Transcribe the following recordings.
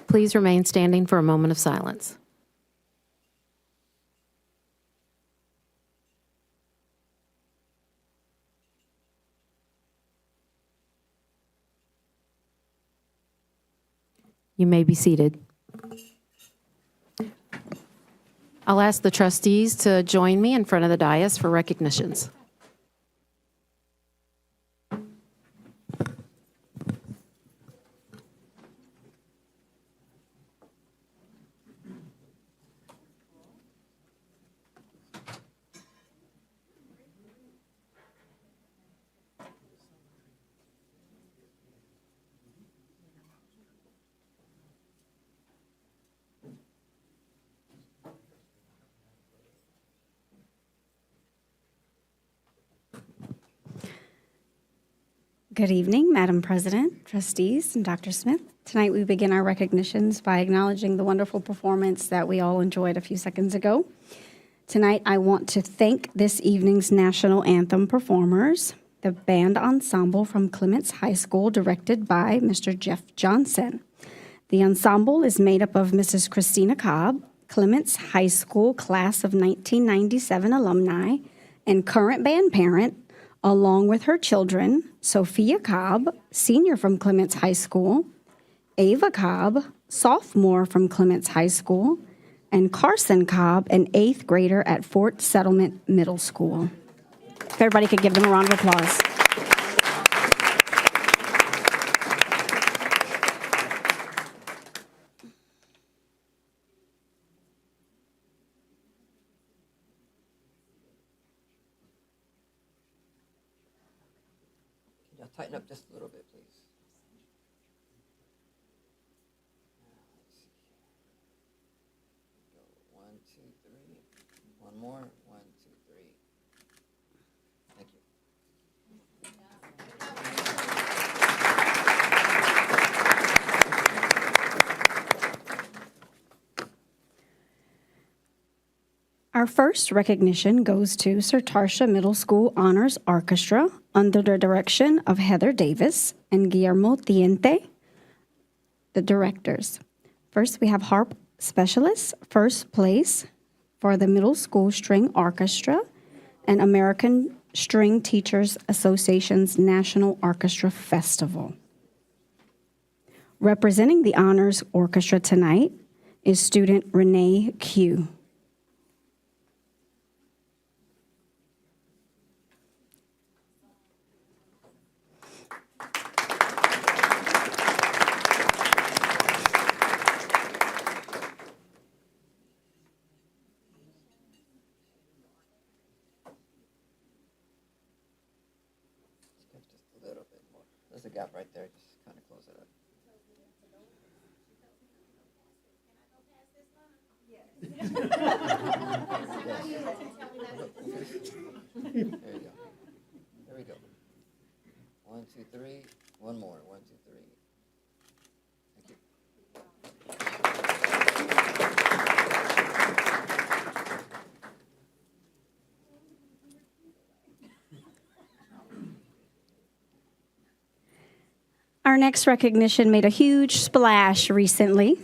Please remain standing for a moment of silence. You may be seated. I'll ask the trustees to join me in front of the dais for recognitions. Good evening, Madam President, trustees, and Dr. Smith. Tonight we begin our recognitions by acknowledging the wonderful performance that we all enjoyed a few seconds ago. Tonight I want to thank this evening's national anthem performers, the band ensemble from Clements High School directed by Mr. Jeff Johnson. The ensemble is made up of Mrs. Christina Cobb, Clements High School class of 1997 alumni, and current band parent, along with her children, Sophia Cobb, senior from Clements High School, Ava Cobb, sophomore from Clements High School, and Carson Cobb, an 8th grader at Fort Settlement Middle School. If everybody could give them a round of applause. Tighten up just a little bit, please. Go 1, 2, 3. One more. 1, 2, 3. Thank you. Our first recognition goes to Sir Tarsha Middle School Honors Orchestra under the direction of Heather Davis and Guillermo Tiente, the directors. First, we have harp specialists, first place for the Middle School String Orchestra and American String Teachers Association's National Orchestra Festival. Representing the Honors Orchestra tonight is student Renee Q. Just a little bit more. There's a gap right there. Just kind of close it up. Yes. There you go. There we go. 1, 2, 3. One more. 1, 2, 3. Thank you. Our next recognition made a huge splash recently.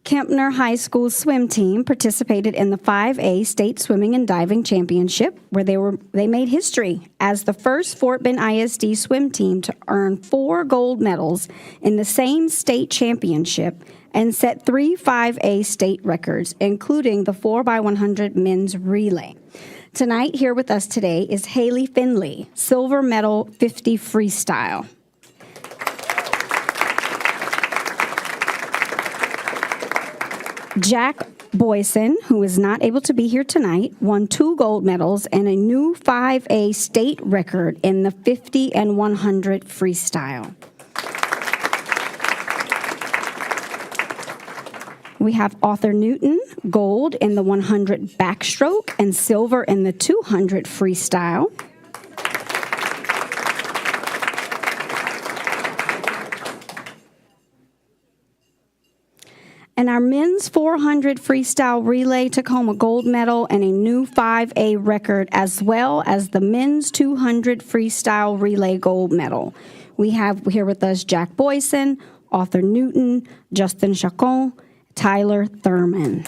Kempner High School swim team participated in the 5A State Swimming and Diving Championship, where they made history as the first Fort Bend ISD swim team to earn 4 gold medals in the same state championship and set 3 5A state records, including the 4x100 men's relay. Tonight, here with us today is Haley Finley, silver medal 50 freestyle. Jack Boyson, who is not able to be here tonight, won 2 gold medals and a new 5A state record in the 50 and 100 freestyle. We have Arthur Newton, gold in the 100 backstroke and silver in the 200 freestyle. And our men's 400 freestyle relay took home a gold medal and a new 5A record, as well as the men's 200 freestyle relay gold medal. We have here with us Jack Boyson, Arthur Newton, Justin Chacon, Tyler Thurman.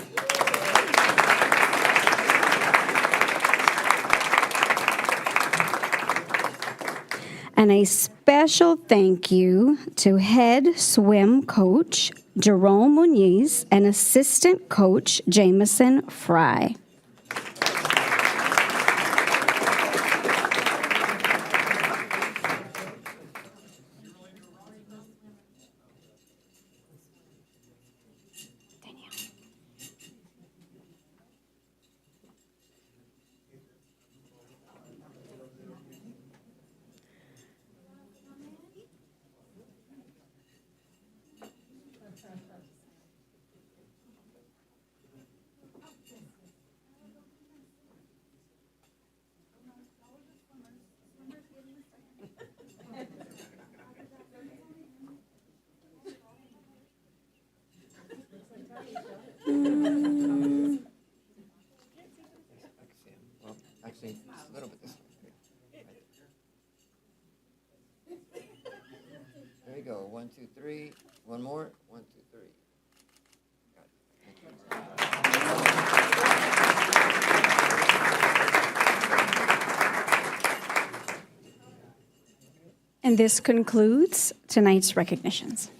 And a special thank you to head swim coach Jerome Muniz and assistant coach Jameson Fry. Well, actually, a little bit this way. There you go. 1, 2, 3. One more. 1, 2, 3. Got it. And this concludes tonight's recognitions.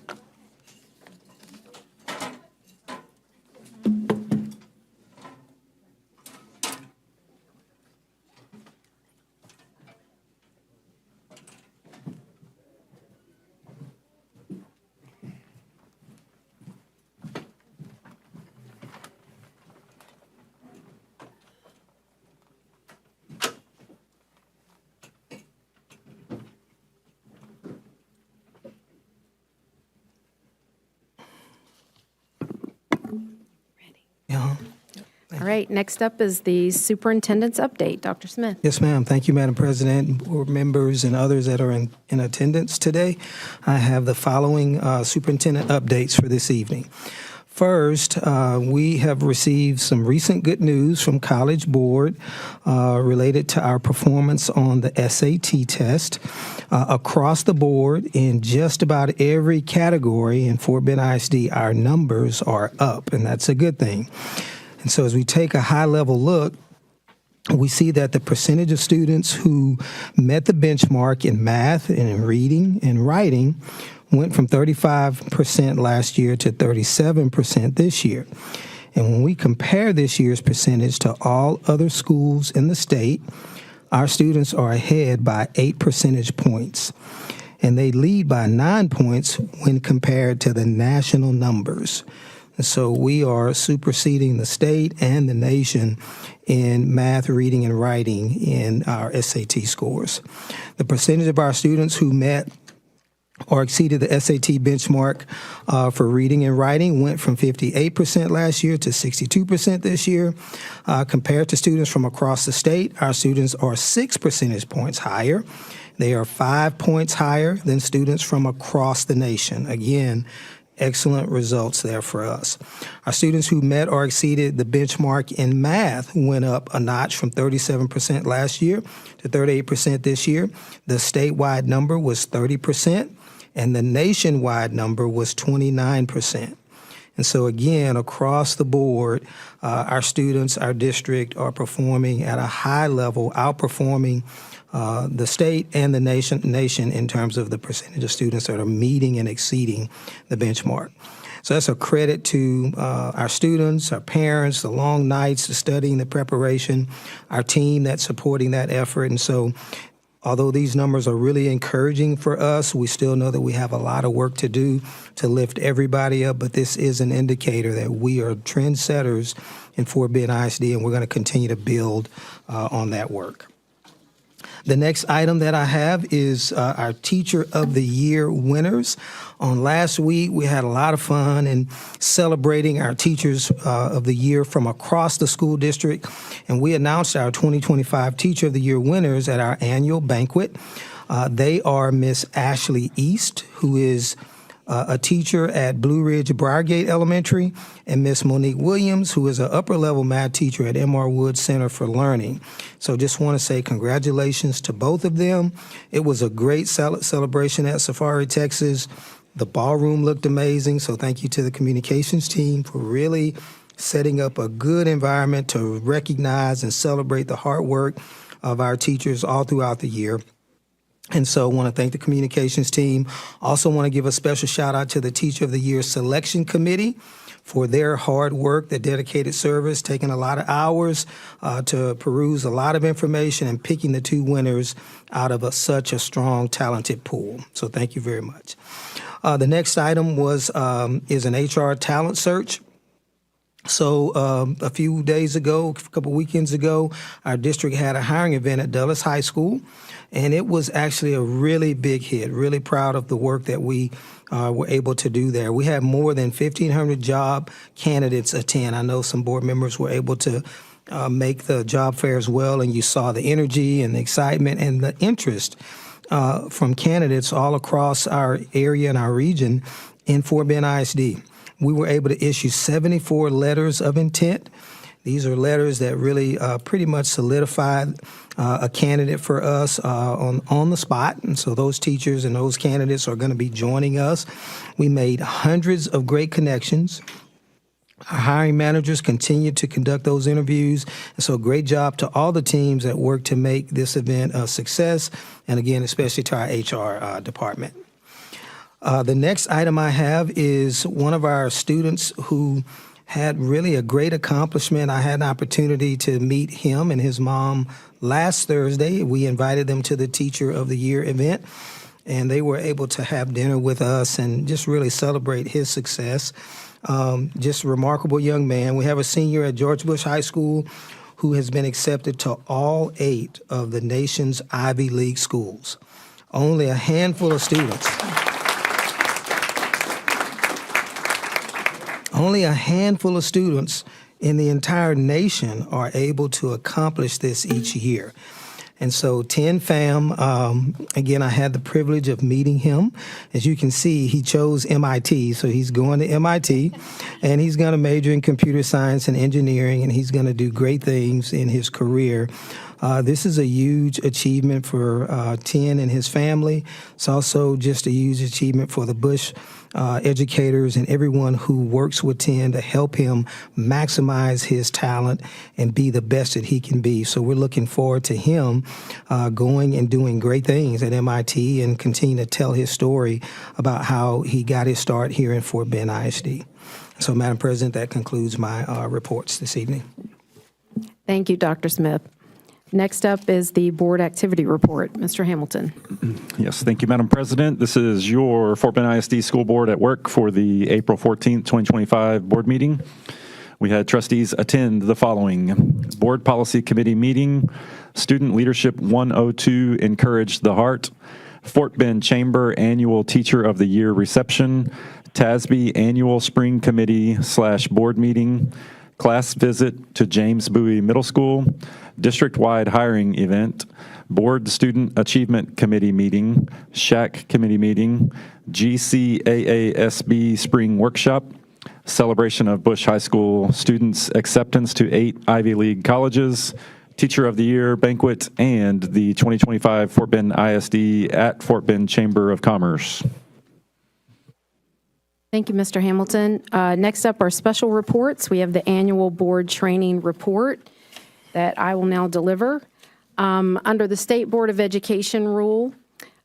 All right, next up is the superintendent's update. Dr. Smith. Yes, ma'am. Thank you, Madam President, board members, and others that are in attendance today. I have the following superintendent updates for this evening. First, we have received some recent good news from College Board related to our performance on the SAT test. Across the board, in just about every category in Fort Bend ISD, our numbers are up, and that's a good thing. And so as we take a high-level look, we see that the percentage of students who met the benchmark in math and in reading and writing went from 35% last year to 37% this year. And when we compare this year's percentage to all other schools in the state, our students are ahead by 8 percentage points. And they lead by 9 points when compared to the national numbers. So we are superseding the state and the nation in math, reading, and writing in our SAT scores. The percentage of our students who met or exceeded the SAT benchmark for reading and writing went from 58% last year to 62% this year. Compared to students from across the state, our students are 6 percentage points higher. They are 5 points higher than students from across the nation. Again, excellent results there for us. Our students who met or exceeded the benchmark in math went up a notch from 37% last year to 38% this year. The statewide number was 30%, and the nationwide number was 29%. And so again, across the board, our students, our district are performing at a high level, outperforming the state and the nation in terms of the percentage of students that are meeting and exceeding the benchmark. So that's a credit to our students, our parents, the long nights, the studying, the preparation, our team that's supporting that effort. And so although these numbers are really encouraging for us, we still know that we have a lot of work to do to lift everybody up, but this is an indicator that we are trendsetters in Fort Bend ISD, and we're going to continue to build on that work. The next item that I have is our Teacher of the Year winners. On last week, we had a lot of fun in celebrating our Teachers of the Year from across the school district, and we announced our 2025 Teacher of the Year winners at our annual banquet. They are Miss Ashley East, who is a teacher at Blue Ridge Briargate Elementary, and Miss Monique Williams, who is an upper-level math teacher at M.R. Wood Center for Learning. So just want to say congratulations to both of them. It was a great celebration at Safari, Texas. The ballroom looked amazing, so thank you to the communications team for really setting up a good environment to recognize and celebrate the hard work of our teachers all throughout the year. And so I want to thank the communications team. Also want to give a special shout out to the Teacher of the Year Selection Committee for their hard work, their dedicated service, taking a lot of hours to peruse a lot of information and picking the two winners out of such a strong, talented pool. So thank you very much. The next item is an HR talent search. So a few days ago, a couple weekends ago, our district had a hiring event at Dulles High School, and it was actually a really big hit. Really proud of the work that we were able to do there. We had more than 1,500 job candidates attend. I know some board members were able to make the job fair as well, and you saw the energy and the excitement and the interest from candidates all across our area and our region in Fort Bend ISD. We were able to issue 74 letters of intent. These are letters that really pretty much solidified a candidate for us on the spot. And so those teachers and those candidates are going to be joining us. We made hundreds of great connections. Our hiring managers continue to conduct those interviews. And so great job to all the teams that work to make this event a success. And again, especially to our HR department. The next item I have is one of our students who had really a great accomplishment. I had an opportunity to meet him and his mom last Thursday. We invited them to the Teacher of the Year event, and they were able to have dinner with us and just really celebrate his success. Just a remarkable young man. We have a senior at George Bush High School who has been accepted to all 8 of the nation's Ivy League schools. Only a handful of students. Only a handful of students in the entire nation are able to accomplish this each year. And so 10 Fam, again, I had the privilege of meeting him. As you can see, he chose MIT, so he's going to MIT, and he's going to major in computer science and engineering, and he's going to do great things in his career. This is a huge achievement for 10 and his family. It's also just a huge achievement for the Bush educators and everyone who works with 10 to help him maximize his talent and be the best that he can be. So we're looking forward to him going and doing great things at MIT and continue to tell his story about how he got his start here in Fort Bend ISD. So, Madam President, that concludes my reports this evening. Thank you, Dr. Smith. Next up is the board activity report. Mr. Hamilton. Yes, thank you, Madam President. This is your Fort Bend ISD School Board at work for the April 14th, 2025 board meeting. We had trustees attend the following: Board Policy Committee meeting, Student Leadership 102 Encourage the Heart, Fort Bend Chamber Annual Teacher of the Year Reception, TASB Annual Spring Committee/Board Meeting, Class Visit to James Bowie Middle School, District-wide Hiring Event, Board Student Achievement Committee Meeting, SHAC Committee Meeting, GCAASB Spring Workshop, Celebration of Bush High School Students' Acceptance to 8 Ivy League Colleges, Teacher of the Year Banquet, and the 2025 Fort Bend ISD at Fort Bend Chamber of Commerce. Thank you, Mr. Hamilton. Next up are special reports. We have the annual board training report that I will now deliver. Under the State Board of Education rule,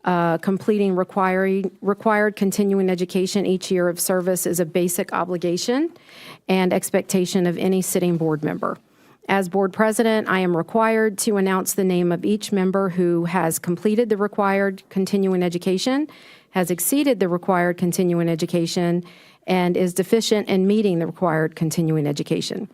completing required continuing education each year of service is a basic obligation and expectation of any sitting board member. As board president, I am required to announce the name of each member who has completed the required continuing education, has exceeded the required continuing education, and is deficient in meeting the required continuing education.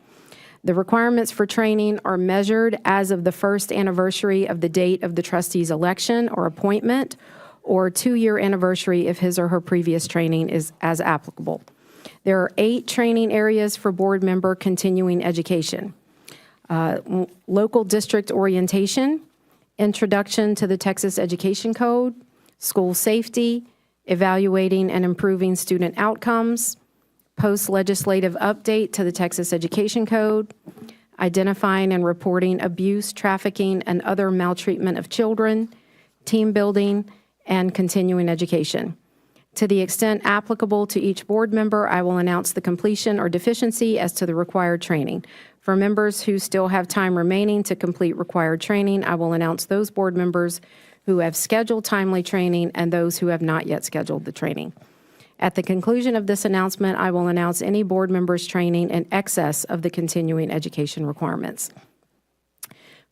The requirements for training are measured as of the first anniversary of the date of the trustee's election or appointment, or 2-year anniversary if his or her previous training is as applicable. There are 8 training areas for board member continuing education: local district orientation, introduction to the Texas Education Code, school safety, evaluating and improving student outcomes, post-legislative update to the Texas Education Code, identifying and reporting abuse, trafficking, and other maltreatment of children, team building, and continuing education. To the extent applicable to each board member, I will announce the completion or deficiency as to the required training. For members who still have time remaining to complete required training, I will announce those board members who have scheduled timely training and those who have not yet scheduled the training. At the conclusion of this announcement, I will announce any board members' training in excess of the continuing education requirements.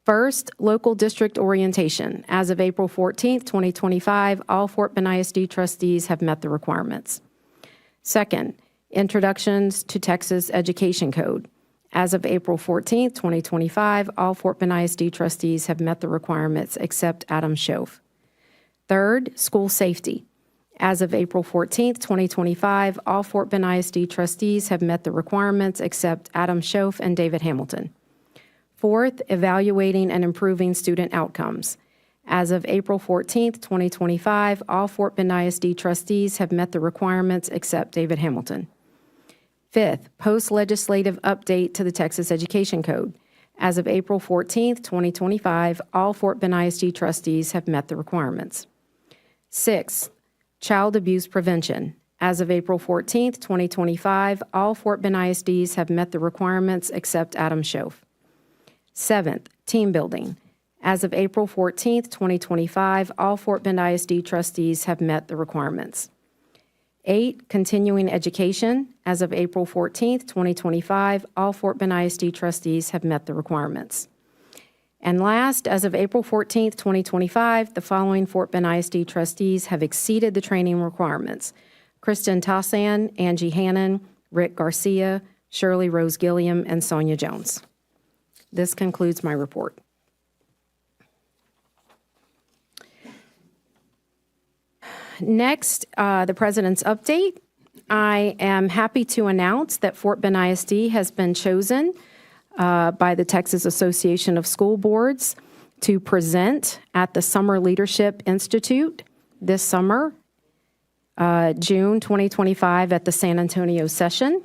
First, local district orientation. As of April 14th, 2025, all Fort Bend ISD trustees have met the requirements. Second, introductions to Texas Education Code. As of April 14th, 2025, all Fort Bend ISD trustees have met the requirements except Adam Schoaf. Third, school safety. As of April 14th, 2025, all Fort Bend ISD trustees have met the requirements except Adam Schoaf and David Hamilton. Fourth, evaluating and improving student outcomes. As of April 14th, 2025, all Fort Bend ISD trustees have met the requirements except David Hamilton. Fifth, post-legislative update to the Texas Education Code. As of April 14th, 2025, all Fort Bend ISD trustees have met the requirements. Sixth, child abuse prevention. As of April 14th, 2025, all Fort Bend ISDs have met the requirements except Adam Schoaf. Seventh, team building. As of April 14th, 2025, all Fort Bend ISD trustees have met the requirements. 8, continuing education. As of April 14th, 2025, all Fort Bend ISD trustees have met the requirements. And last, as of April 14th, 2025, the following Fort Bend ISD trustees have exceeded the training requirements: Kristen Tassan, Angie Hannon, Rick Garcia, Shirley Rose Gilliam, and Sonia Jones. This concludes my report. Next, the President's update. I am happy to announce that Fort Bend ISD has been chosen by the Texas Association of School Boards to present at the Summer Leadership Institute this summer, June 2025, at the San Antonio session.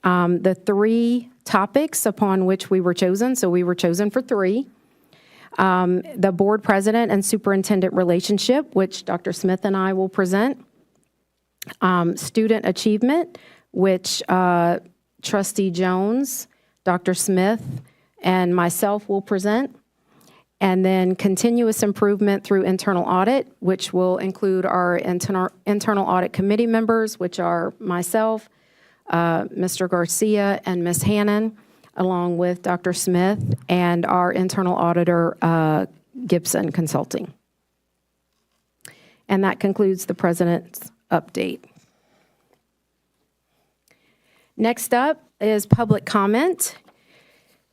The 3 topics upon which we were chosen, so we were chosen for 3. The board president and superintendent relationship, which Dr. Smith and I will present. Student achievement, which Trustee Jones, Dr. Smith, and myself will present. And then continuous improvement through internal audit, which will include our internal audit committee members, which are myself, Mr. Garcia, and Ms. Hannon, along with Dr. Smith and our internal auditor, Gibson Consulting. And that concludes the President's update. Next up is public comment.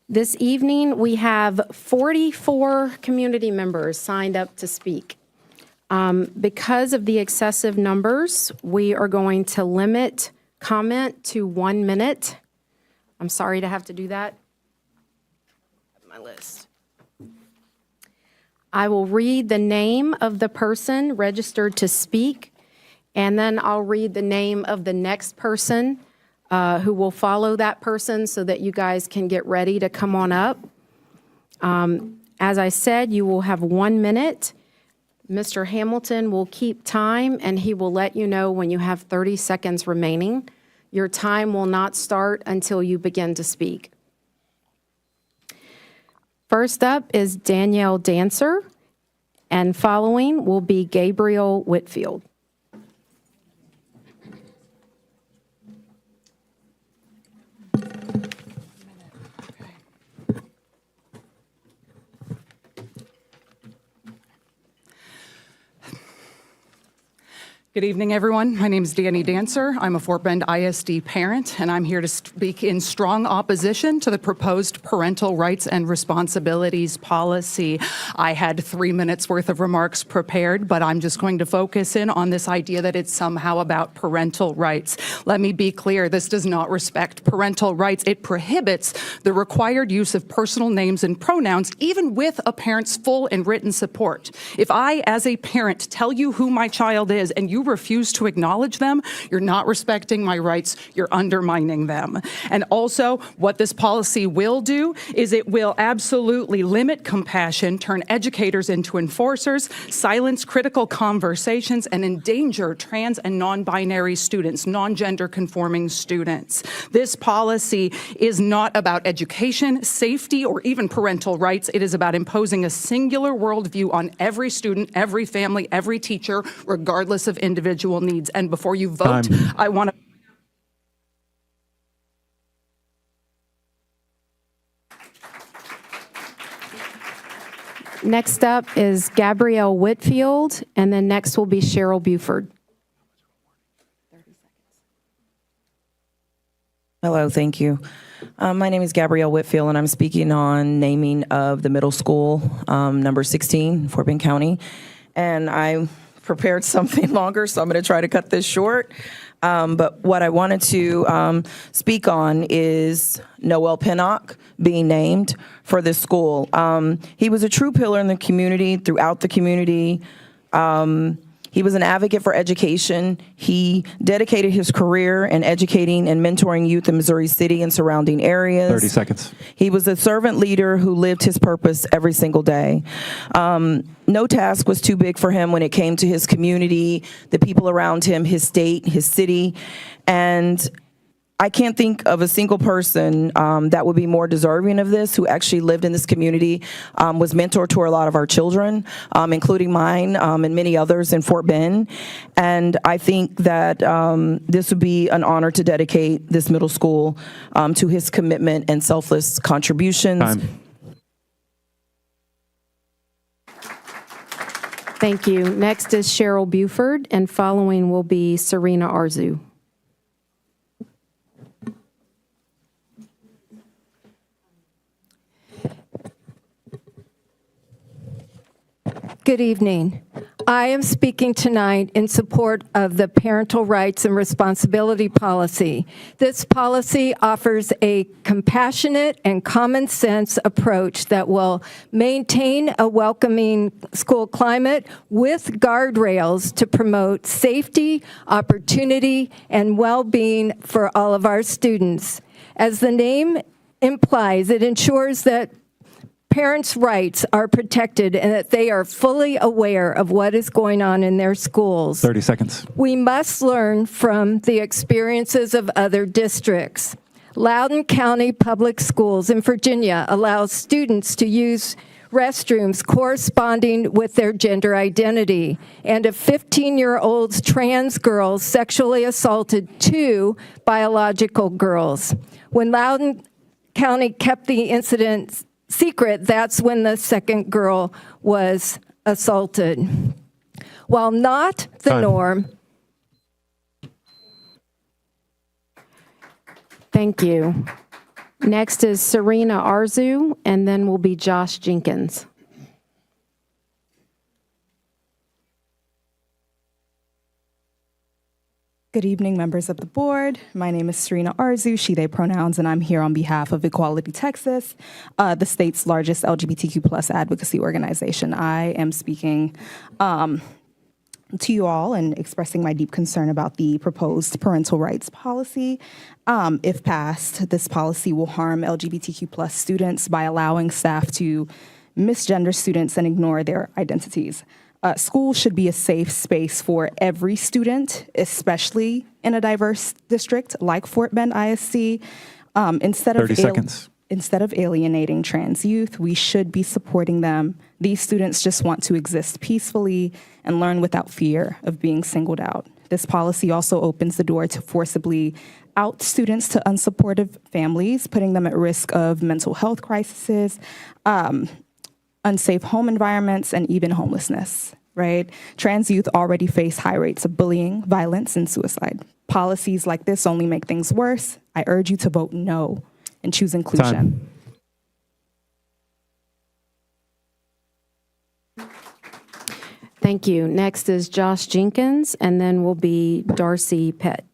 This evening, we have 44 community members signed up to speak. Because of the excessive numbers, we are going to limit comment to 1 minute. I'm sorry to have to do that. My list. I will read the name of the person registered to speak, and then I'll read the name of the next person who will follow that person so that you guys can get ready to come on up. As I said, you will have 1 minute. Mr. Hamilton will keep time, and he will let you know when you have 30 seconds remaining. Your time will not start until you begin to speak. First up is Danielle Dancer, and following will be Gabriel Whitfield. Good evening, everyone. My name is Danny Dancer. I'm a Fort Bend ISD parent, and I'm here to speak in strong opposition to the proposed parental rights and responsibilities policy. I had 3 minutes worth of remarks prepared, but I'm just going to focus in on this idea that it's somehow about parental rights. Let me be clear, this does not respect parental rights. It prohibits the required use of personal names and pronouns, even with a parent's full and written support. If I, as a parent, tell you who my child is and you refuse to acknowledge them, you're not respecting my rights, you're undermining them. And also, what this policy will do is it will absolutely limit compassion, turn educators into enforcers, silence critical conversations, and endanger trans and non-binary students, non-gender conforming students. This policy is not about education, safety, or even parental rights. It is about imposing a singular worldview on every student, every family, every teacher, regardless of individual needs. And before you vote, Time. I want to Next up is Gabrielle Whitfield, and then next will be Cheryl Buford. Hello, thank you. My name is Gabrielle Whitfield, and I'm speaking on naming of the middle school, number 16, Fort Bend County. And I prepared something longer, so I'm going to try to cut this short. But what I wanted to speak on is Noel Pinnock being named for this school. He was a true pillar in the community, throughout the community. He was an advocate for education. He dedicated his career in educating and mentoring youth in Missouri City and surrounding areas. 30 seconds. He was a servant leader who lived his purpose every single day. No task was too big for him when it came to his community, the people around him, his state, his city. And I can't think of a single person that would be more deserving of this, who actually lived in this community, was mentor to a lot of our children, including mine and many others in Fort Bend. And I think that this would be an honor to dedicate this middle school to his commitment and selfless contributions. Time. Thank you. Next is Cheryl Buford, and following will be Serena Arzu. Good evening. I am speaking tonight in support of the Parental Rights and Responsibility Policy. This policy offers a compassionate and common sense approach that will maintain a welcoming school climate with guardrails to promote safety, opportunity, and well-being for all of our students. As the name implies, it ensures that parents' rights are protected and that they are fully aware of what is going on in their schools. 30 seconds. We must learn from the experiences of other districts. Loudoun County Public Schools in Virginia allows students to use restrooms corresponding with their gender identity, and a 15-year-old trans girl sexually assaulted 2 biological girls. When Loudoun County kept the incident secret, that's when the second girl was assaulted. While not the Time. norm. Thank you. Next is Serena Arzu, and then will be Josh Jenkins. Good evening, members of the board. My name is Serena Arzu, she, they pronouns, and I'm here on behalf of Equality Texas, the state's largest LGBTQ plus advocacy organization. I am speaking to you all and expressing my deep concern about the proposed parental rights policy. If passed, this policy will harm LGBTQ plus students by allowing staff to misgender students and ignore their identities. School should be a safe space for every student, especially in a diverse district like Fort Bend ISD. 30 seconds. Instead of alienating trans youth, we should be supporting them. These students just want to exist peacefully and learn without fear of being singled out. This policy also opens the door to forcibly out students to unsupportive families, putting them at risk of mental health crises, unsafe home environments, and even homelessness, right? Trans youth already face high rates of bullying, violence, and suicide. Policies like this only make things worse. I urge you to vote no and choose inclusion. Time. Thank you. Next is Josh Jenkins, and then will be Darcy Pett.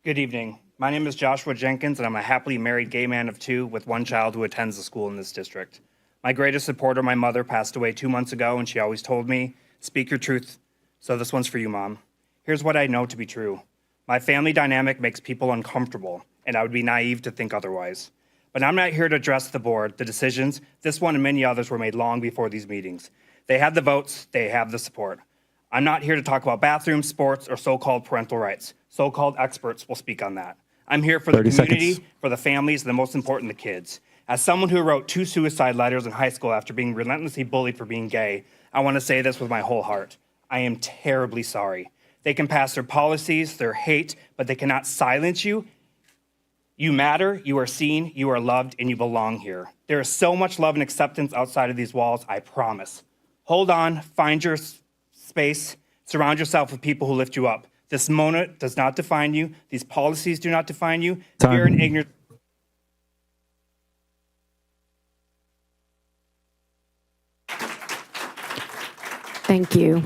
Good evening. My name is Joshua Jenkins, and I'm a happily married gay man of 2 with 1 child who attends the school in this district. My greatest supporter, my mother, passed away 2 months ago, and she always told me, speak your truth. So this one's for you, Mom. Here's what I know to be true. My family dynamic makes people uncomfortable, and I would be naive to think otherwise. But I'm not here to address the board. The decisions, this one and many others, were made long before these meetings. They had the votes, they have the support. I'm not here to talk about bathrooms, sports, or so-called parental rights. So-called experts will speak on that. I'm here for the 30 community, seconds. for the families, and the most important, the kids. As someone who wrote 2 suicide letters in high school after being relentlessly bullied for being gay, I want to say this with my whole heart. I am terribly sorry. They can pass their policies, their hate, but they cannot silence you. You matter, you are seen, you are loved, and you belong here. There is so much love and acceptance outside of these walls, I promise. Hold on, find your space, surround yourself with people who lift you up. This moment does not define you. These policies do not define you. Time. Fear and ignorance. Thank you.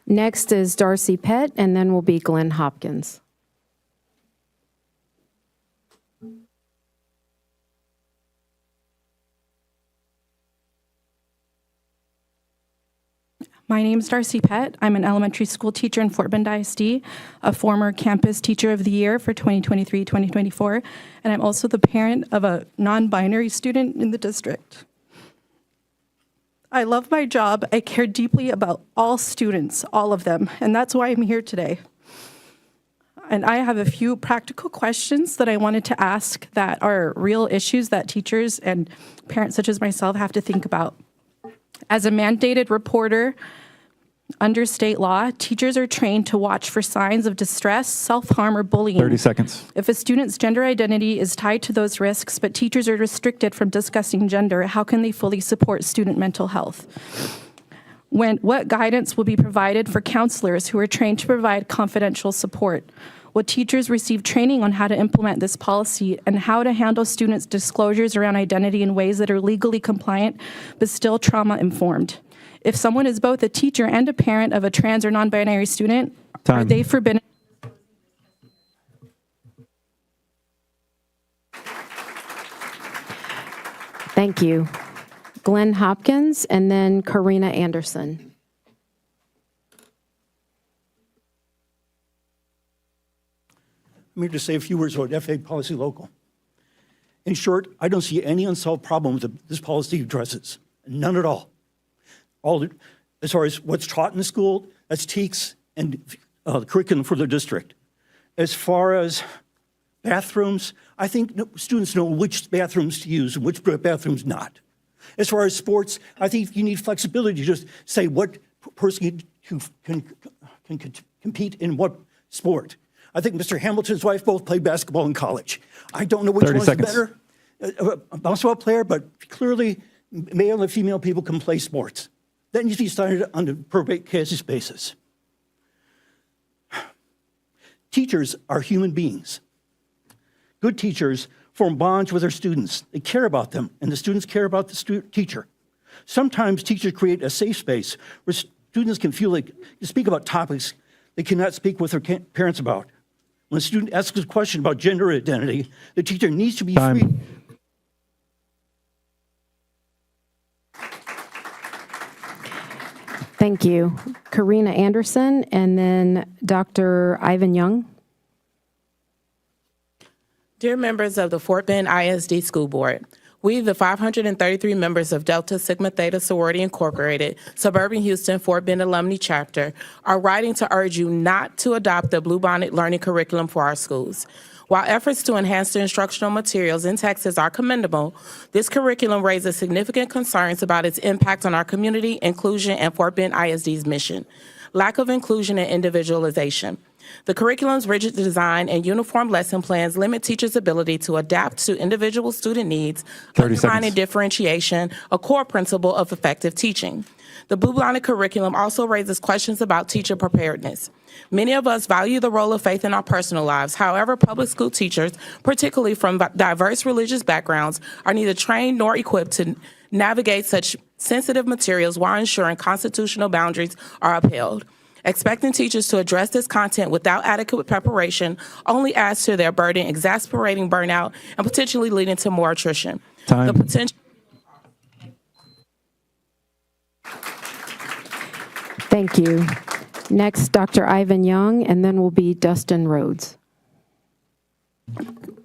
Next is Darcy Pett, and then will be Glenn Hopkins. My name is Darcy Pett. I'm an elementary school teacher in Fort Bend ISD, a former campus teacher of the year for 2023-2024, and I'm also the parent of a non-binary student in the district. I love my job. I care deeply about all students, all of them, and that's why I'm here today. And I have a few practical questions that I wanted to ask that are real issues that teachers and parents such as myself have to think about. As a mandated reporter under state law, teachers are trained to watch for signs of distress, self-harm, or bullying. 30 seconds. If a student's gender identity is tied to those risks, but teachers are restricted from discussing gender, how can they fully support student mental health? What guidance will be provided for counselors who are trained to provide confidential support? Will teachers receive training on how to implement this policy and how to handle students' disclosures around identity in ways that are legally compliant but still trauma-informed? If someone is both a teacher and a parent of a trans or non-binary student, Time. are they forbidden? Thank you. Glenn Hopkins, and then Karina Anderson. I'm here to say a few words about FA policy local. In short, I don't see any unsolved problem with this policy addresses. None at all. As far as what's taught in the school, that's TEKS and the curriculum for the district. As far as bathrooms, I think students know which bathrooms to use and which bathrooms not. As far as sports, I think you need flexibility to just say what person can compete in what sport. I think Mr. Hamilton's wife both played basketball in college. I don't know which 30 one's seconds. better, a basketball player, but clearly male and female people can play sports. That needs to be decided on a per case basis. Teachers are human beings. Good teachers form bonds with their students. They care about them, and the students care about the teacher. Sometimes teachers create a safe space where students can feel like to speak about topics they cannot speak with their parents about. When a student asks a question about gender identity, the teacher needs to be Time. free. Thank you. Karina Anderson, and then Dr. Ivan Young. Dear members of the Fort Bend ISD School Board, we, the 533 members of Delta Sigma Theta Sorority Incorporated, Suburban Houston Fort Bend Alumni Chapter, are writing to urge you not to adopt the Bluebonnet learning curriculum for our schools. While efforts to enhance the instructional materials in Texas are commendable, this curriculum raises significant concerns about its impact on our community, inclusion, and Fort Bend ISD's mission. Lack of inclusion and individualization. The curriculum's rigid design and uniform lesson plans limit teachers' ability to adapt to individual student needs, 30 undermining seconds. differentiation, a core principle of effective teaching. The Bluebonnet curriculum also raises questions about teacher preparedness. Many of us value the role of faith in our personal lives. However, public school teachers, particularly from diverse religious backgrounds, are neither trained nor equipped to navigate such sensitive materials while ensuring constitutional boundaries are upheld. Expecting teachers to address this content without adequate preparation only adds to their burden, exasperating burnout and potentially leading to more attrition. Time. The potential. Thank you. Next, Dr. Ivan Young, and then will be Dustin Rhodes.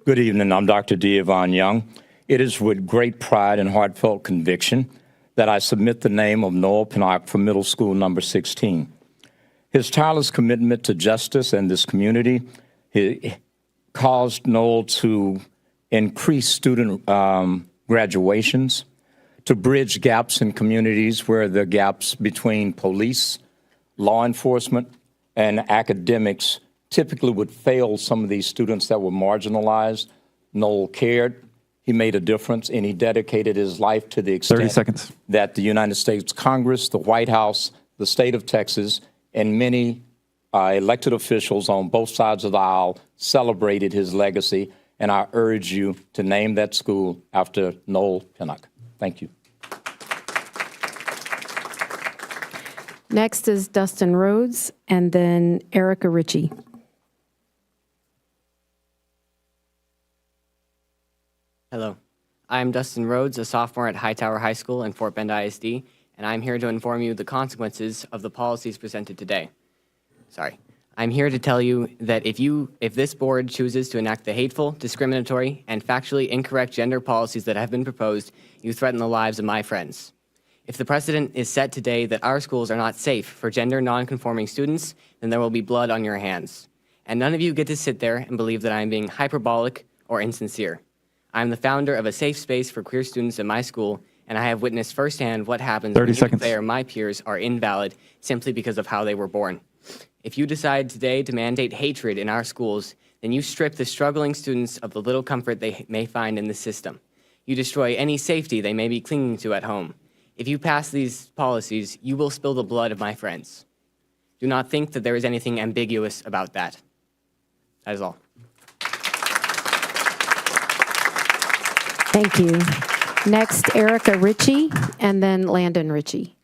Good evening. I'm Dr. D. Yvonne Young. It is with great pride and heartfelt conviction that I submit the name of Noel Pinnock for middle school number 16. His tireless commitment to justice and this community caused Noel to increase student graduations, to bridge gaps in communities where the gaps between police, law enforcement, and academics typically would fail some of these students that were marginalized. Noel cared, he made a difference, and he dedicated his life to the extent 30 seconds. that the United States Congress, the White House, the state of Texas, and many elected officials on both sides of the aisle celebrated his legacy, and I urge you to name that school after Noel Pinnock. Thank you. Next is Dustin Rhodes, and then Erica Ritchie. Hello, I'm Dustin Rhodes, a sophomore at Hightower High School in Fort Bend ISD, and I'm here to inform you the consequences of the policies presented today. I'm here to tell you that if this board chooses to enact the hateful, discriminatory, and factually incorrect gender policies that have been proposed, you threaten the lives of my friends. If the precedent is set today that our schools are not safe for gender nonconforming students, then there will be blood on your hands. And none of you get to sit there and believe that I'm being hyperbolic or insincere. I'm the founder of a safe space for queer students in my school, and I have witnessed firsthand what happens when you declare my peers are invalid simply because of how they were born. If you decide today to mandate hatred in our schools, then you strip the struggling students of the little comfort they may find in the system. You destroy any safety they may be clinging to at home. If you pass these policies, you will spill the blood of my friends. Do not think that there is anything ambiguous about that. That is all. Thank you. Next, Erica Ritchie, and then Landon Ritchie.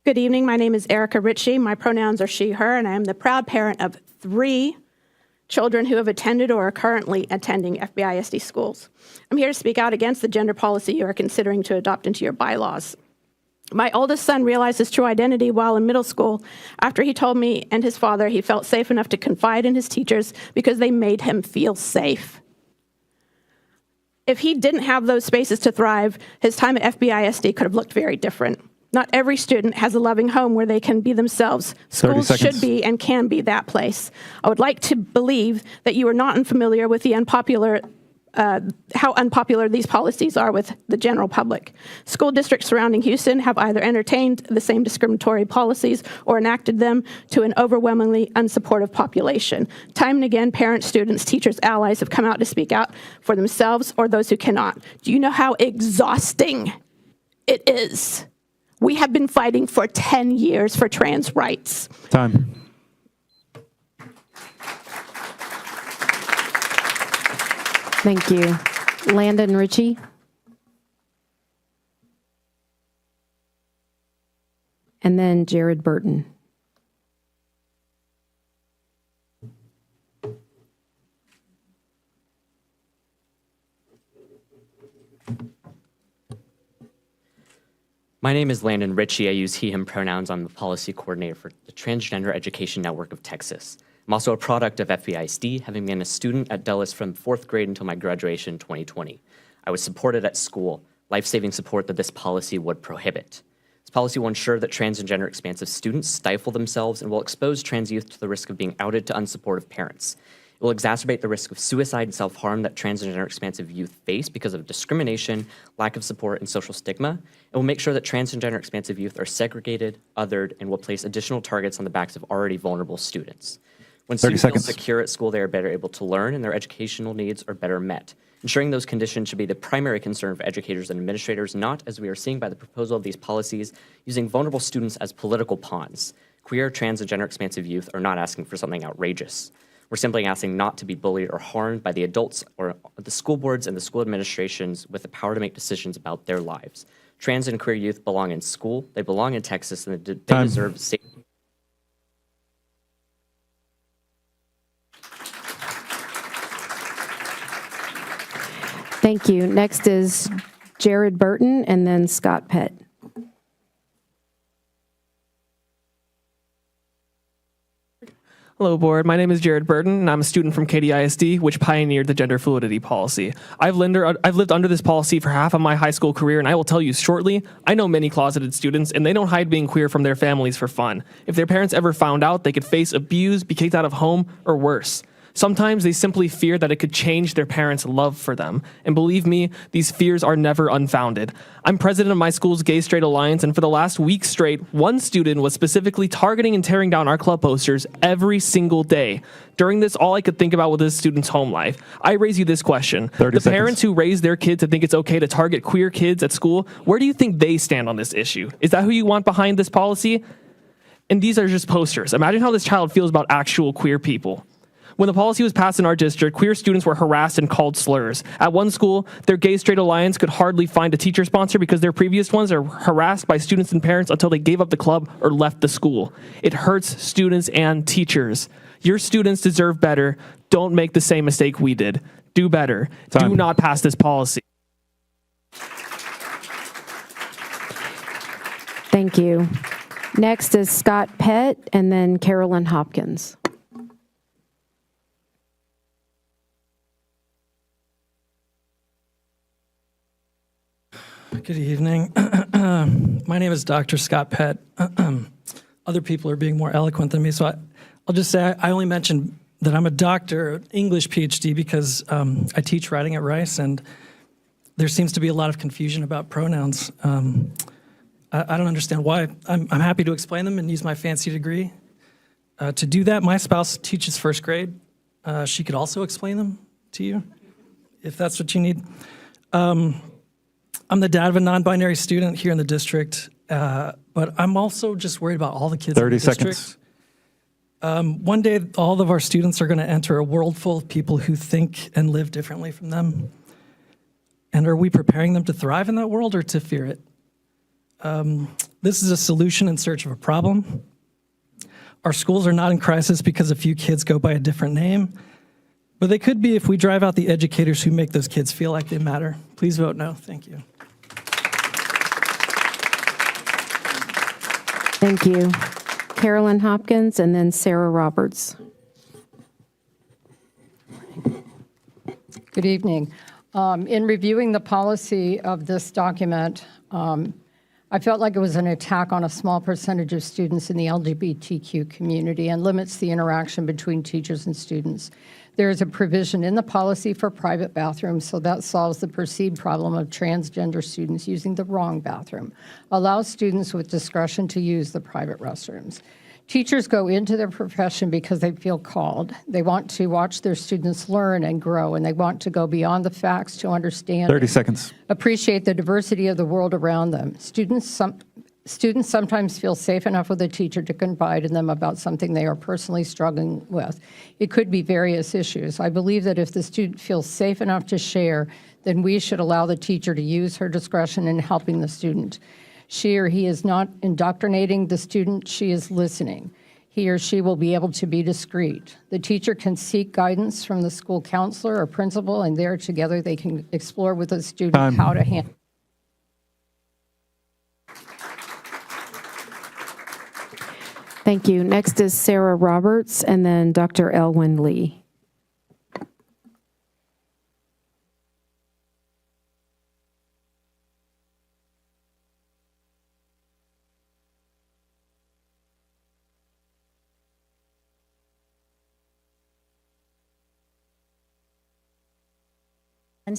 Good evening. My name is Erica Ritchie. My pronouns are she, her, and I am the proud parent of 3 children who have attended or are currently attending FBISD schools. I'm here to speak out against the gender policy you are considering to adopt into your bylaws. My oldest son realized his true identity while in middle school after he told me and his father he felt safe enough to confide in his teachers because they made him feel safe. If he didn't have those spaces to thrive, his time at FBISD could have looked very different. Not every student has a loving home where they can be themselves. Schools should be and can be that place. I would like to believe that you are not unfamiliar with the how unpopular these policies are with the general public. School districts surrounding Houston have either entertained the same discriminatory policies or enacted them to an overwhelmingly unsupportive population. Time and again, parents, students, teachers, allies have come out to speak out for themselves or those who cannot. Do you know how exhausting it is? We have been fighting for 10 years for trans rights. Time. Thank you. Landon Ritchie. And then Jared Burton. My name is Landon Ritchie. I use he, him pronouns. I'm the policy coordinator for the Transgender Education Network of Texas. I'm also a product of FBISD, having been a student at Dulles from 4th grade until my graduation in 2020. I was supported at school, life-saving support that this policy would prohibit. This policy will ensure that trans and gender expansive students stifle themselves and will expose trans youth to the risk of being outed to unsupportive parents. It will exacerbate the risk of suicide and self-harm that trans and gender expansive youth face because of discrimination, lack of support, and social stigma. It will make sure that trans and gender expansive youth are segregated, othered, and will place additional targets on the backs of already vulnerable students. When students feel secure at school, they are better able to learn and their educational needs are better met. Ensuring those conditions should be the primary concern of educators and administrators, not, as we are seeing by the proposal of these policies, using vulnerable students as political pawns. Queer, trans, and gender expansive youth are not asking for something outrageous. We're simply asking not to be bullied or harmed by the adults or the school boards and the school administrations with the power to make decisions about their lives. Trans and queer youth belong in school, they belong in Texas, and they deserve safe. Thank you. Next is Jared Burton and then Scott Pett. Hello, Board. My name is Jared Burton, and I'm a student from ISD, which pioneered the gender fluidity policy. I've lived under this policy for half of my high school career, and I will tell you shortly, I know many closeted students, and they don't hide being queer from their families for fun. If their parents ever found out, they could face abuse, be kicked out of home, or worse. Sometimes they simply fear that it could change their parents' love for them. And believe me, these fears are never unfounded. I'm president of my school's Gay Straight Alliance, and for the last week straight, one student was specifically targeting and tearing down our club posters every single day. During this, all I could think about was this student's home life. I raise you this question. The parents who raise their kids to think it's okay to target queer kids at school, where do you think they stand on this issue? Is that who you want behind this policy? And these are just posters. Imagine how this child feels about actual queer people. When the policy was passed in our district, queer students were harassed and called slurs. At one school, their Gay Straight Alliance could hardly find a teacher sponsor because their previous ones are harassed by students and parents until they gave up the club or left the school. It hurts students and teachers. Your students deserve better. Don't make the same mistake we did. Do better. Do not pass this policy. Thank you. Next is Scott Pett and then Carolyn Hopkins. Good evening. My name is Dr. Scott Pett. Other people are being more eloquent than me, so I'll just say I only mentioned that I'm a doctor, English PhD, because I teach writing at Rice, and there seems to be a lot of confusion about pronouns. I don't understand why. I'm happy to explain them and use my fancy degree. To do that, my spouse teaches first grade. She could also explain them to you, if that's what you need. I'm the dad of a non-binary student here in the district, but I'm also just worried about all the kids in the district. 30 seconds. One day, all of our students are going to enter a world full of people who think and live differently from them. And are we preparing them to thrive in that world or to fear it? This is a solution in search of a problem. Our schools are not in crisis because a few kids go by a different name, but they could be if we drive out the educators who make those kids feel like they matter. Please vote no. Thank you. Thank you. Carolyn Hopkins and then Sarah Roberts. Good evening. In reviewing the policy of this document, I felt like it was an attack on a small percentage of students in the LGBTQ community and limits the interaction between teachers and students. There is a provision in the policy for private bathrooms, so that solves the perceived problem of transgender students using the wrong bathroom. Allows students with discretion to use the private restrooms. Teachers go into their profession because they feel called. They want to watch their students learn and grow, and they want to go beyond the facts to understand 30 seconds. Appreciate the diversity of the world around them. Students sometimes feel safe enough with a teacher to confide in them about something they are personally struggling with. It could be various issues. I believe that if the student feels safe enough to share, then we should allow the teacher to use her discretion in helping the student. She or he is not indoctrinating the student, she is listening. He or she will be able to be discreet. The teacher can seek guidance from the school counselor or principal, and there together they can explore with the student how to handle. Thank you. Next is Sarah Roberts and then Dr. Elwyn Lee.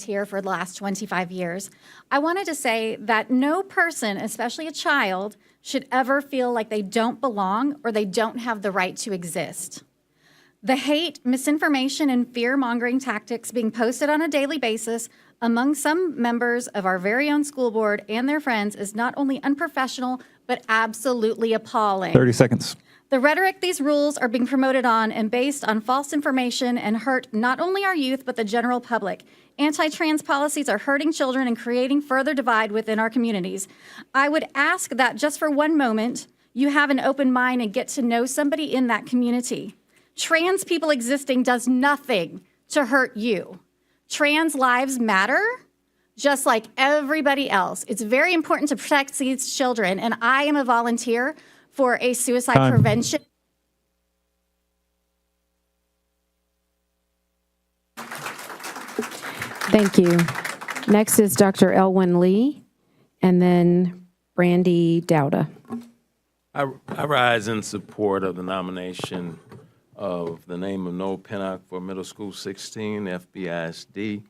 Here for the last 25 years. I wanted to say that no person, especially a child, should ever feel like they don't belong or they don't have the right to exist. The hate, misinformation, and fear-mongering tactics being posted on a daily basis among some members of our very own school board and their friends is not only unprofessional, but absolutely appalling. 30 seconds. The rhetoric these rules are being promoted on and based on false information and hurt not only our youth, but the general public. Anti-trans policies are hurting children and creating further divide within our communities. I would ask that just for one moment, you have an open mind and get to know somebody in that community. Trans people existing does nothing to hurt you. Trans lives matter, just like everybody else. It's very important to protect these children, and I am a volunteer for a suicide prevention. Thank you. Next is Dr. Elwyn Lee, and then Brandy Dowda. I rise in support of the nomination of the name of Noel Pinnock for Middle School 16, FBISD.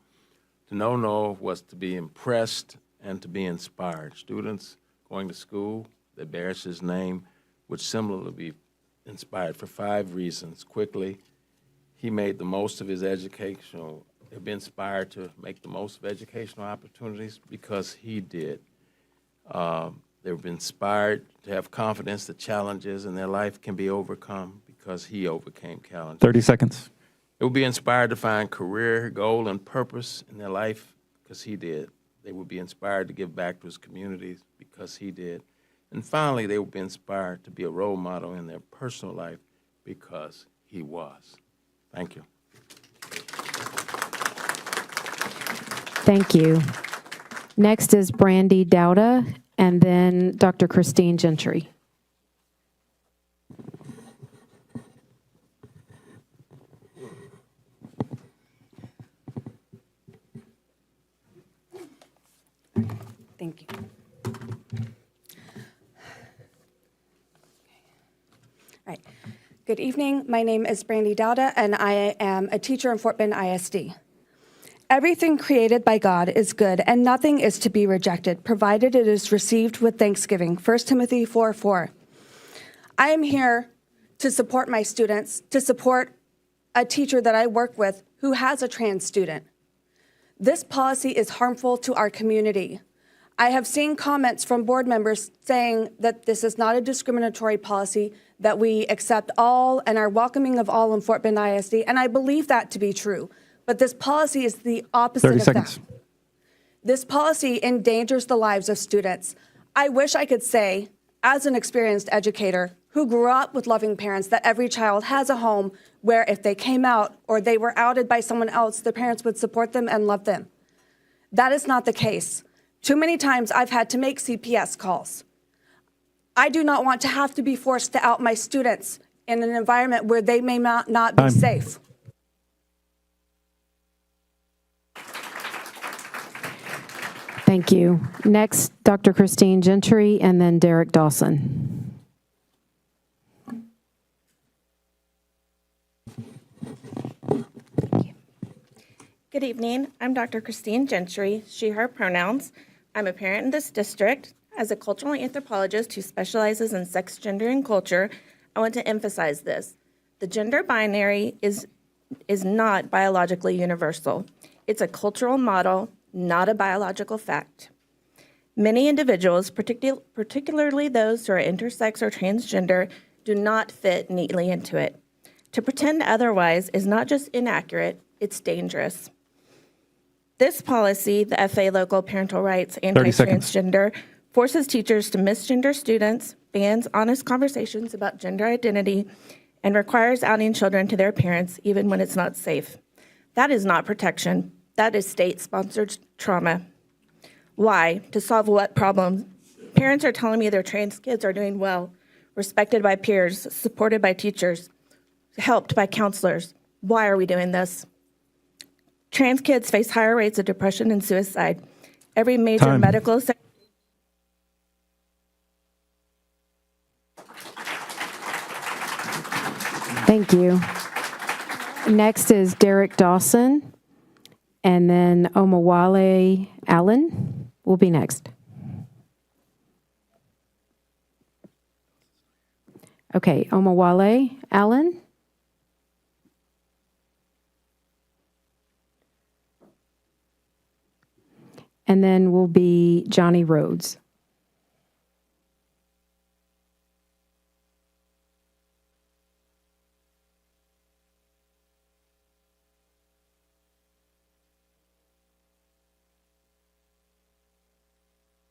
To know Noel was to be impressed and to be inspired. Students going to school that bears his name would similarly be inspired for 5 reasons. Quickly, he made the most of his educational, he'd be inspired to make the most of educational opportunities because he did. They were inspired to have confidence that challenges in their life can be overcome because he overcame challenges. 30 seconds. They would be inspired to find career, goal, and purpose in their life because he did. They would be inspired to give back to his communities because he did. And finally, they would be inspired to be a role model in their personal life because he was. Thank you. Thank you. Next is Brandy Dowda, and then Dr. Christine Gentry. Thank you. All right. Good evening. My name is Brandy Dowda, and I am a teacher in Fort Bend ISD. Everything created by God is good, and nothing is to be rejected, provided it is received with thanksgiving. 1 Timothy 4:4. I am here to support my students, to support a teacher that I work with who has a trans student. This policy is harmful to our community. I have seen comments from board members saying that this is not a discriminatory policy, that we accept all and are welcoming of all in Fort Bend ISD, and I believe that to be true. But this policy is the opposite 30 of seconds. that. This policy endangers the lives of students. I wish I could say, as an experienced educator who grew up with loving parents, that every child has a home where if they came out or they were outed by someone else, their parents would support them and love them. That is not the case. Too many times I've had to make CPS calls. I do not want to have to be forced to out my students in an environment where they may not be safe. Thank you. Next, Dr. Christine Gentry, and then Derek Dawson. Good evening. I'm Dr. Christine Gentry, she, her pronouns. I'm a parent in this district. As a cultural anthropologist who specializes in sex, gender, and culture, I want to emphasize this. The gender binary is not biologically universal. It's a cultural model, not a biological fact. Many individuals, particularly those who are intersex or transgender, do not fit neatly into it. To pretend otherwise is not just inaccurate, it's dangerous. This policy, the FA Local Parental Rights Anti-Transgender, forces teachers to misgender students, bans honest conversations about gender identity, and requires outing children to their parents even when it's not safe. That is not protection. That is state-sponsored trauma. Why? To solve what problem? Parents are telling me their trans kids are doing well, respected by peers, supported by teachers, helped by counselors. Why are we doing this? Trans kids face higher rates of depression and suicide. Every major medical sector. Thank you. Next is Derek Dawson, and then Omawale Allen will be next. Okay, Omawale Allen. And then will be Johnny Rhodes.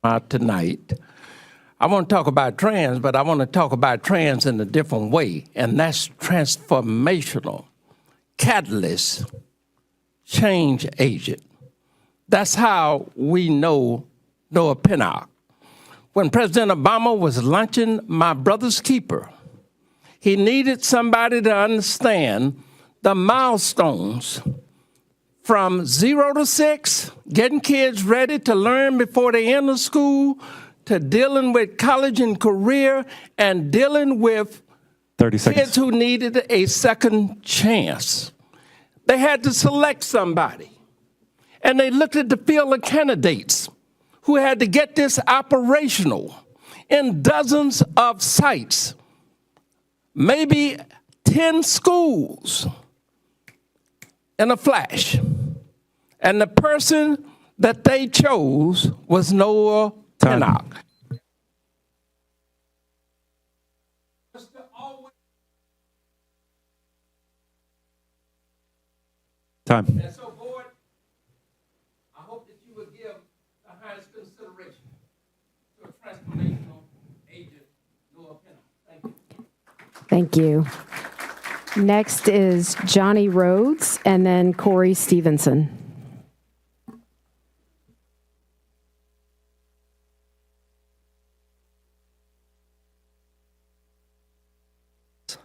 Tonight. I want to talk about trans, but I want to talk about trans in a different way, and that's transformational, catalyst, change agent. That's how we know Noah Pinnock. When President Obama was launching My Brother's Keeper, he needed somebody to understand the milestones from 0 to 6, getting kids ready to learn before they enter school, to dealing with college and career, and dealing with 30 seconds. kids who needed a second chance. They had to select somebody. And they looked at the field of candidates who had to get this operational in dozens of sites, maybe 10 schools in a flash. And the person that they chose was Noah Pinnock. Time. And so, board, I hope that you will give the highest consideration to a transformational agent, Noah Pinnock. Thank you. Thank you. Next is Johnny Rhodes and then Corey Stevenson.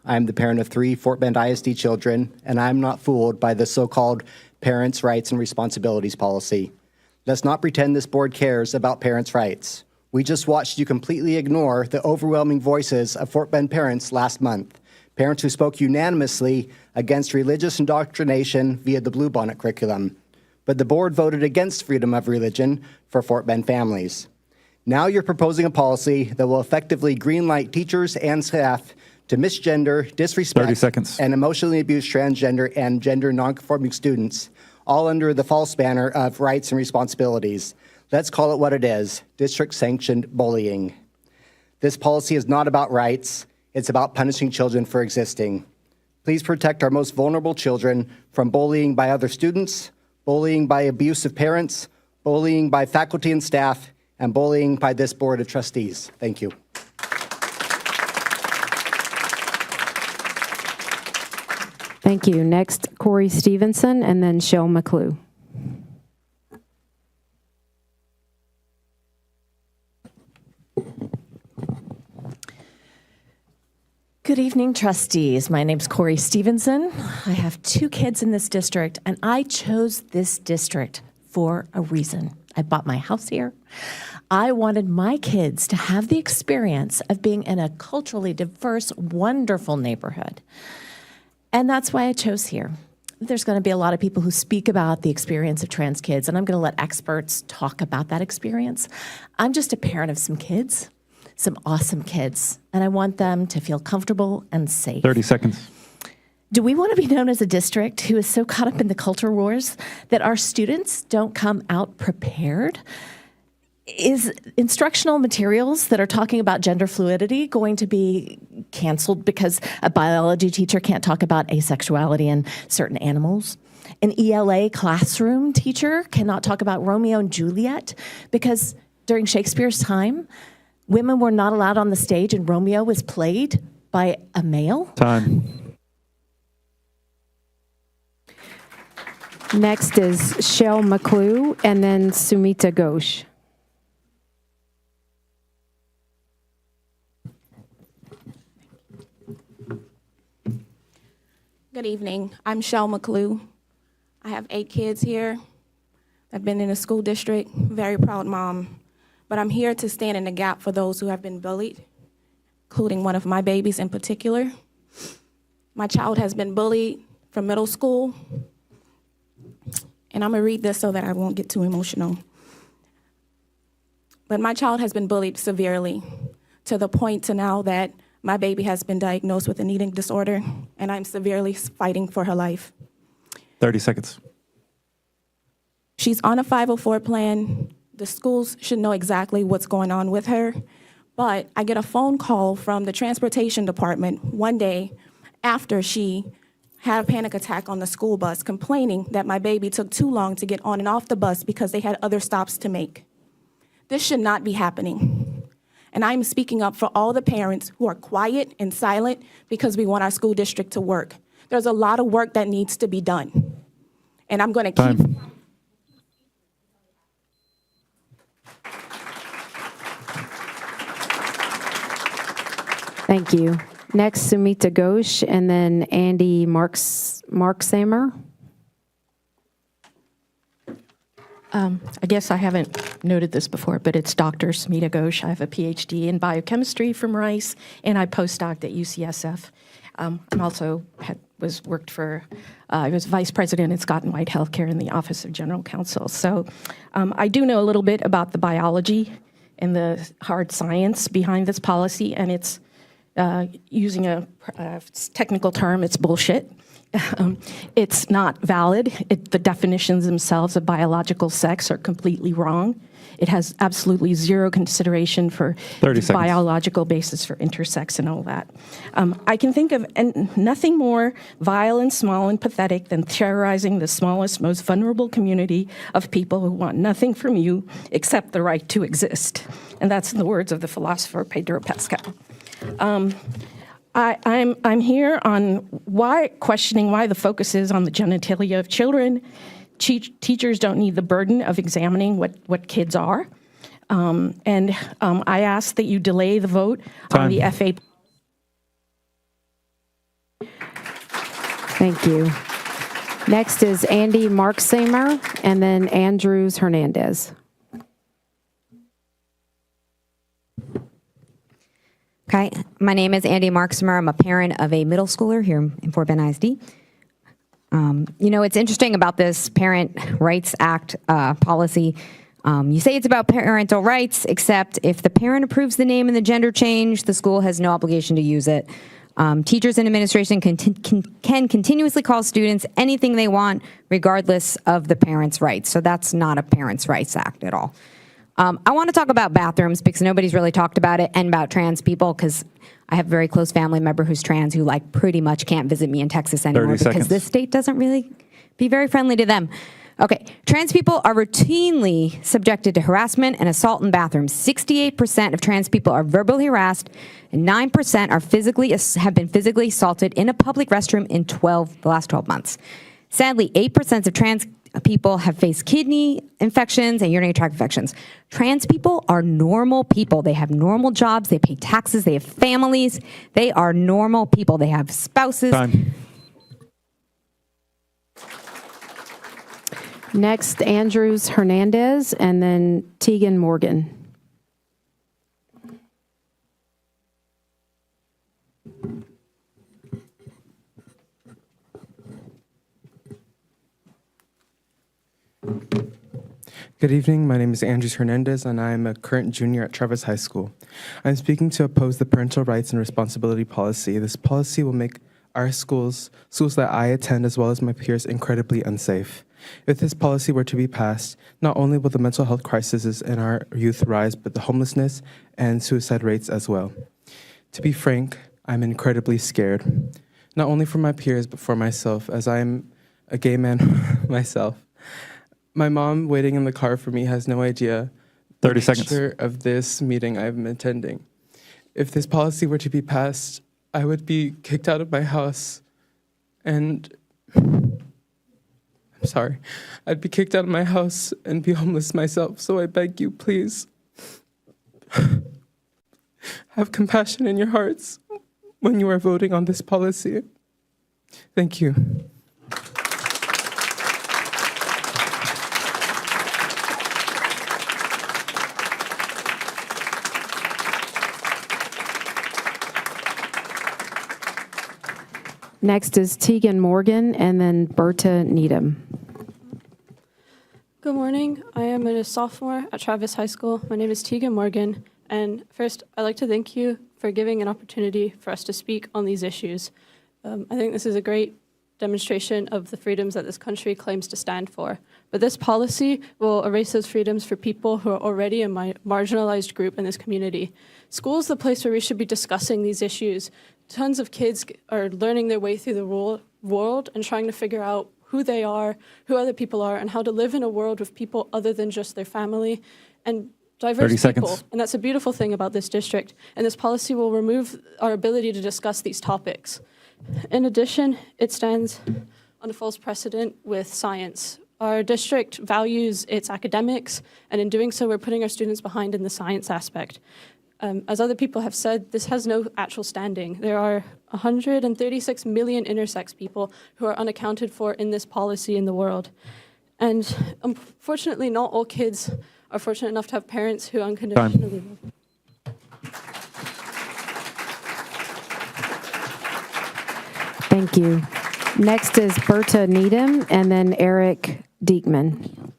I'm the parent of 3 Fort Bend ISD children, and I'm not fooled by the so-called parents' rights and responsibilities policy. Let's not pretend this board cares about parents' rights. We just watched you completely ignore the overwhelming voices of Fort Bend parents last month, parents who spoke unanimously against religious indoctrination via the Bluebonnet curriculum. But the board voted against freedom of religion for Fort Bend families. Now you're proposing a policy that will effectively greenlight teachers and staff to misgender, disrespect, 30 seconds. and emotionally abuse transgender and gender nonconforming students, all under the false banner of rights and responsibilities. Let's call it what it is, district-sanctioned bullying. This policy is not about rights, it's about punishing children for existing. Please protect our most vulnerable children from bullying by other students, bullying by abusive parents, bullying by faculty and staff, and bullying by this Board of Trustees. Thank you. Thank you. Next, Corey Stevenson and then Shell McClue. Good evening, trustees. My name's Corey Stevenson. I have 2 kids in this district, and I chose this district for a reason. I bought my house here. I wanted my kids to have the experience of being in a culturally diverse, wonderful neighborhood. And that's why I chose here. There's going to be a lot of people who speak about the experience of trans kids, and I'm going to let experts talk about that experience. I'm just a parent of some kids, some awesome kids, and I want them to feel comfortable and safe. 30 seconds. Do we want to be known as a district who is so caught up in the culture wars that our students don't come out prepared? Is instructional materials that are talking about gender fluidity going to be canceled because a biology teacher can't talk about asexuality in certain animals? An ELA classroom teacher cannot talk about Romeo and Juliet because during Shakespeare's time, women were not allowed on the stage and Romeo was played by a male? Time. Next is Shell McClue and then Sumita Ghosh. Good evening. I'm Shell McClue. I have 8 kids here. I've been in a school district, very proud mom. But I'm here to stand in the gap for those who have been bullied, including one of my babies in particular. My child has been bullied from middle school. And I'm gonna read this so that I won't get too emotional. But my child has been bullied severely to the point to now that my baby has been diagnosed with an eating disorder, and I'm severely fighting for her life. 30 seconds. She's on a 504 plan. The schools should know exactly what's going on with her. But I get a phone call from the transportation department one day after she had a panic attack on the school bus, complaining that my baby took too long to get on and off the bus because they had other stops to make. This should not be happening. And I'm speaking up for all the parents who are quiet and silent because we want our school district to work. There's a lot of work that needs to be done. And I'm going to keep. Thank you. Next, Sumita Ghosh, and then Andy Marksamer. I guess I haven't noted this before, but it's Dr. Smita Ghosh. I have a PhD in biochemistry from Rice, and I postdoced at UCSF. I'm also I was vice president at Scott & White Healthcare in the Office of General Counsel. So I do know a little bit about the biology and the hard science behind this policy, and it's using a technical term, it's bullshit. It's not valid. The definitions themselves of biological sex are completely wrong. It has absolutely zero consideration for the biological basis for intersex and all that. I can think of nothing more vile and small and pathetic than terrorizing the smallest, most vulnerable community of people who want nothing from you except the right to exist. And that's in the words of the philosopher Pedro Pascal. I'm here on questioning why the focus is on the genitalia of children. Teachers don't need the burden of examining what kids are. And I ask that you delay the vote on the FA. Thank you. Next is Andy Marksamer, and then Andrews Hernandez. Okay, my name is Andy Marksamer. I'm a parent of a middle schooler here in Fort Bend ISD. You know, it's interesting about this Parent Rights Act policy. You say it's about parental rights, except if the parent approves the name and the gender change, the school has no obligation to use it. Teachers and administration can continuously call students anything they want, regardless of the parent's rights. So that's not a Parents' Rights Act at all. I want to talk about bathrooms because nobody's really talked about it, and about trans people because I have a very close family member who's trans who like pretty much can't visit me in Texas anymore because this state doesn't really be very friendly to them. Okay, trans people are routinely subjected to harassment and assault in bathrooms. 68% of trans people are verbally harassed, and 9% have been physically assaulted in a public restroom in the last 12 months. Sadly, 8% of trans people have faced kidney infections and urinary tract infections. Trans people are normal people. They have normal jobs. They pay taxes. They have families. They are normal people. They have spouses. Time. Next, Andrews Hernandez, and then Tegan Morgan. Good evening. My name is Andrews Hernandez, and I am a current junior at Travis High School. I'm speaking to oppose the parental rights and responsibility policy. This policy will make our schools that I attend, as well as my peers, incredibly unsafe. If this policy were to be passed, not only will the mental health crises in our youth rise, but the homelessness and suicide rates as well. To be frank, I'm incredibly scared, not only for my peers, but for myself, as I am a gay man myself. My mom waiting in the car for me has no idea 30 seconds of this meeting I'm attending. If this policy were to be passed, I would be kicked out of my house, and I'm sorry, I'd be kicked out of my house and be homeless myself. So I beg you, please, have compassion in your hearts when you are voting on this policy. Thank you. Next is Tegan Morgan, and then Berta Needham. Good morning. I am a sophomore at Travis High School. My name is Tegan Morgan, and first, I'd like to thank you for giving an opportunity for us to speak on these issues. I think this is a great demonstration of the freedoms that this country claims to stand for. But this policy will erase those freedoms for people who are already a marginalized group in this community. School is the place where we should be discussing these issues. Tons of kids are learning their way through the world and trying to figure out who they are, who other people are, and how to live in a world with people other than just their family. And diverse 30 people. seconds. And that's a beautiful thing about this district. And this policy will remove our ability to discuss these topics. In addition, it stands on a false precedent with science. Our district values its academics, and in doing so, we're putting our students behind in the science aspect. As other people have said, this has no actual standing. There are 136 million intersex people who are unaccounted for in this policy in the world. And unfortunately, not all kids are fortunate enough to have parents who unconditionally love them. Thank you. Next is Berta Needham, and then Eric Diekman.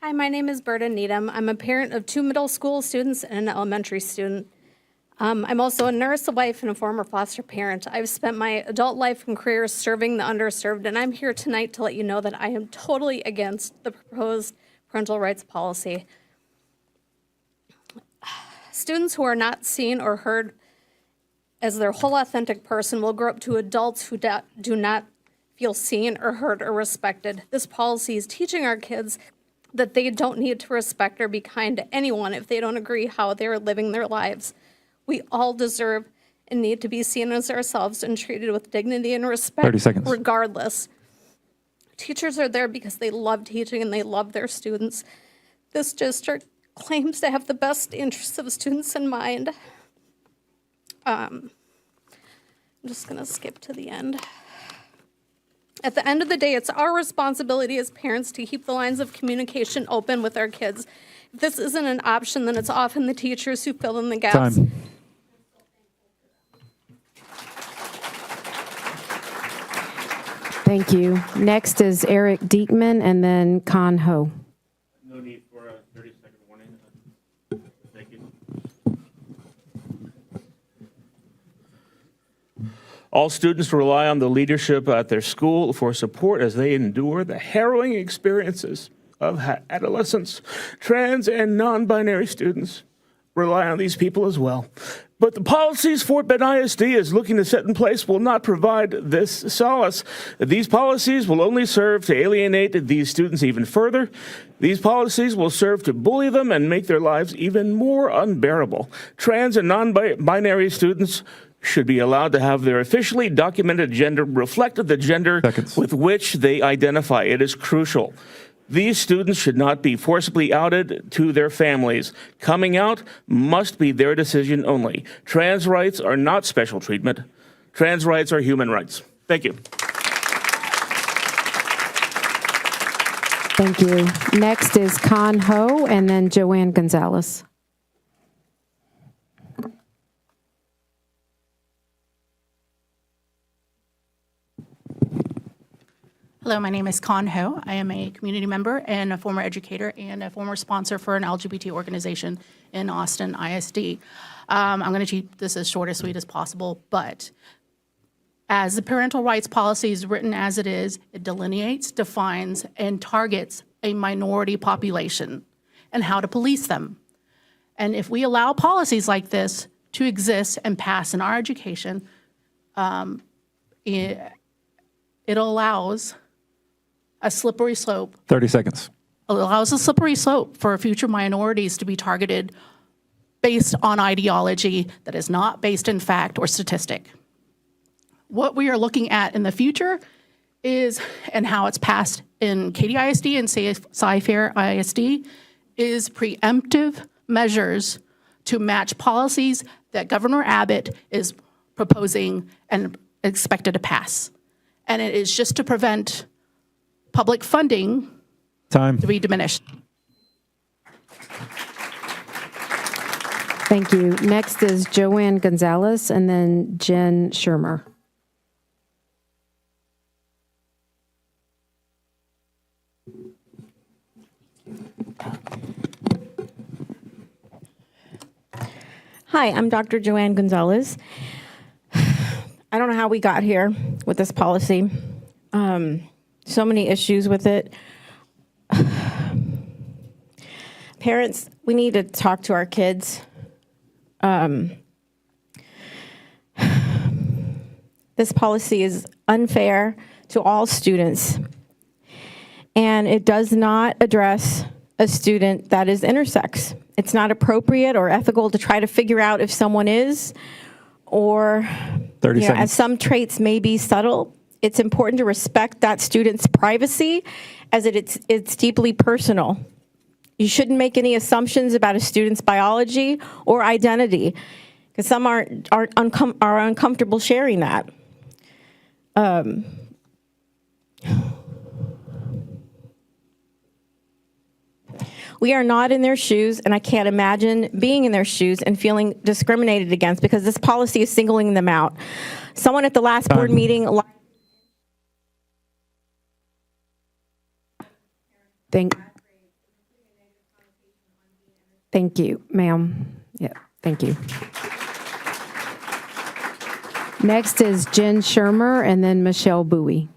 Hi, my name is Berta Needham. I'm a parent of 2 middle school students and an elementary student. I'm also a nurse, a wife, and a former foster parent. I've spent my adult life and career serving the underserved, and I'm here tonight to let you know that I am totally against the proposed parental rights policy. Students who are not seen or heard as their whole authentic person will grow up to adults who do not feel seen or heard or respected. This policy is teaching our kids that they don't need to respect or be kind to anyone if they don't agree how they're living their lives. We all deserve and need to be seen as ourselves and treated with dignity and respect 30 seconds. regardless. Teachers are there because they love teaching and they love their students. This district claims to have the best interests of students in mind. I'm just going to skip to the end. At the end of the day, it's our responsibility as parents to keep the lines of communication open with our kids. If this isn't an option, then it's often the teachers who fill in the gaps. Time. Thank you. Next is Eric Diekman, and then Con Ho. No need for a 30-second warning. Thank you. All students rely on the leadership at their school for support as they endure the harrowing experiences of adolescence. Trans and non-binary students rely on these people as well. But the policies Fort Bend ISD is looking to set in place will not provide this solace. These policies will only serve to alienate these students even further. These policies will serve to bully them and make their lives even more unbearable. Trans and non-binary students should be allowed to have their officially documented gender reflect the gender with which they identify. It is crucial. These students should not be forcibly outed to their families. Coming out must be their decision only. Trans rights are not special treatment. Trans rights are human rights. Thank you. Thank you. Next is Con Ho, and then Joanne Gonzalez. Hello, my name is Con Ho. I am a community member and a former educator and a former sponsor for an LGBT organization in Austin ISD. I'm going to keep this as short and sweet as possible, but as the parental rights policy is written as it is, it delineates, defines, and targets a minority population and how to police them. And if we allow policies like this to exist and pass in our education, it allows a slippery slope. 30 seconds. Allows a slippery slope for future minorities to be targeted based on ideology that is not based in fact or statistic. What we are looking at in the future is, and how it's passed in Katy ISD and Cy-Fair ISD, is preemptive measures to match policies that Governor Abbott is proposing and expected to pass. And it is just to prevent public funding to be diminished. Thank you. Next is Joanne Gonzalez, and then Jen Shermer. Hi, I'm Dr. Joanne Gonzalez. I don't know how we got here with this policy. So many issues with it. Parents, we need to talk to our kids. This policy is unfair to all students, and it does not address a student that is intersex. It's not appropriate or ethical to try to figure out if someone is or 30 seconds. as some traits may be subtle. It's important to respect that student's privacy as it's deeply personal. You shouldn't make any assumptions about a student's biology or identity because some are uncomfortable sharing that. We are not in their shoes, and I can't imagine being in their shoes and feeling discriminated against because this policy is singling them out. Someone at the last board meeting. Thank you, ma'am. Yeah, thank you. Next is Jen Shermer and then Michelle Bowie.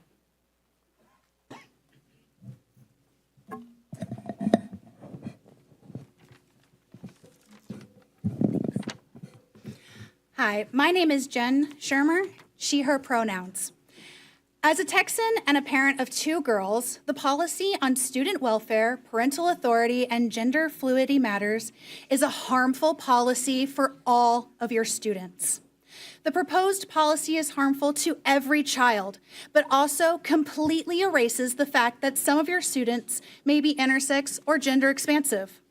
Hi, my name is Jen Shermer, she, her pronouns. As a Texan and a parent of 2 girls, the policy on student welfare, parental authority, and gender fluidity matters is a harmful policy for all of your students. The proposed policy is harmful to every child, but also completely erases the fact that some of your students may be intersex or gender expansive.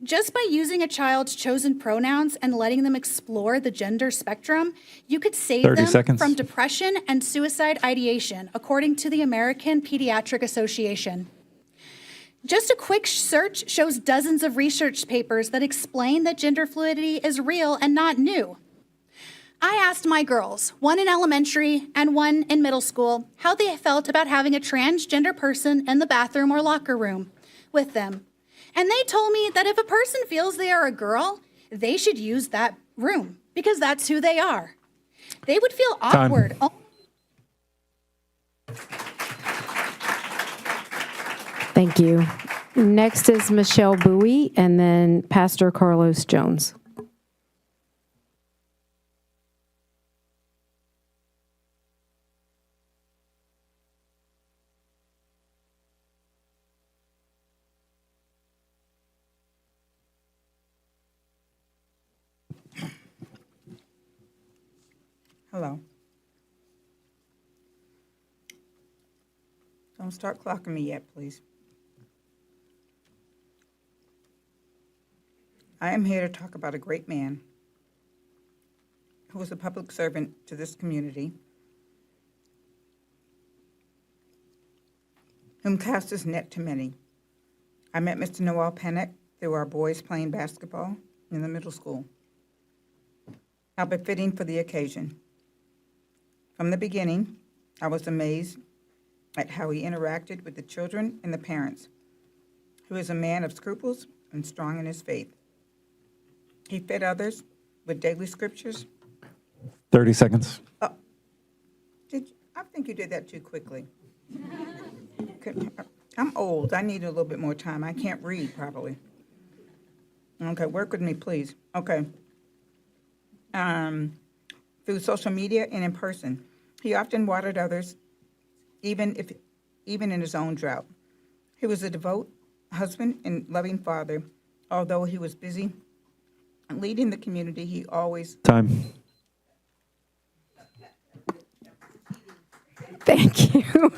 Just by using a child's chosen pronouns and letting them explore the gender spectrum, you could save 30 them seconds. from depression and suicide ideation, according to the American Pediatric Association. Just a quick search shows dozens of research papers that explain that gender fluidity is real and not new. I asked my girls, one in elementary and one in middle school, how they felt about having a transgender person in the bathroom or locker room with them. And they told me that if a person feels they are a girl, they should use that room because that's who they are. They would feel awkward. Thank you. Next is Michelle Bowie and then Pastor Carlos Jones. Hello. Don't start clocking me yet, please. I am here to talk about a great man who was a public servant to this community, whom cast his net to many. I met Mr. Noel Pennock through our boys playing basketball in the middle school. How befitting for the occasion. From the beginning, I was amazed at how he interacted with the children and the parents. He was a man of scruples and strong in his faith. He fed others with daily scriptures. 30 seconds. I think you did that too quickly. I'm old. I need a little bit more time. I can't read properly. Okay, work with me, please. Okay. Through social media and in person. He often watered others, even in his own drought. He was a devout husband and loving father. Although he was busy leading the community, he always... Time. Thank you.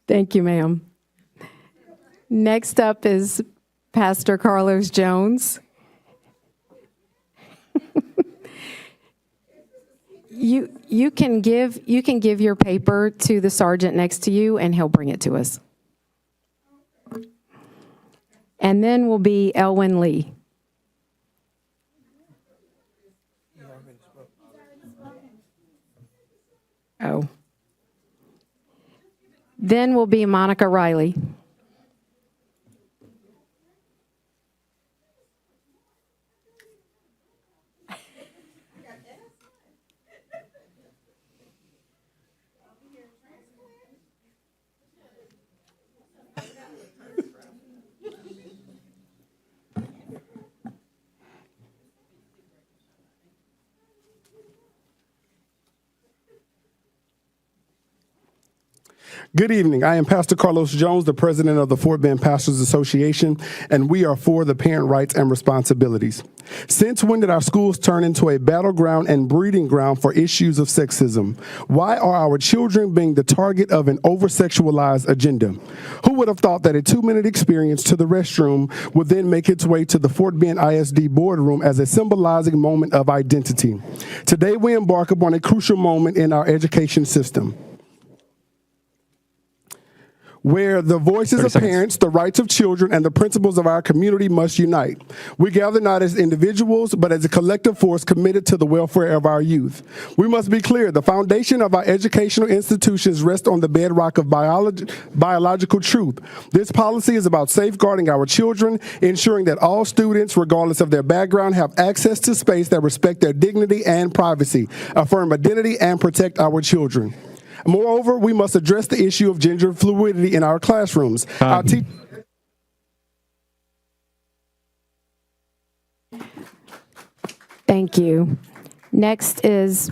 Thank you, ma'am. Next up is Pastor Carlos Jones. You can give your paper to the sergeant next to you and he'll bring it to us. And then will be Elwyn Lee. Oh. Then will be Monica Riley. Good evening. I am Pastor Carlos Jones, the president of the Fort Bend Pastors Association, and we are for the parent rights and responsibilities. Since when did our schools turn into a battleground and breeding ground for issues of sexism? Why are our children being the target of an over-sexualized agenda? Who would have thought that a 2-minute experience to the restroom would then make its way to the Fort Bend ISD boardroom as a symbolizing moment of identity? Today, we embark upon a crucial moment in our education system, where the voices of parents, the rights of children, and the principles of our community must unite. We gather not as individuals, but as a collective force committed to the welfare of our youth. We must be clear, the foundation of our educational institutions rests on the bedrock of biological truth. This policy is about safeguarding our children, ensuring that all students, regardless of their background, have access to space that respect their dignity and privacy, affirm identity, and protect our children. Moreover, we must address the issue of gender fluidity in our classrooms. Thank you. Next is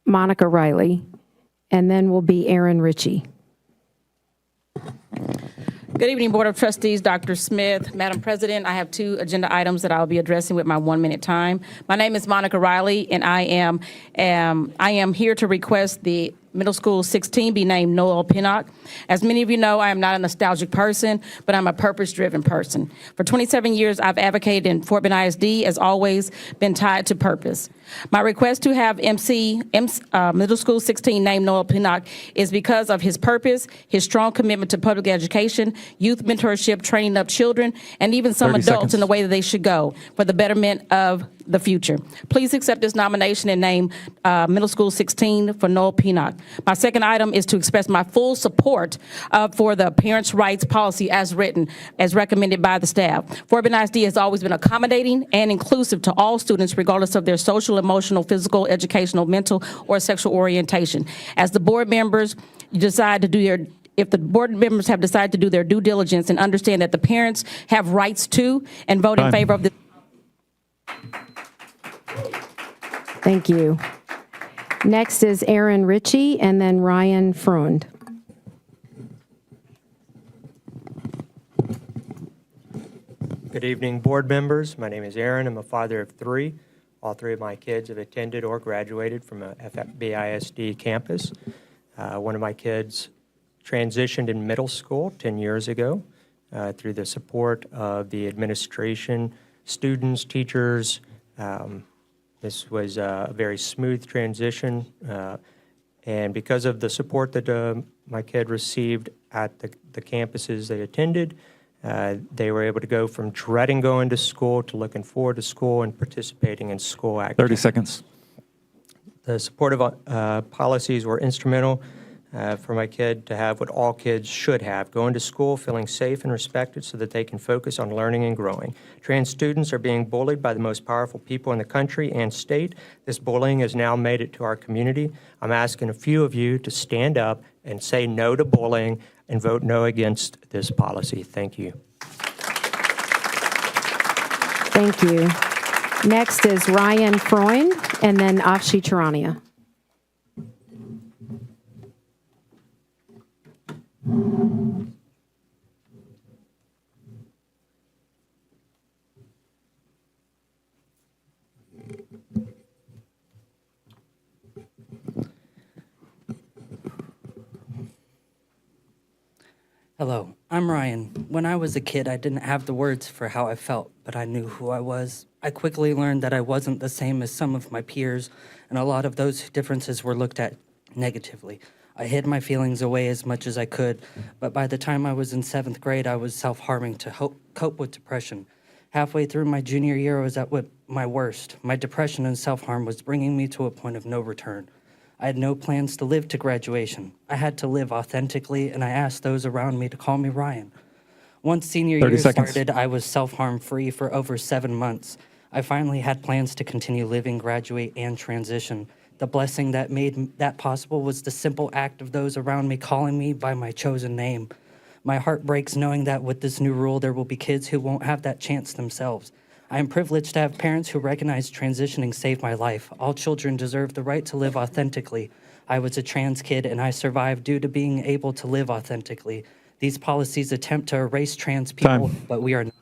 Monica Riley, and then will be Aaron Ritchie. Good evening, Board of Trustees, Dr. Smith. Madam President, I have 2 agenda items that I'll be addressing with my 1-minute time. My name is Monica Riley, and I am here to request the Middle School 16 be named Noel Pinnock. As many of you know, I am not a nostalgic person, but I'm a purpose-driven person. For 27 years, I've advocated in Fort Bend ISD, as always, been tied to purpose. My request to have Middle School 16 named Noel Pinnock is because of his purpose, his strong commitment to public education, youth mentorship, training up children, and even some adults in the way that they should go for the betterment of the future. Please accept this nomination and name Middle School 16 for Noel Pinnock. My second item is to express my full support for the parents' rights policy as written, as recommended by the staff. Fort Bend ISD has always been accommodating and inclusive to all students, regardless of their social, emotional, physical, educational, mental, or sexual orientation. As the board members decide to do their if the board members have decided to do their due diligence and understand that the parents have rights to and vote in favor of this. Thank you. Next is Aaron Ritchie, and then Ryan Freund. Good evening, board members. My name is Aaron. I'm a father of 3. All 3 of my kids have attended or graduated from a FBISD campus. One of my kids transitioned in middle school 10 years ago through the support of the administration, students, teachers. This was a very smooth transition, and because of the support that my kid received at the campuses they attended, they were able to go from dreading going to school to looking forward to school and participating in school activities. 30 seconds. The supportive policies were instrumental for my kid to have what all kids should have, going to school feeling safe and respected so that they can focus on learning and growing. Trans students are being bullied by the most powerful people in the country and state. This bullying has now made it to our community. I'm asking a few of you to stand up and say no to bullying and vote no against this policy. Thank you. Thank you. Next is Ryan Freund, and then Afshi Charania. Hello, I'm Ryan. When I was a kid, I didn't have the words for how I felt, but I knew who I was. I quickly learned that I wasn't the same as some of my peers, and a lot of those differences were looked at negatively. I hid my feelings away as much as I could, but by the time I was in 7th grade, I was self-harming to cope with depression. Halfway through my junior year, I was at my worst. My depression and self-harm was bringing me to a point of no return. I had no plans to live to graduation. I had to live authentically, and I asked those around me to call me Ryan. Once senior year started, I was self-harm free for over 7 months. I finally had plans to continue living, graduate, and transition. The blessing that made that possible was the simple act of those around me calling me by my chosen name. My heart breaks knowing that with this new rule, there will be kids who won't have that chance themselves. I am privileged to have parents who recognize transitioning saved my life. All children deserve the right to live authentically. I was a trans kid and I survived due to being able to live authentically. These policies attempt to erase trans people, but we are not.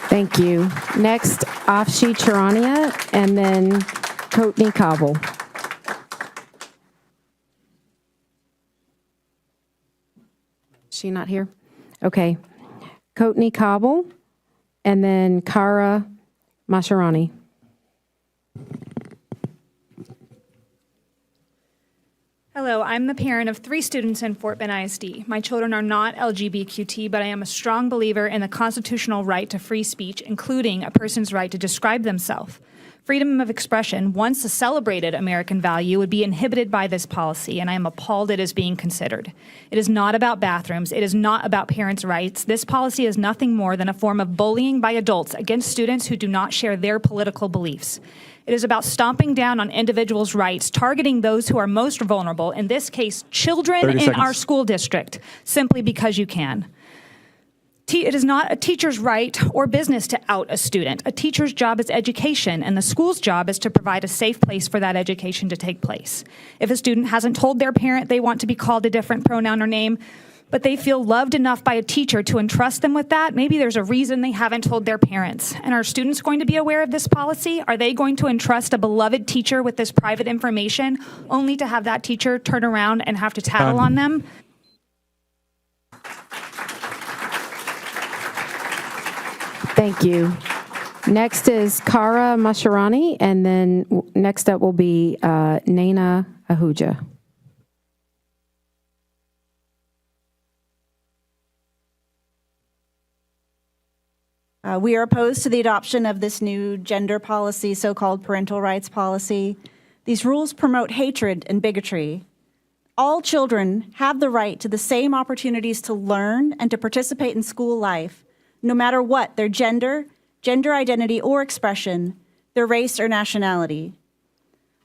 Thank you. Next, Afshi Charania, and then Courtney Cobble. She not here? Okay. Courtney Cobble, and then Kara Masharani. Hello, I'm the parent of 3 students in Fort Bend ISD. My children are not LGBTQT, but I am a strong believer in the constitutional right to free speech, including a person's right to describe themselves. Freedom of expression, once a celebrated American value, would be inhibited by this policy, and I am appalled it is being considered. It is not about bathrooms. It is not about parents' rights. This policy is nothing more than a form of bullying by adults against students who do not share their political beliefs. It is about stomping down on individuals' rights, targeting those who are most vulnerable, in this case, children in our school district, simply because you can. It is not a teacher's right or business to out a student. A teacher's job is education, and the school's job is to provide a safe place for that education to take place. If a student hasn't told their parent they want to be called a different pronoun or name, but they feel loved enough by a teacher to entrust them with that, maybe there's a reason they haven't told their parents. And are students going to be aware of this policy? Are they going to entrust a beloved teacher with this private information, only to have that teacher turn around and have to tattle on them? Thank you. Next is Kara Masharani, and then next up will be Naina Ahuja. We are opposed to the adoption of this new gender policy, so-called parental rights policy. These rules promote hatred and bigotry. All children have the right to the same opportunities to learn and to participate in school life, no matter what their gender, gender identity or expression, their race or nationality.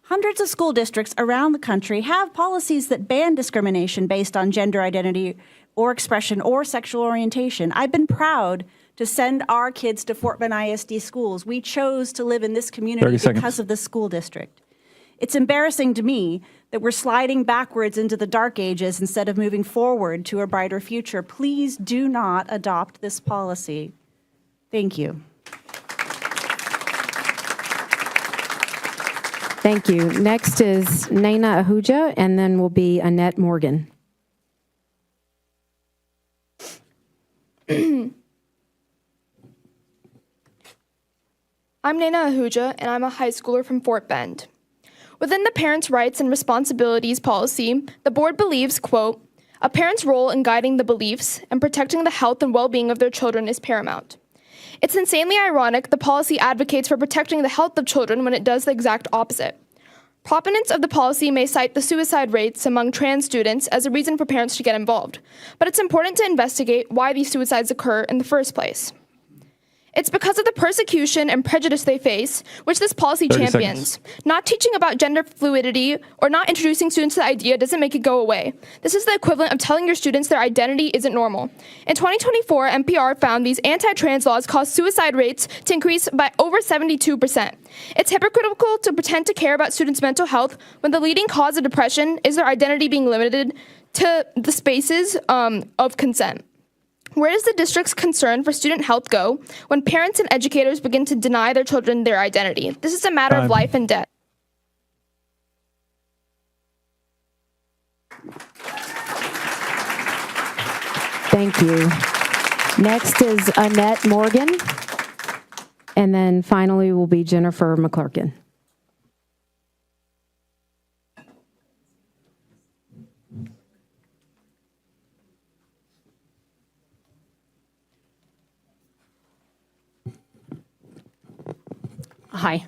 Hundreds of school districts around the country have policies that ban discrimination based on gender identity or expression or sexual orientation. I've been proud to send our kids to Fort Bend ISD schools. We chose to live in this community because of the school district. It's embarrassing to me that we're sliding backwards into the dark ages instead of moving forward to a brighter future. Please do not adopt this policy. Thank you. Thank you. Next is Naina Ahuja, and then will be Annette Morgan. I'm Naina Ahuja, and I'm a high schooler from Fort Bend. Within the Parents' Rights and Responsibilities policy, the board believes, quote, a parent's role in guiding the beliefs and protecting the health and well-being of their children is paramount. It's insanely ironic the policy advocates for protecting the health of children when it does the exact opposite. Proponents of the policy may cite the suicide rates among trans students as a reason for parents to get involved, but it's important to investigate why these suicides occur in the first place. It's because of the persecution and prejudice they face, which this policy champions. Not teaching about gender fluidity or not introducing students to the idea doesn't make it go away. This is the equivalent of telling your students their identity isn't normal. In 2024, NPR found these anti-trans laws caused suicide rates to increase by over 72%. It's hypocritical to pretend to care about students' mental health when the leading cause of depression is their identity being limited to the spaces of consent. Where does the district's concern for student health go when parents and educators begin to deny their children their identity? This is a matter of life and death. Thank you. Next is Annette Morgan, and then finally will be Jennifer McClurkin. Hi.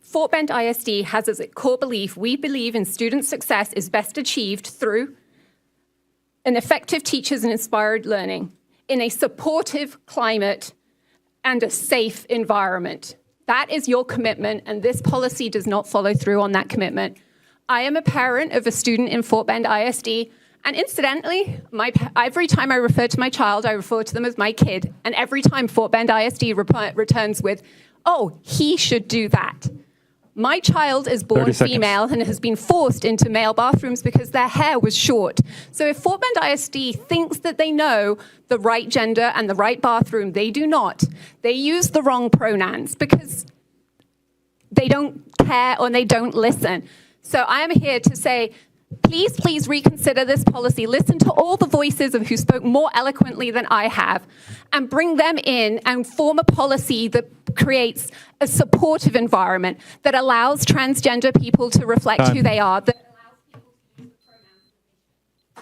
Fort Bend ISD has as its core belief, we believe in student success is best achieved through an effective teachers and inspired learning in a supportive climate and a safe environment. That is your commitment, and this policy does not follow through on that commitment. I am a parent of a student in Fort Bend ISD, And incidentally, every time I refer to my child, I refer to them as my kid. And every time Fort Bend ISD returns with, oh, he should do that. My child is born female and has been forced into male bathrooms because their hair was short. So if Fort Bend ISD thinks that they know the right gender and the right bathroom, they do not. They use the wrong pronouns because they don't care or they don't listen. So I am here to say, please reconsider this policy. Listen to all the voices of who spoke more eloquently than I have and bring them in and form a policy that creates a supportive environment that allows transgender people to reflect who they are. That allows people to use the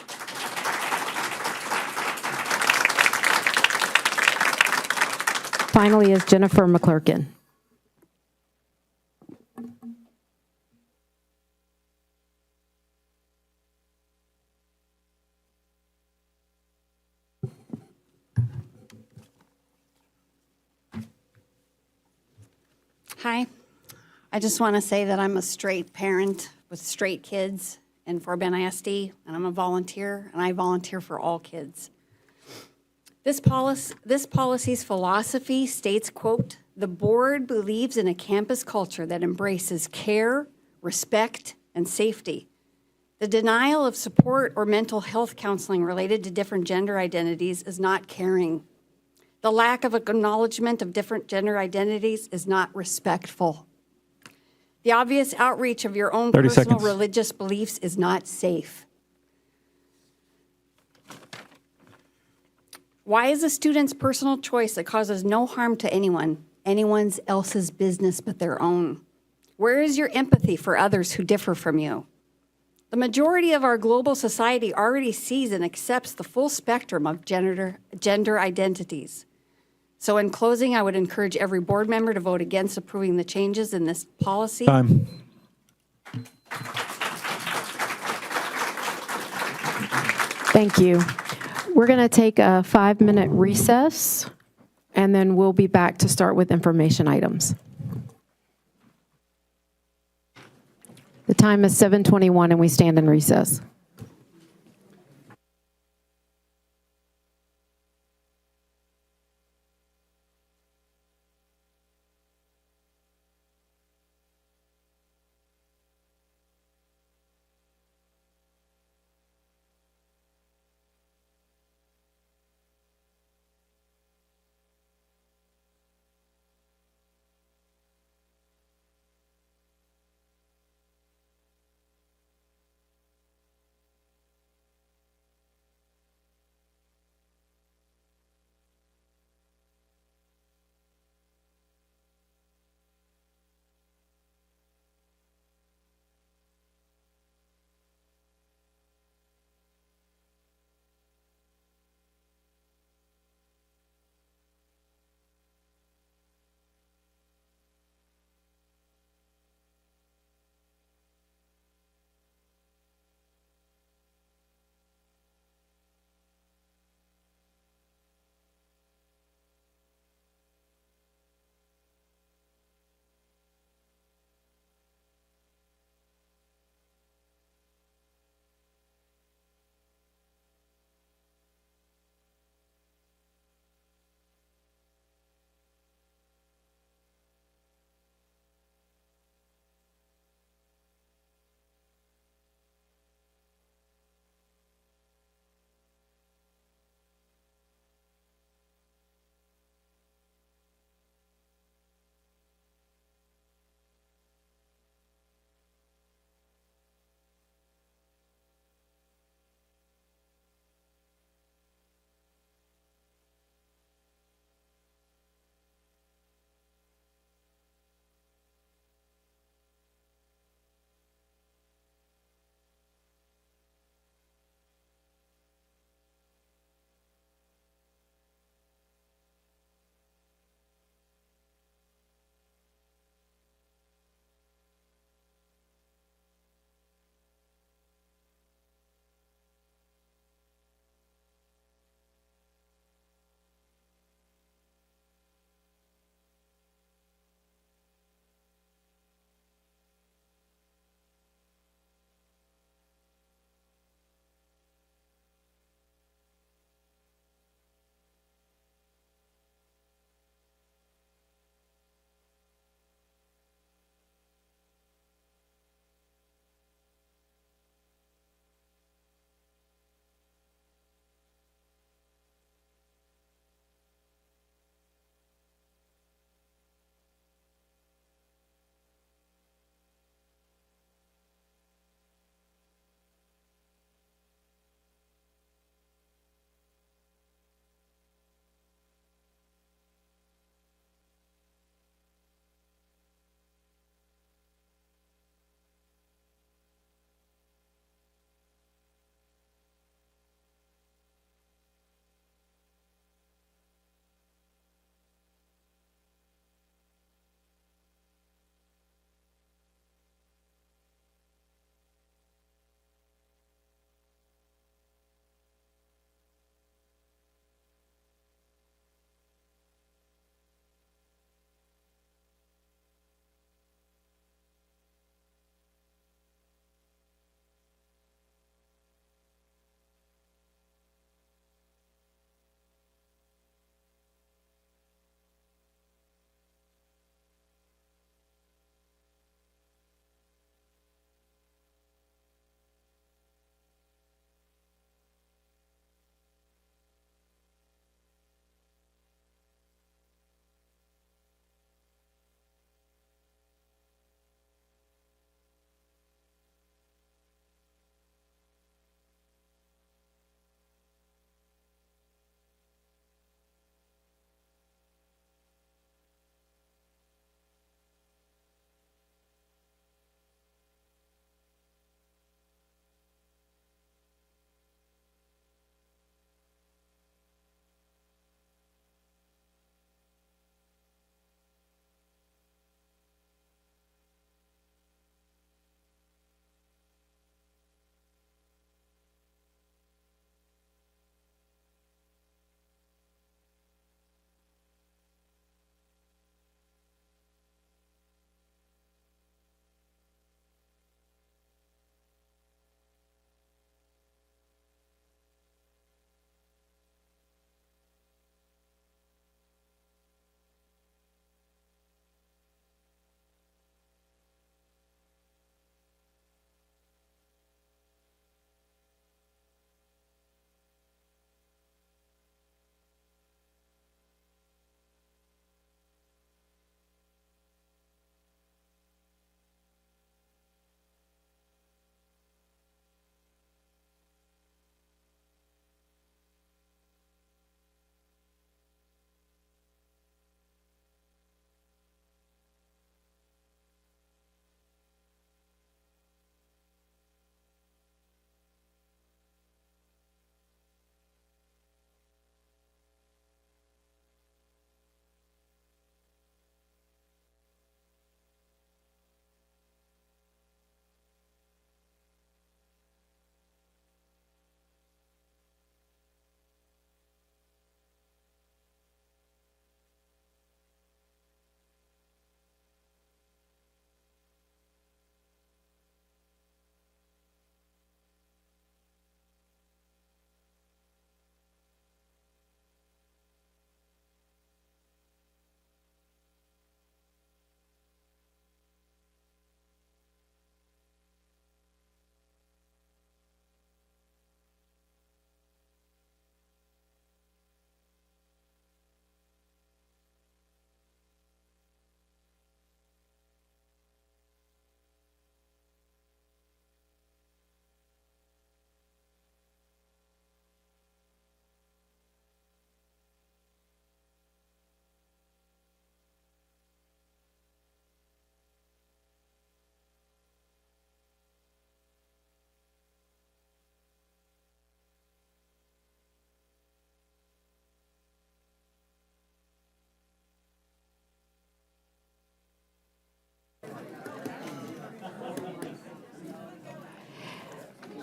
pronouns. Finally is Jennifer McClurkin. Hi. I just want to say that I'm a straight parent with straight kids in Fort Bend ISD, and I'm a volunteer, and I volunteer for all kids. This policy's philosophy states, quote, "The board believes in a campus culture that embraces care, respect, and safety. The denial of support or mental health counseling related to different gender identities is not caring. The lack of acknowledgement of different gender identities is not respectful. The obvious outreach of your own 30 personal seconds. religious beliefs is not safe. Why is a student's personal choice that causes no harm to anyone's else's business but their own? Where is your empathy for others who differ from you? The majority of our global society already sees and accepts the full spectrum of gender identities. So in closing, I would encourage every board member to vote against approving the changes in this policy. Time. Thank you. We're going to take a 5-minute recess, and then we'll be back to start with information items. The time is 7:21, and we stand in recess.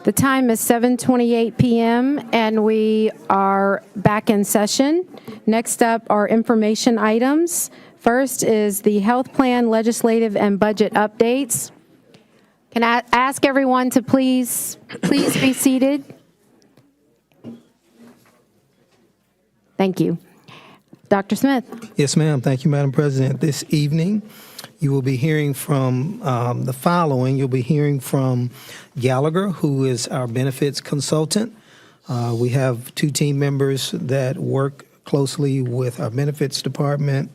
The time is 7:28 p.m. and we are back in session. Next up are information items. First is the health plan, legislative, and budget updates. Can I ask everyone to please be seated? Thank you. Dr. Smith. Yes, ma'am. Thank you, Madam President. This evening, you will be hearing from the following. You'll be hearing from Gallagher, who is our benefits consultant. We have 2 team members that work closely with our benefits department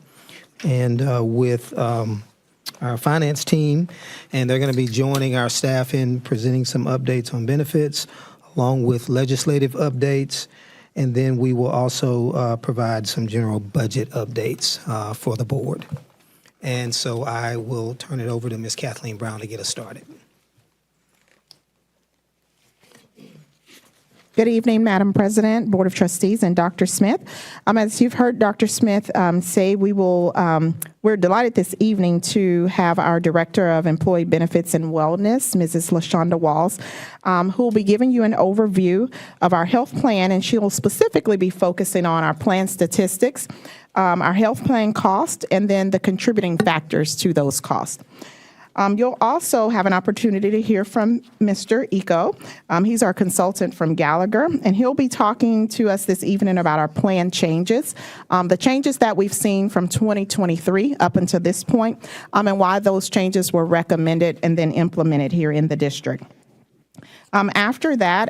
and with our finance team, and they're going to be joining our staff in presenting some updates on benefits, along with legislative updates. And then we will also provide some general budget updates for the board. And so I will turn it over to Ms. Kathleen Brown to get us started. Good evening, Madam President, Board of Trustees, and Dr. Smith. As you've heard Dr. Smith say, we're delighted this evening to have our Director of Employee Benefits and Wellness, Mrs. LaShonda Walls, who will be giving you an overview of our health plan, and she will specifically be focusing on our plan statistics, our health plan cost, and then the contributing factors to those costs. You'll also have an opportunity to hear from Mr. Eco. He's our consultant from Gallagher, and he'll be talking to us this evening about our plan changes, the changes that we've seen from 2023 up until this point, and why those changes were recommended and then implemented here in the district. After that,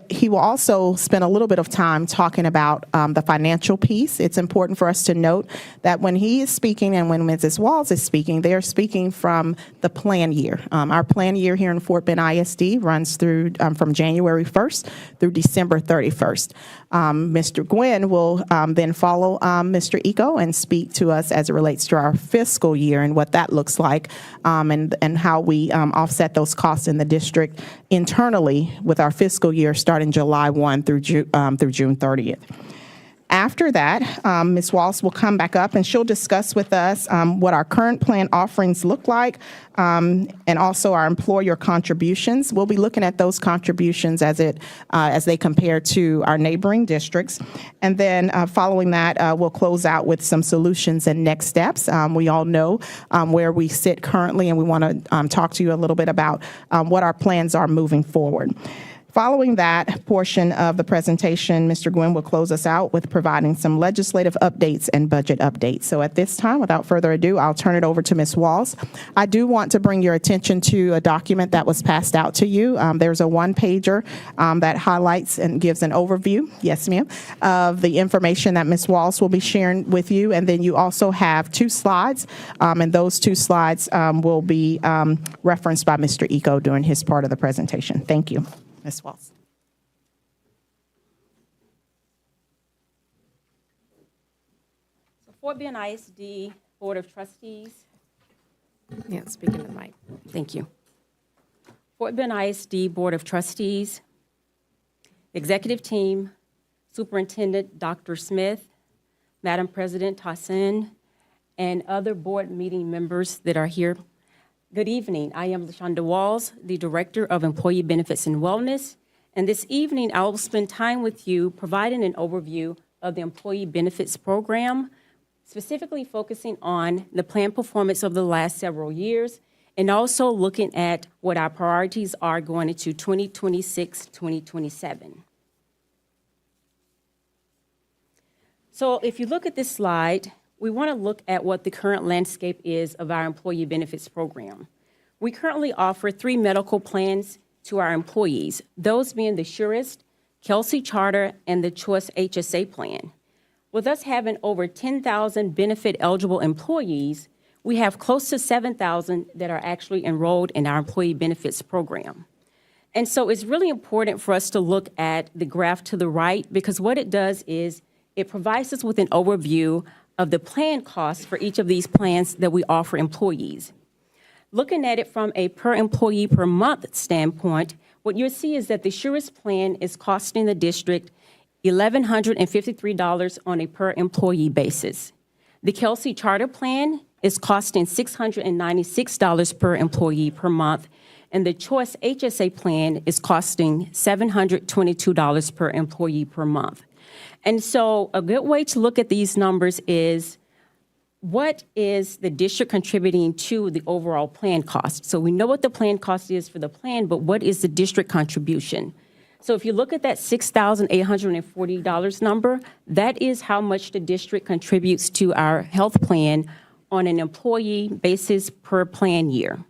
he will also spend a little bit of time talking about the financial piece. It's important for us to note that when he is speaking and when Mrs. Walls is speaking, they are speaking from the plan year. Our plan year here in Fort Bend ISD runs through from January 1st through December 31st. Mr. Gwynn will then follow Mr. Eco and speak to us as it relates to our fiscal year and what that looks like, and how we offset those costs in the district internally with our fiscal year starting July 1 through June 30th. After that, Ms. Walsh will come back up and she'll discuss with us what our current plan offerings look like, and also our employer contributions. We'll be looking at those contributions as they compare to our neighboring districts. And then following that, we'll close out with some solutions and next steps. We all know where we sit currently, and we want to talk to you a little bit about what our plans are moving forward. Following that portion of the presentation, Mr. Gwynn will close us out with providing some legislative updates and budget updates. So at this time, without further ado, I'll turn it over to Ms. Walls. I do want to bring your attention to a document that was passed out to you. There's a one-pager that highlights and gives an overview, yes ma'am, of the information that Ms. Walls will be sharing with you. And then you also have 2 slides, and those 2 slides will be referenced by Mr. Eco during his part of the presentation. Thank you. Ms. Walls. So Fort Bend ISD Board of Trustees. Yeah, speak into the mic. Thank you. Fort Bend ISD Board of Trustees, Executive Team, Superintendent Dr. Smith, Madam President Tassin, and other board meeting members that are here. Good evening. I am LaShonda Walls, the Director of Employee Benefits and Wellness, and this evening I will spend time with you providing an overview of the Employee Benefits Program, specifically focusing on the plan performance of the last several years, and also looking at what our priorities are going into 2026-2027. So if you look at this slide, we want to look at what the current landscape is of our employee benefits program. We currently offer 3 medical plans to our employees, those being the Surest, Kelsey Charter, and the Choice HSA plan. With us having over 10,000 benefit-eligible employees, we have close to 7,000 that are actually enrolled in our employee benefits program. And so it's really important for us to look at the graph to the right, because what it does is it provides us with an overview of the plan costs for each of these plans that we offer employees. Looking at it from a per employee per month standpoint, what you'll see is that the Surest plan is costing the district $1,153 on a per employee basis. The Kelsey Charter plan is costing $696 per employee per month, and the Choice HSA plan is costing $722 per employee per month. And so a good way to look at these numbers is, what is the district contributing to the overall plan cost? So we know what the plan cost is for the plan, but what is the district contribution? So if you look at that $6,840 number, that is how much the district contributes to our health plan on an employee basis per plan year.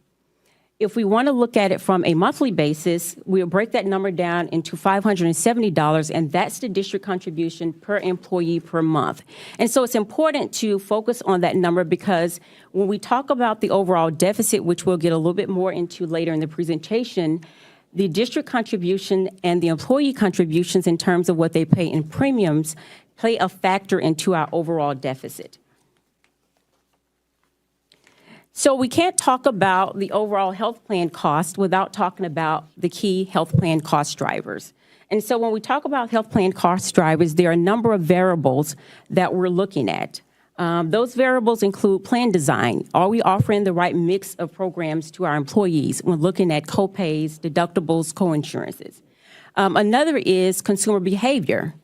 If we want to look at it from a monthly basis, we'll break that number down into $570, and that's the district contribution per employee per month. And so it's important to focus on that number, because when we talk about the overall deficit, which we'll get a little bit more into later in the presentation, the district contribution and the employee contributions in terms of what they pay in premiums play a factor into our overall deficit. So we can't talk about the overall health plan cost without talking about the key health plan cost drivers. And so when we talk about health plan cost drivers, there are a number of variables that we're looking at. Those variables include plan design. Are we offering the right mix of programs to our employees when looking at co-pays, deductibles, co-insurances? Another is consumer behavior.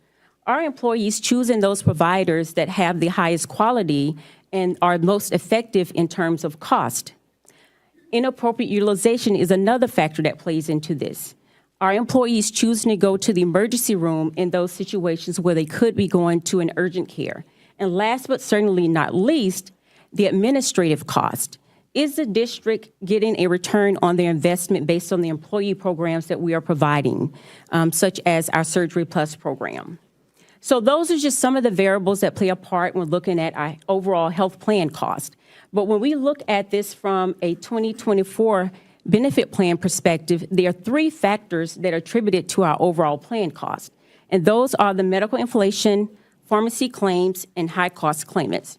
Are employees choosing those providers that have the highest quality and are most effective in terms of cost? Inappropriate utilization is another factor that plays into this. Are employees choosing to go to the emergency room in those situations where they could be going to an urgent care? And last but certainly not least, the administrative cost. Is the district getting a return on their investment based on the employee programs that we are providing, such as our Surgery Plus program? So those are just some of the variables that play a part when looking at our overall health plan cost. But when we look at this from a 2024 benefit plan perspective, there are three factors that are attributed to our overall plan cost. And those are the medical inflation, pharmacy claims, and high-cost claimants.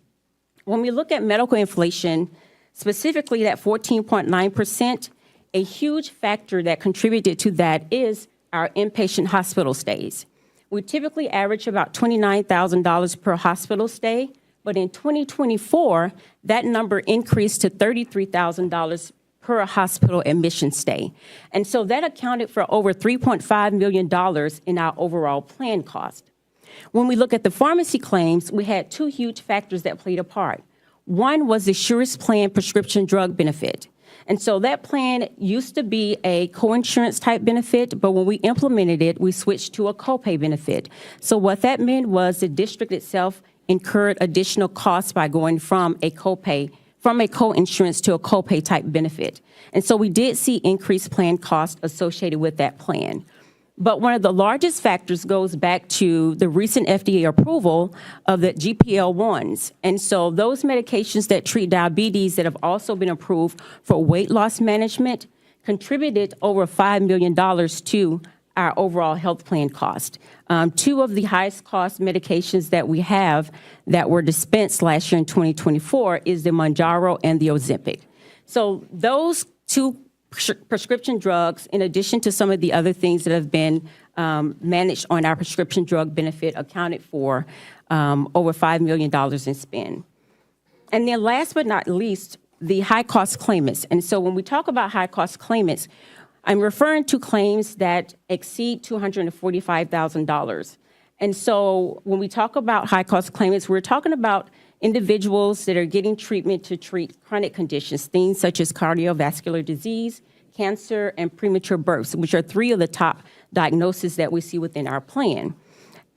When we look at medical inflation, specifically that 14.9%, a huge factor that contributed to that is our inpatient hospital stays. We typically average about $29,000 per hospital stay, but in 2024, that number increased to $33,000 per hospital admission stay. And so that accounted for over $3.5 million in our overall plan cost. When we look at the pharmacy claims, we had two huge factors that played a part. One was the Surest Plan prescription drug benefit. And so that plan used to be a coinsurance type benefit, but when we implemented it, we switched to a copay benefit. So what that meant was the district itself incurred additional costs by going from a coinsurance to a copay type benefit. And so we did see increased plan costs associated with that plan. But one of the largest factors goes back to the recent FDA approval of the GLP-1s. And so those medications that treat diabetes that have also been approved for weight loss management contributed over $5 million to our overall health plan cost. Two of the highest cost medications that we have that were dispensed last year in 2024 is the Mounjaro and the Ozempic. So those two prescription drugs, in addition to some of the other things that have been managed on our prescription drug benefit, accounted for over $5 million in spend. And then last but not least, the high-cost claimants. And so when we talk about high-cost claimants, I'm referring to claims that exceed $245,000. And so when we talk about high-cost claimants, we're talking about individuals that are getting treatment to treat chronic conditions, things such as cardiovascular disease, cancer, and premature births, which are three of the top diagnoses that we see within our plan.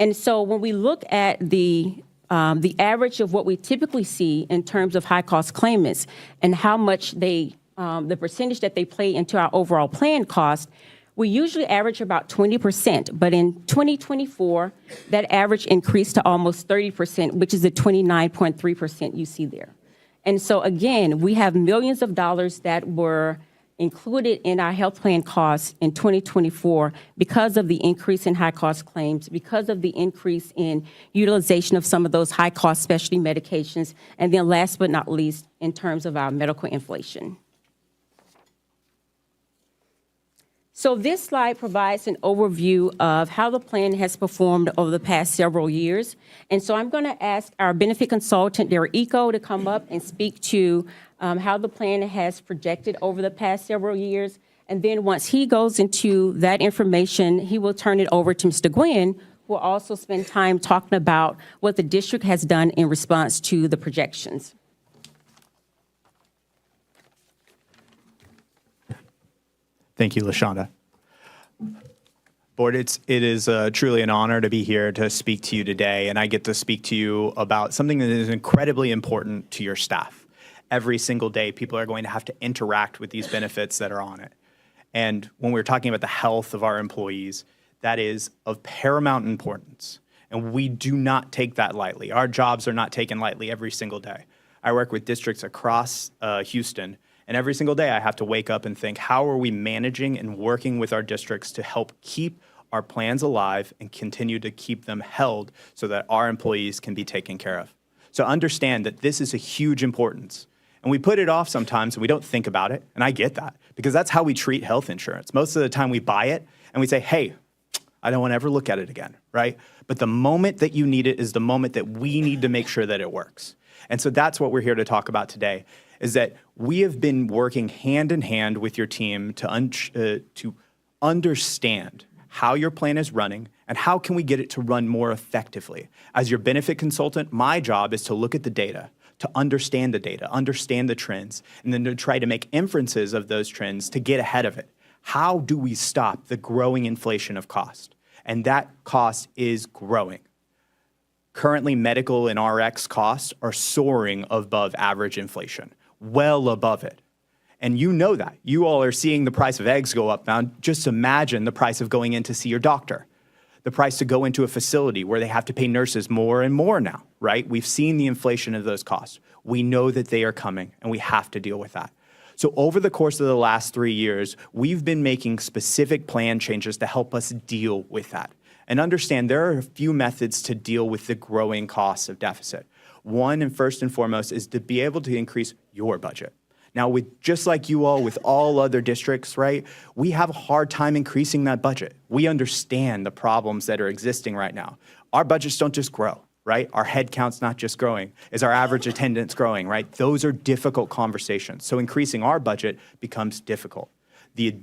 And so when we look at the average of what we typically see in terms of high-cost claimants and how much the percentage that they play into our overall plan cost, we usually average about 20%, but in 2024, that average increased to almost 30%, which is the 29.3% you see there. And so again, we have millions of dollars that were included in our health plan costs in 2024 because of the increase in high-cost claims, because of the increase in utilization of some of those high-cost specialty medications, and then last but not least, in terms of our medical inflation. So this slide provides an overview of how the plan has performed over the past several years. And so I'm going to ask our benefit consultant, Derek Eco, to come up and speak to how the plan has projected over the past several years, And then once he goes into that information, he will turn it over to Mr. Gwynn, who will also spend time talking about what the district has done in response to the projections. Thank you, LaShonda. Board, it is truly an honor to be here to speak to you today, and I get to speak to you about something that is incredibly important to your staff. Every single day, people are going to have to interact with these benefits that are on it. And when we're talking about the health of our employees, that is of paramount importance. And we do not take that lightly. Our jobs are not taken lightly every single day. I work with districts across Houston, and every single day I have to wake up and think, how are we managing and working with our districts to help keep our plans alive and continue to keep them held so that our employees can be taken care of? So understand that this is a huge importance. And we put it off sometimes and we don't think about it. And I get that because that's how we treat health insurance. Most of the time we buy it and we say, hey, I don't want to ever look at it again, right? But the moment that you need it is the moment that we need to make sure that it works. And so that's what we're here to talk about today, is that we have been working hand in hand with your team to understand how your plan is running and how can we get it to run more effectively. As your benefit consultant, my job is to look at the data, to understand the data, understand the trends, and then to try to make inferences of those trends to get ahead of it. How do we stop the growing inflation of cost? And that cost is growing. Currently, medical and RX costs are soaring above average inflation, well above it. And you know that. You all are seeing the price of eggs go up now. Just imagine the price of going in to see your doctor, the price to go into a facility where they have to pay nurses more and more now, right? We've seen the inflation of those costs. We know that they are coming, and we have to deal with that. So over the course of the last 3 years, we've been making specific plan changes to help us deal with that. And understand there are a few methods to deal with the growing costs of deficit. One, and first and foremost, is to be able to increase your budget. Now, just like you all, with all other districts, right, we have a hard time increasing that budget. We understand the problems that are existing right now. Our budgets don't just grow, right? Our head count's not just growing. Is our average attendance growing, right? Those are difficult conversations. So increasing our budget becomes difficult. The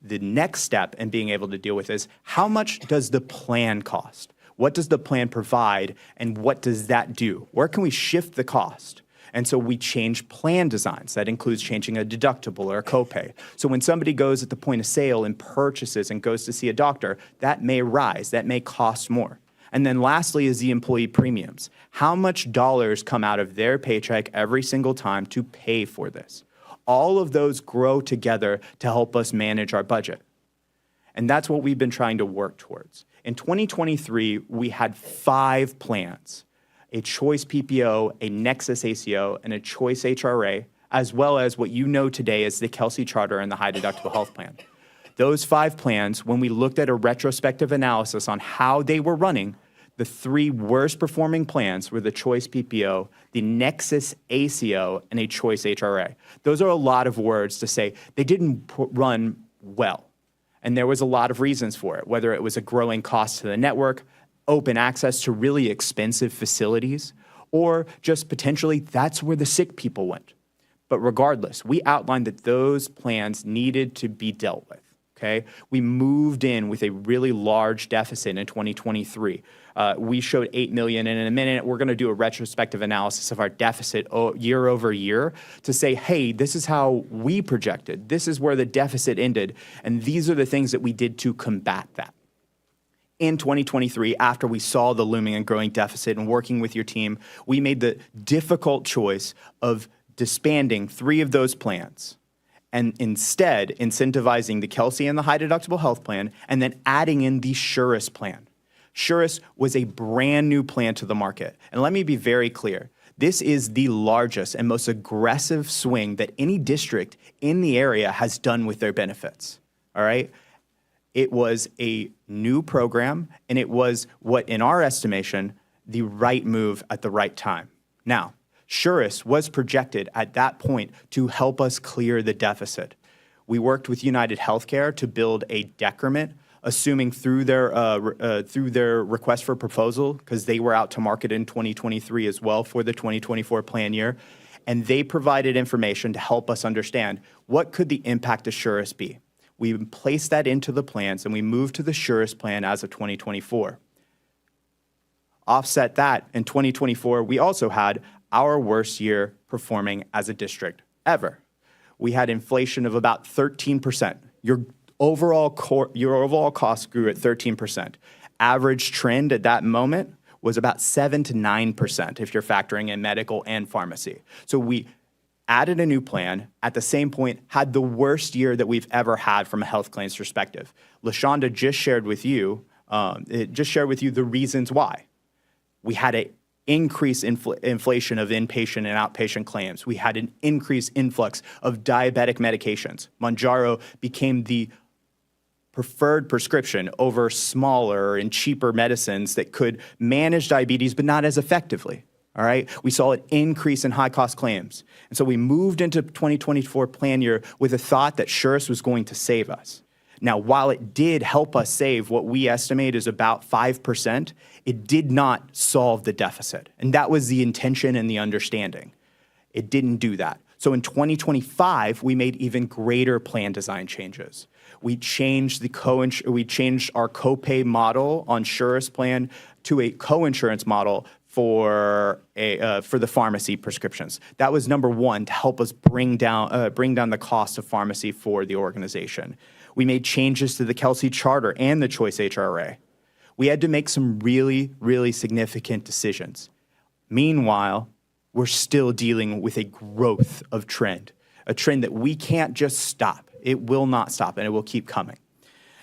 next step in being able to deal with is, how much does the plan cost? What does the plan provide, and what does that do? Where can we shift the cost? And so we change plan designs. That includes changing a deductible or a copay. So when somebody goes at the point of sale and purchases and goes to see a doctor, that may rise, that may cost more. And then lastly is the employee premiums. How much dollars come out of their paycheck every single time to pay for this? All of those grow together to help us manage our budget. And that's what we've been trying to work towards. In 2023, we had 5 plans: a choice PPO, a Nexus ACO, and a choice HRA, as well as what you know today as the Kelsey Charter and the High Deductible Health Plan. Those 5 plans, when we looked at a retrospective analysis on how they were running, the 3 worst performing plans were the choice PPO, the Nexus ACO, and a choice HRA. Those are a lot of words to say they didn't run well. And there was a lot of reasons for it, whether it was a growing cost to the network, open access to really expensive facilities, or just potentially that's where the sick people went. But regardless, we outlined that those plans needed to be dealt with, okay? We moved in with a really large deficit in 2023. We showed $8 million, and in a minute, we're gonna do a retrospective analysis of our deficit year over year to say, hey, this is how we projected. This is where the deficit ended, and these are the things that we did to combat that. In 2023, after we saw the looming and growing deficit and working with your team, we made the difficult choice of disbanding 3 of those plans and instead incentivizing the Kelsey and the High Deductible Health Plan and then adding in the Surest plan. Surest was a brand new plan to the market. And let me be very clear. This is the largest and most aggressive swing that any district in the area has done with their benefits, all right? It was a new program, and it was what, in our estimation, the right move at the right time. Now, Surest was projected at that point to help us clear the deficit. We worked with United Healthcare to build a decrement, assuming through their request for proposal, because they were out to market in 2023 as well for the 2024 plan year, and they provided information to help us understand what could the impact of Surest be. We placed that into the plans, and we moved to the surest plan as of 2024. Offset that, in 2024, we also had our worst year performing as a district ever. We had inflation of about 13%. Your overall costs grew at 13%. Average trend at that moment was about 7 to 9% if you're factoring in medical and pharmacy. So we added a new plan, at the same point had the worst year that we've ever had from a health claims perspective. LaShonda just shared with you the reasons why. We had an increase in inflation of inpatient and outpatient claims. We had an increased influx of diabetic medications. Mounjaro became the preferred prescription over smaller and cheaper medicines that could manage diabetes but not as effectively. All right, we saw an increase in high-cost claims. And so we moved into 2024 plan year with a thought that Surest was going to save us. Now, while it did help us save what we estimate is about 5%, it did not solve the deficit. And that was the intention and the understanding. It didn't do that. So in 2025, we made even greater plan design changes. We changed our copay model on Surest plan to a coinsurance model for the pharmacy prescriptions. That was number one to help us bring down the cost of pharmacy for the organization. We made changes to the Kelsey Charter and the Choice HRA. We had to make some really, really significant decisions. Meanwhile, we're still dealing with a growth of trend, a trend that we can't just stop. It will not stop, and it will keep coming.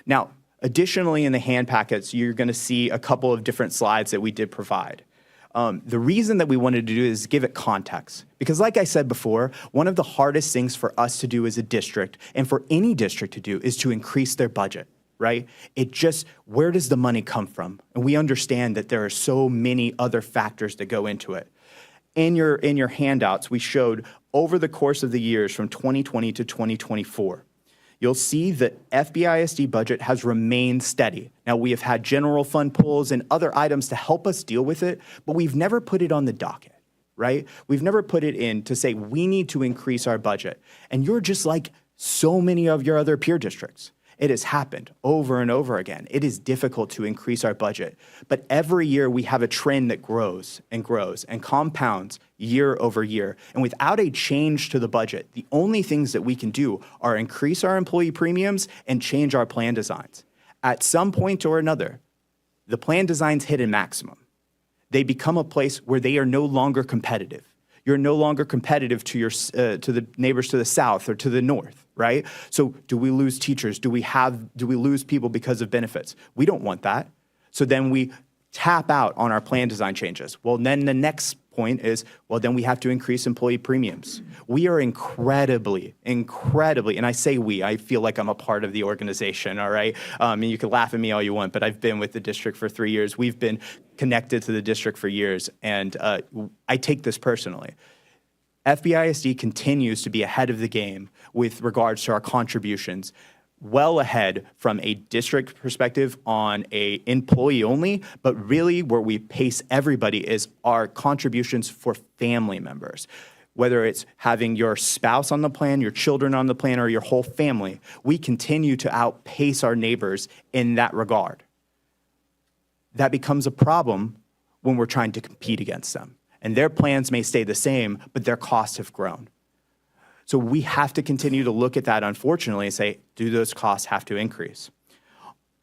Now, additionally, in the hand packets, you're going to see a couple of different slides that we did provide. The reason that we wanted to do is give it context. Because like I said before, one of the hardest things for us to do as a district, and for any district to do, is to increase their budget, right? Where does the money come from? And we understand that there are so many other factors that go into it. In your handouts, we showed over the course of the years from 2020 to 2024, you'll see that FBISD budget has remained steady. Now, we have had general fund pulls and other items to help us deal with it, but we've never put it on the docket, right? We've never put it in to say we need to increase our budget. And you're just like so many of your other peer districts. It has happened over and over again. It is difficult to increase our budget. But every year we have a trend that grows and compounds year over year. And without a change to the budget, the only things that we can do are increase our employee premiums and change our plan designs. At some point or another, the plan designs hit a maximum. They become a place where they are no longer competitive. You're no longer competitive to the neighbors to the south or to the north, right? So do we lose teachers? Do we lose people because of benefits? We don't want that. So then we tap out on our plan design changes. Well, then the next point is, well, then we have to increase employee premiums. We are incredibly, and I say we, I feel like I'm a part of the organization, all right? And you can laugh at me all you want, but I've been with the district for 3 years. We've been connected to the district for years, and I take this personally. FBISD continues to be ahead of the game with regards to our contributions, well ahead from a district perspective on a employee only, but really where we pace everybody is our contributions for family members. Whether it's having your spouse on the plan, your children on the plan, or your whole family, we continue to outpace our neighbors in that regard. That becomes a problem when we're trying to compete against them. And their plans may stay the same, but their costs have grown. So we have to continue to look at that, unfortunately, and say, do those costs have to increase?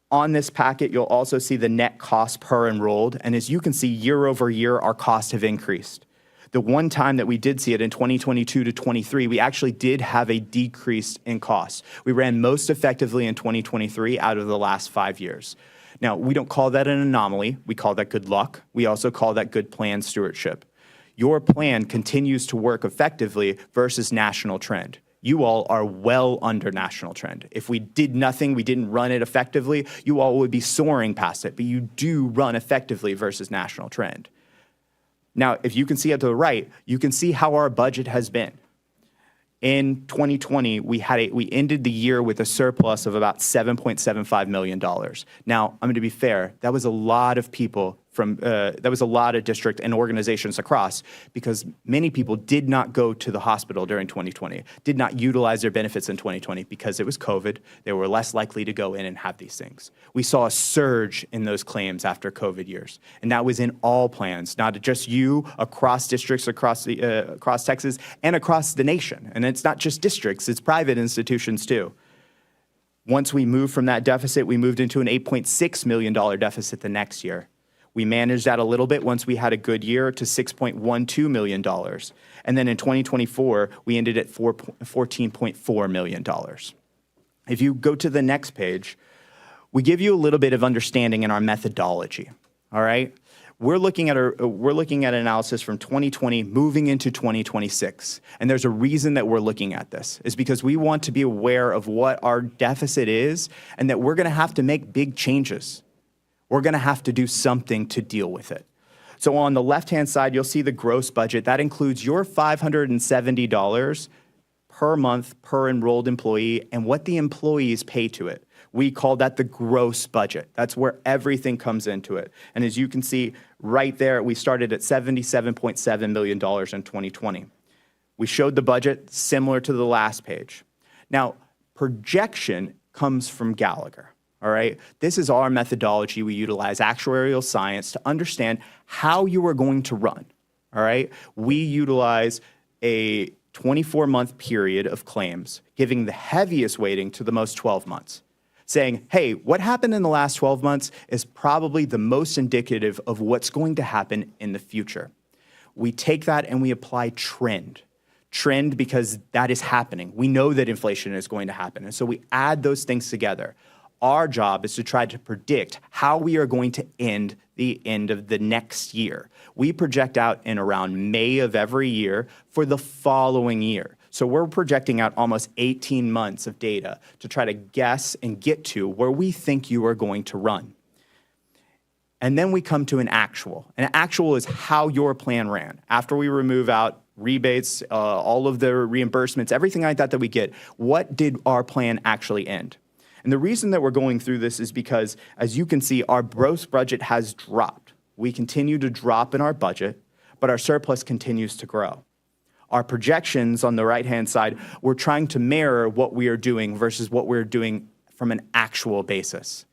On this packet, you'll also see the net cost per enrolled. And as you can see, year over year, our costs have increased. The one time that we did see it in 2022 to 23, we actually did have a decrease in costs. We ran most effectively in 2023 out of the last 5 years. Now, we don't call that an anomaly. We call that good luck. We also call that good plan stewardship. Your plan continues to work effectively versus national trend. You all are well under national trend. If we did nothing, we didn't run it effectively, you all would be soaring past it, but you do run effectively versus national trend. Now, if you can see at the right, you can see how our budget has been. In 2020, we ended the year with a surplus of about $7.75 million. Now, I'm going to be fair, that was a lot of people from, that was a lot of district and organizations across, because many people did not go to the hospital during 2020, did not utilize their benefits in 2020 because it was COVID. They were less likely to go in and have these things. We saw a surge in those claims after COVID years, and that was in all plans, not just you, across districts, across Texas, and across the nation. And it's not just districts, it's private institutions too. Once we moved from that deficit, we moved into an $8.6 million deficit the next year. We managed that a little bit once we had a good year to $6.12 million. And then in 2024, we ended at $14.4 million. If you go to the next page, we give you a little bit of understanding in our methodology, all right? We're looking at analysis from 2020 moving into 2026. And there's a reason that we're looking at this, is because we want to be aware of what our deficit is and that we're going to have to make big changes. We're going to have to do something to deal with it. So on the left-hand side, you'll see the gross budget. That includes your $570 per month per enrolled employee and what the employees pay to it. We call that the gross budget. That's where everything comes into it. And as you can see right there, we started at $77.7 million in 2020. We showed the budget similar to the last page. Now, projection comes from Gallagher. All right, this is our methodology. We utilize actuarial science to understand how you are going to run. All right, we utilize a 24-month period of claims, giving the heaviest weighting to the most 12 months, saying, hey, what happened in the last 12 months is probably the most indicative of what's going to happen in the future. We take that and we apply trend. Trend because that is happening. We know that inflation is going to happen. And so we add those things together. Our job is to try to predict how we are going to end the end of the next year. We project out in around May of every year for the following year. So we're projecting out almost 18 months of data to try to guess and get to where we think you are going to run. And then we come to an actual. An actual is how your plan ran. After we remove out rebates, all of the reimbursements, everything like that that we get, what did our plan actually end? And the reason that we're going through this is because, as you can see, our gross budget has dropped. We continue to drop in our budget, but our surplus continues to grow. Our projections on the right-hand side, we're trying to mirror what we are doing versus what we're doing from an actual basis.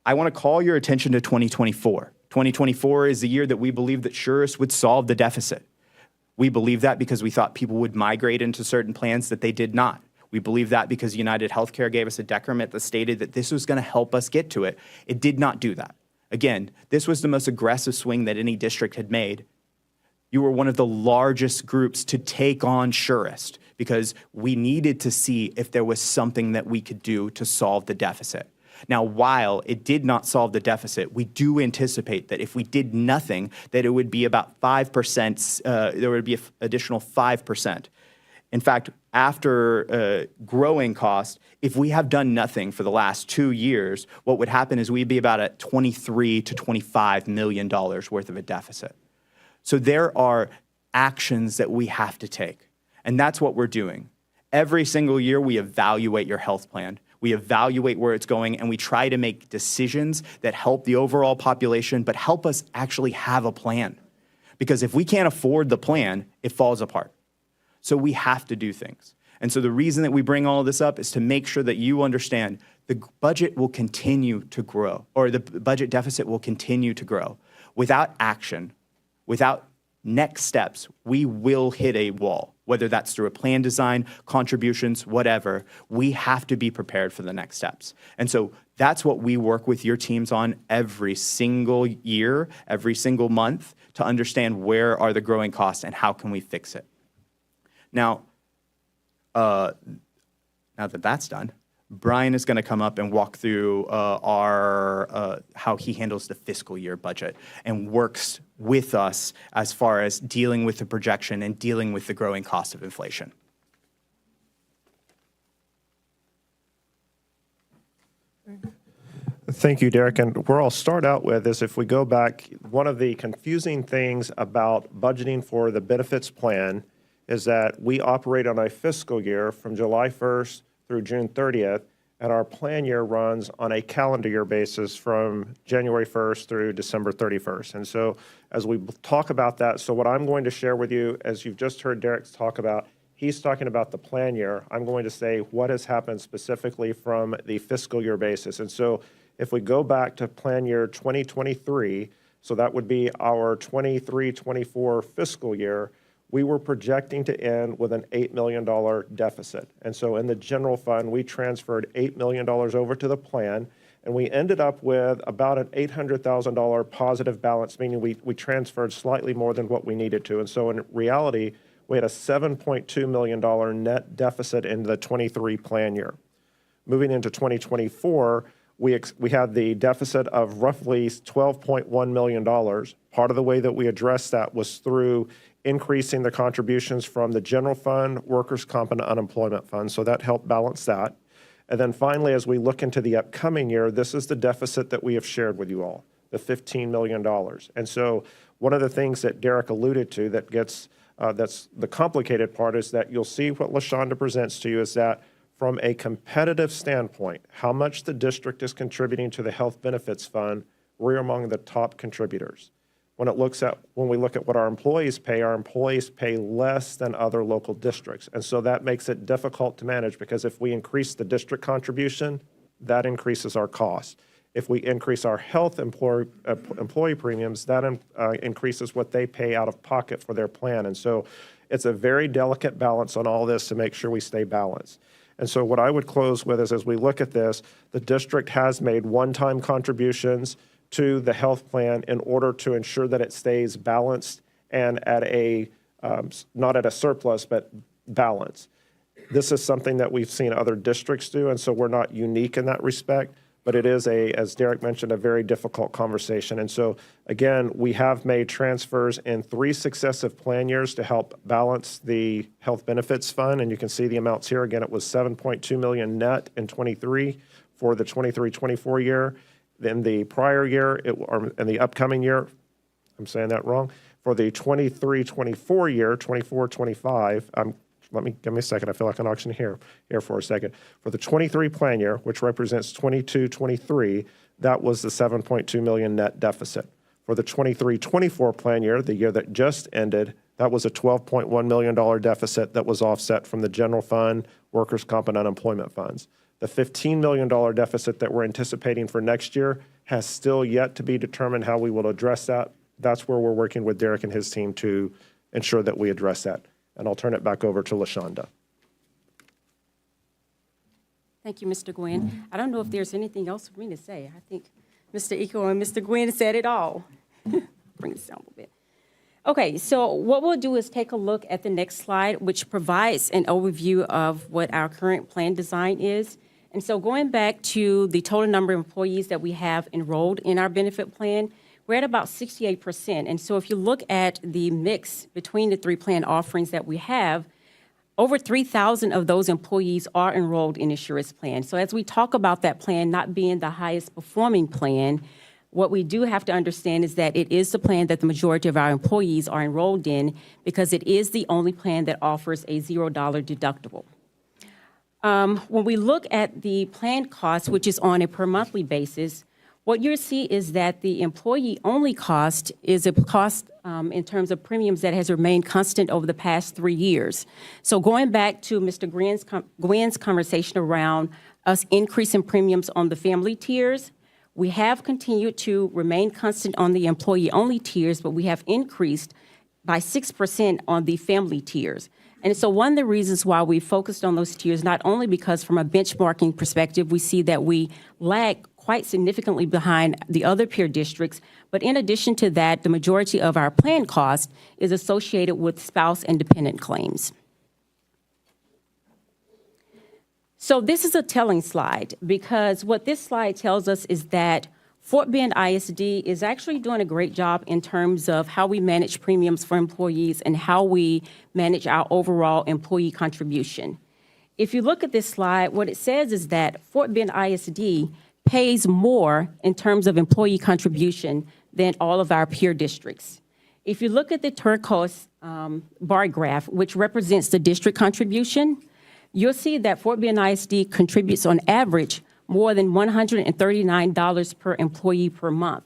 I want to call your attention to 2024. 2024 is the year that we believed that Surest would solve the deficit. We believed that because we thought people would migrate into certain plans that they did not. We believe that because United Healthcare gave us a decrement that stated that this was going to help us get to it. It did not do that. Again, this was the most aggressive swing that any district had made. You were one of the largest groups to take on Surest because we needed to see if there was something that we could do to solve the deficit. Now, while it did not solve the deficit, we do anticipate that if we did nothing, that it would be about 5%, there would be an additional 5%. In fact, after growing cost, if we have done nothing for the last 2 years, what would happen is we'd be about at $23 to $25 million worth of a deficit. So there are actions that we have to take, and that's what we're doing. Every single year, we evaluate your health plan. We evaluate where it's going, and we try to make decisions that help the overall population, but help us actually have a plan. Because if we can't afford the plan, it falls apart. So we have to do things. And so the reason that we bring all of this up is to make sure that you understand the budget will continue to grow, or the budget deficit will continue to grow. Without action, without next steps, we will hit a wall, whether that's through a plan design, contributions, whatever. We have to be prepared for the next steps. And so that's what we work with your teams on every single year, every single month, to understand where are the growing costs and how can we fix it. Now that that's done, Brian is going to come up and walk through how he handles the fiscal year budget and works with us as far as dealing with the projection and dealing with the growing cost of inflation. Thank you, Derek. And where I'll start out with is if we go back, one of the confusing things about budgeting for the benefits plan is that we operate on a fiscal year from July 1st through June 30th, and our plan year runs on a calendar year basis from January 1st through December 31st. And so as we talk about that, so what I'm going to share with you, as you've just heard Derek talk about, he's talking about the plan year. I'm going to say what has happened specifically from the fiscal year basis. And so if we go back to plan year 2023, so that would be our 23-24 fiscal year, we were projecting to end with an $8 million deficit. And so in the general fund, we transferred $8 million over to the plan, and we ended up with about an $800,000 positive balance, meaning we transferred slightly more than what we needed to. And so in reality, we had a $7.2 million net deficit in the 23 plan year. Moving into 2024, we had the deficit of roughly $12.1 million. Part of the way that we addressed that was through increasing the contributions from the general fund, workers' comp, and unemployment fund. So that helped balance that. And then finally, as we look into the upcoming year, this is the deficit that we have shared with you all, the $15 million. And so one of the things that Derek alluded to that gets, that's the complicated part, is that you'll see what LaShonda presents to you is that from a competitive standpoint, how much the district is contributing to the health benefits fund, we're among the top contributors. When we look at what our employees pay less than other local districts. And so that makes it difficult to manage, because if we increase the district contribution, that increases our cost. If we increase our health employee premiums, that increases what they pay out of pocket for their plan. And so it's a very delicate balance on all this to make sure we stay balanced. And so what I would close with is, as we look at this, the district has made one-time contributions to the health plan in order to ensure that it stays balanced and at a, not at a surplus, but balance. This is something that we've seen other districts do, and so we're not unique in that respect, but it is as Derek mentioned, a very difficult conversation. And so again, we have made transfers in 3 successive plan years to help balance the health benefits fund, and you can see the amounts here. Again, it was $7.2 million net in 23 for the 23-24 year. Then the prior year, and the upcoming year, I'm saying that wrong, for the 23-24 year, 24-25, give me a second, I feel like an auctioneer here for a second. For the 23 plan year, which represents 22-23, that was the $7.2 million net deficit. For the 23-24 plan year, the year that just ended, that was a $12.1 million deficit that was offset from the general fund, workers' comp, and unemployment funds. The $15 million deficit that we're anticipating for next year has still yet to be determined how we will address that. That's where we're working with Derek and his team to ensure that we address that. And I'll turn it back over to LaShonda. Thank you, Mr. Gwynn. I don't know if there's anything else for me to say. I think Mr. Eco and Mr. Gwynn said it all. Bring this down a little bit. Okay, so what we'll do is take a look at the next slide, which provides an overview of what our current plan design is. And so going back to the total number of employees that we have enrolled in our benefit plan, we're at about 68%. And so if you look at the mix between the 3 plan offerings that we have, over 3,000 of those employees are enrolled in Assurance Plan. So as we talk about that plan not being the highest performing plan, what we do have to understand is that it is the plan that the majority of our employees are enrolled in, because it is the only plan that offers a $0 deductible. When we look at the plan cost, which is on a per monthly basis, what you'll see is that the employee-only cost is a cost in terms of premiums that has remained constant over the past 3 years. So going back to Mr. Gwynn's conversation around us increasing premiums on the family tiers, we have continued to remain constant on the employee-only tiers, but we have increased by 6% on the family tiers. And so one of the reasons why we focused on those tiers, not only because from a benchmarking perspective, we see that we lag quite significantly behind the other peer districts, but in addition to that, the majority of our plan cost is associated with spouse and dependent claims. So this is a telling slide, because what this slide tells us is that Fort Bend ISD is actually doing a great job in terms of how we manage premiums for employees and how we manage our overall employee contribution. If you look at this slide, what it says is that Fort Bend ISD pays more in terms of employee contribution than all of our peer districts. If you look at the turquoise bar graph, which represents the district contribution, you'll see that Fort Bend ISD contributes on average more than $139 per employee per month.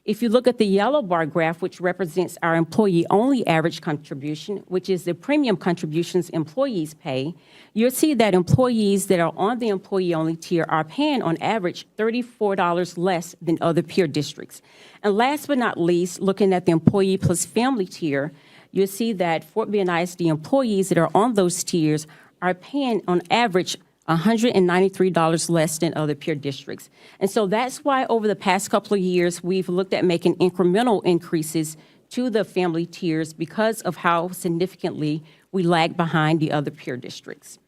If you look at the yellow bar graph, which represents our employee-only average contribution, which is the premium contributions employees pay, you'll see that employees that are on the employee-only tier are paying on average $34 less than other peer districts. And last but not least, looking at the employee plus family tier, you'll see that Fort Bend ISD employees that are on those tiers are paying on average $193 less than other peer districts. And so that's why over the past couple of years, we've looked at making incremental increases to the family tiers because of how significantly we lag behind the other peer districts.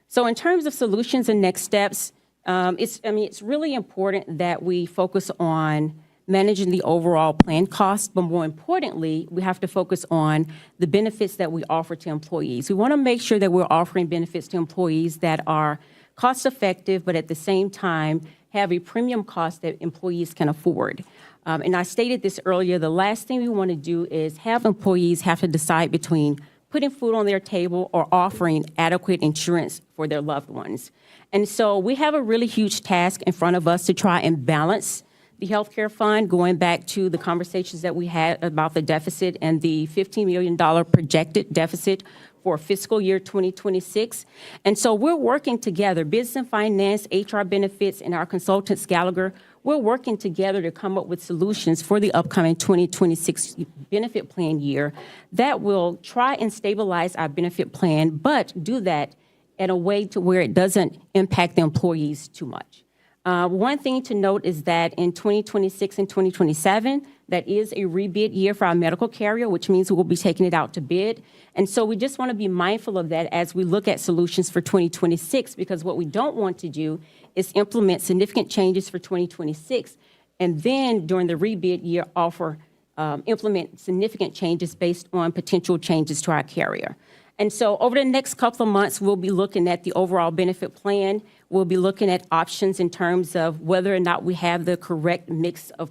So in terms of solutions and next steps, it's really important that we focus on managing the overall plan cost, but more importantly, we have to focus on the benefits that we offer to employees. We want to make sure that we're offering benefits to employees that are cost effective, but at the same time have a premium cost that employees can afford. And I stated this earlier, the last thing we want to do is have employees have to decide between putting food on their table or offering adequate insurance for their loved ones. And so we have a really huge task in front of us to try and balance the healthcare fund, going back to the conversations that we had about the deficit and the $15 million projected deficit for fiscal year 2026. And so we're working together, business and finance, HR benefits, and our consultants, Gallagher, we're working together to come up with solutions for the upcoming 2026 benefit plan year that will try and stabilize our benefit plan, but do that in a way to where it doesn't impact the employees too much. One thing to note is that in 2026 and 2027, that is a rebid year for our medical carrier, which means we will be taking it out to bid. And so we just want to be mindful of that as we look at solutions for 2026, because what we don't want to do is implement significant changes for 2026, and then during the rebid year implement significant changes based on potential changes to our carrier. And so over the next couple of months, we'll be looking at the overall benefit plan. We'll be looking at options in terms of whether or not we have the correct mix of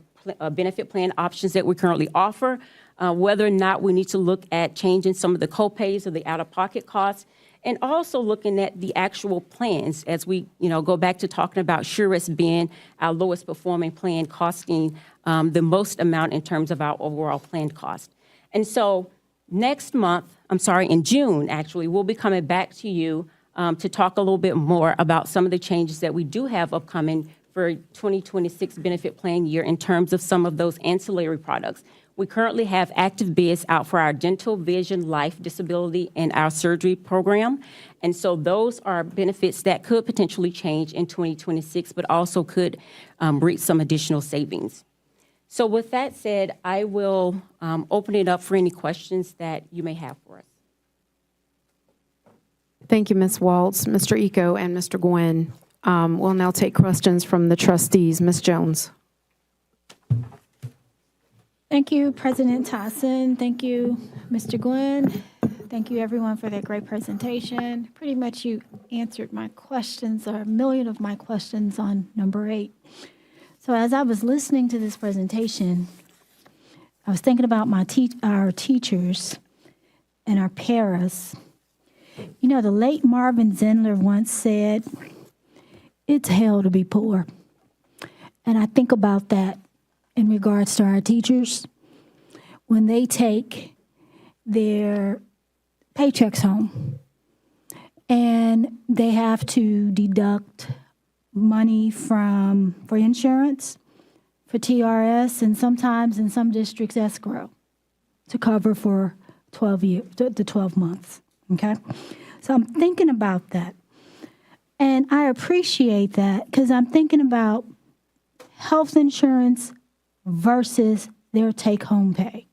benefit plan options that we currently offer, whether or not we need to look at changing some of the copays or the out-of-pocket costs, and also looking at the actual plans as we go back to talking about Surest being our lowest performing plan, costing the most amount in terms of our overall plan cost. And so in June, actually, we'll be coming back to you to talk a little bit more about some of the changes that we do have upcoming for 2026 benefit plan year in terms of some of those ancillary products. We currently have active bids out for our dental, vision, life, disability, and our surgery program. And so those are benefits that could potentially change in 2026, but also could reach some additional savings. So with that said, I will open it up for any questions that you may have for us. Thank you, Ms. Waltz, Mr. Eco, and Mr. Gwynn. We'll now take questions from the trustees. Ms. Jones. Thank you, President Tyson. Thank you, Mr. Gwynn. Thank you, everyone, for that great presentation. Pretty much you answered my questions, or a million of my questions on number 8. So as I was listening to this presentation, I was thinking about our teachers and our paras. The late Marvin Zindler once said, "It's hell to be poor." And I think about that in regards to our teachers when they take their paychecks home and they have to deduct money for insurance, for TRS, and sometimes in some districts escrow to cover for 12 months. Okay? So I'm thinking about that. And I appreciate that because I'm thinking about health insurance versus their take-home pay.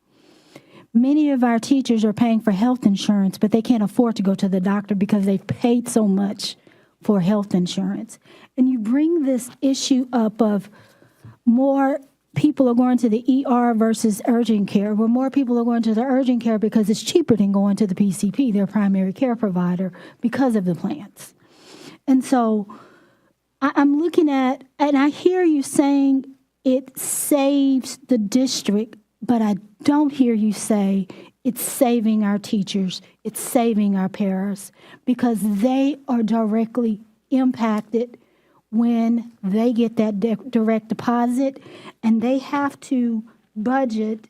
Many of our teachers are paying for health insurance, but they can't afford to go to the doctor because they've paid so much for health insurance. And you bring this issue up of more people are going to the ER versus urgent care, where more people are going to the urgent care because it's cheaper than going to the PCP, their primary care provider, because of the plans. And so I'm looking at, and I hear you saying it saves the district, but I don't hear you say it's saving our teachers, it's saving our parents, because they are directly impacted when they get that direct deposit, and they have to budget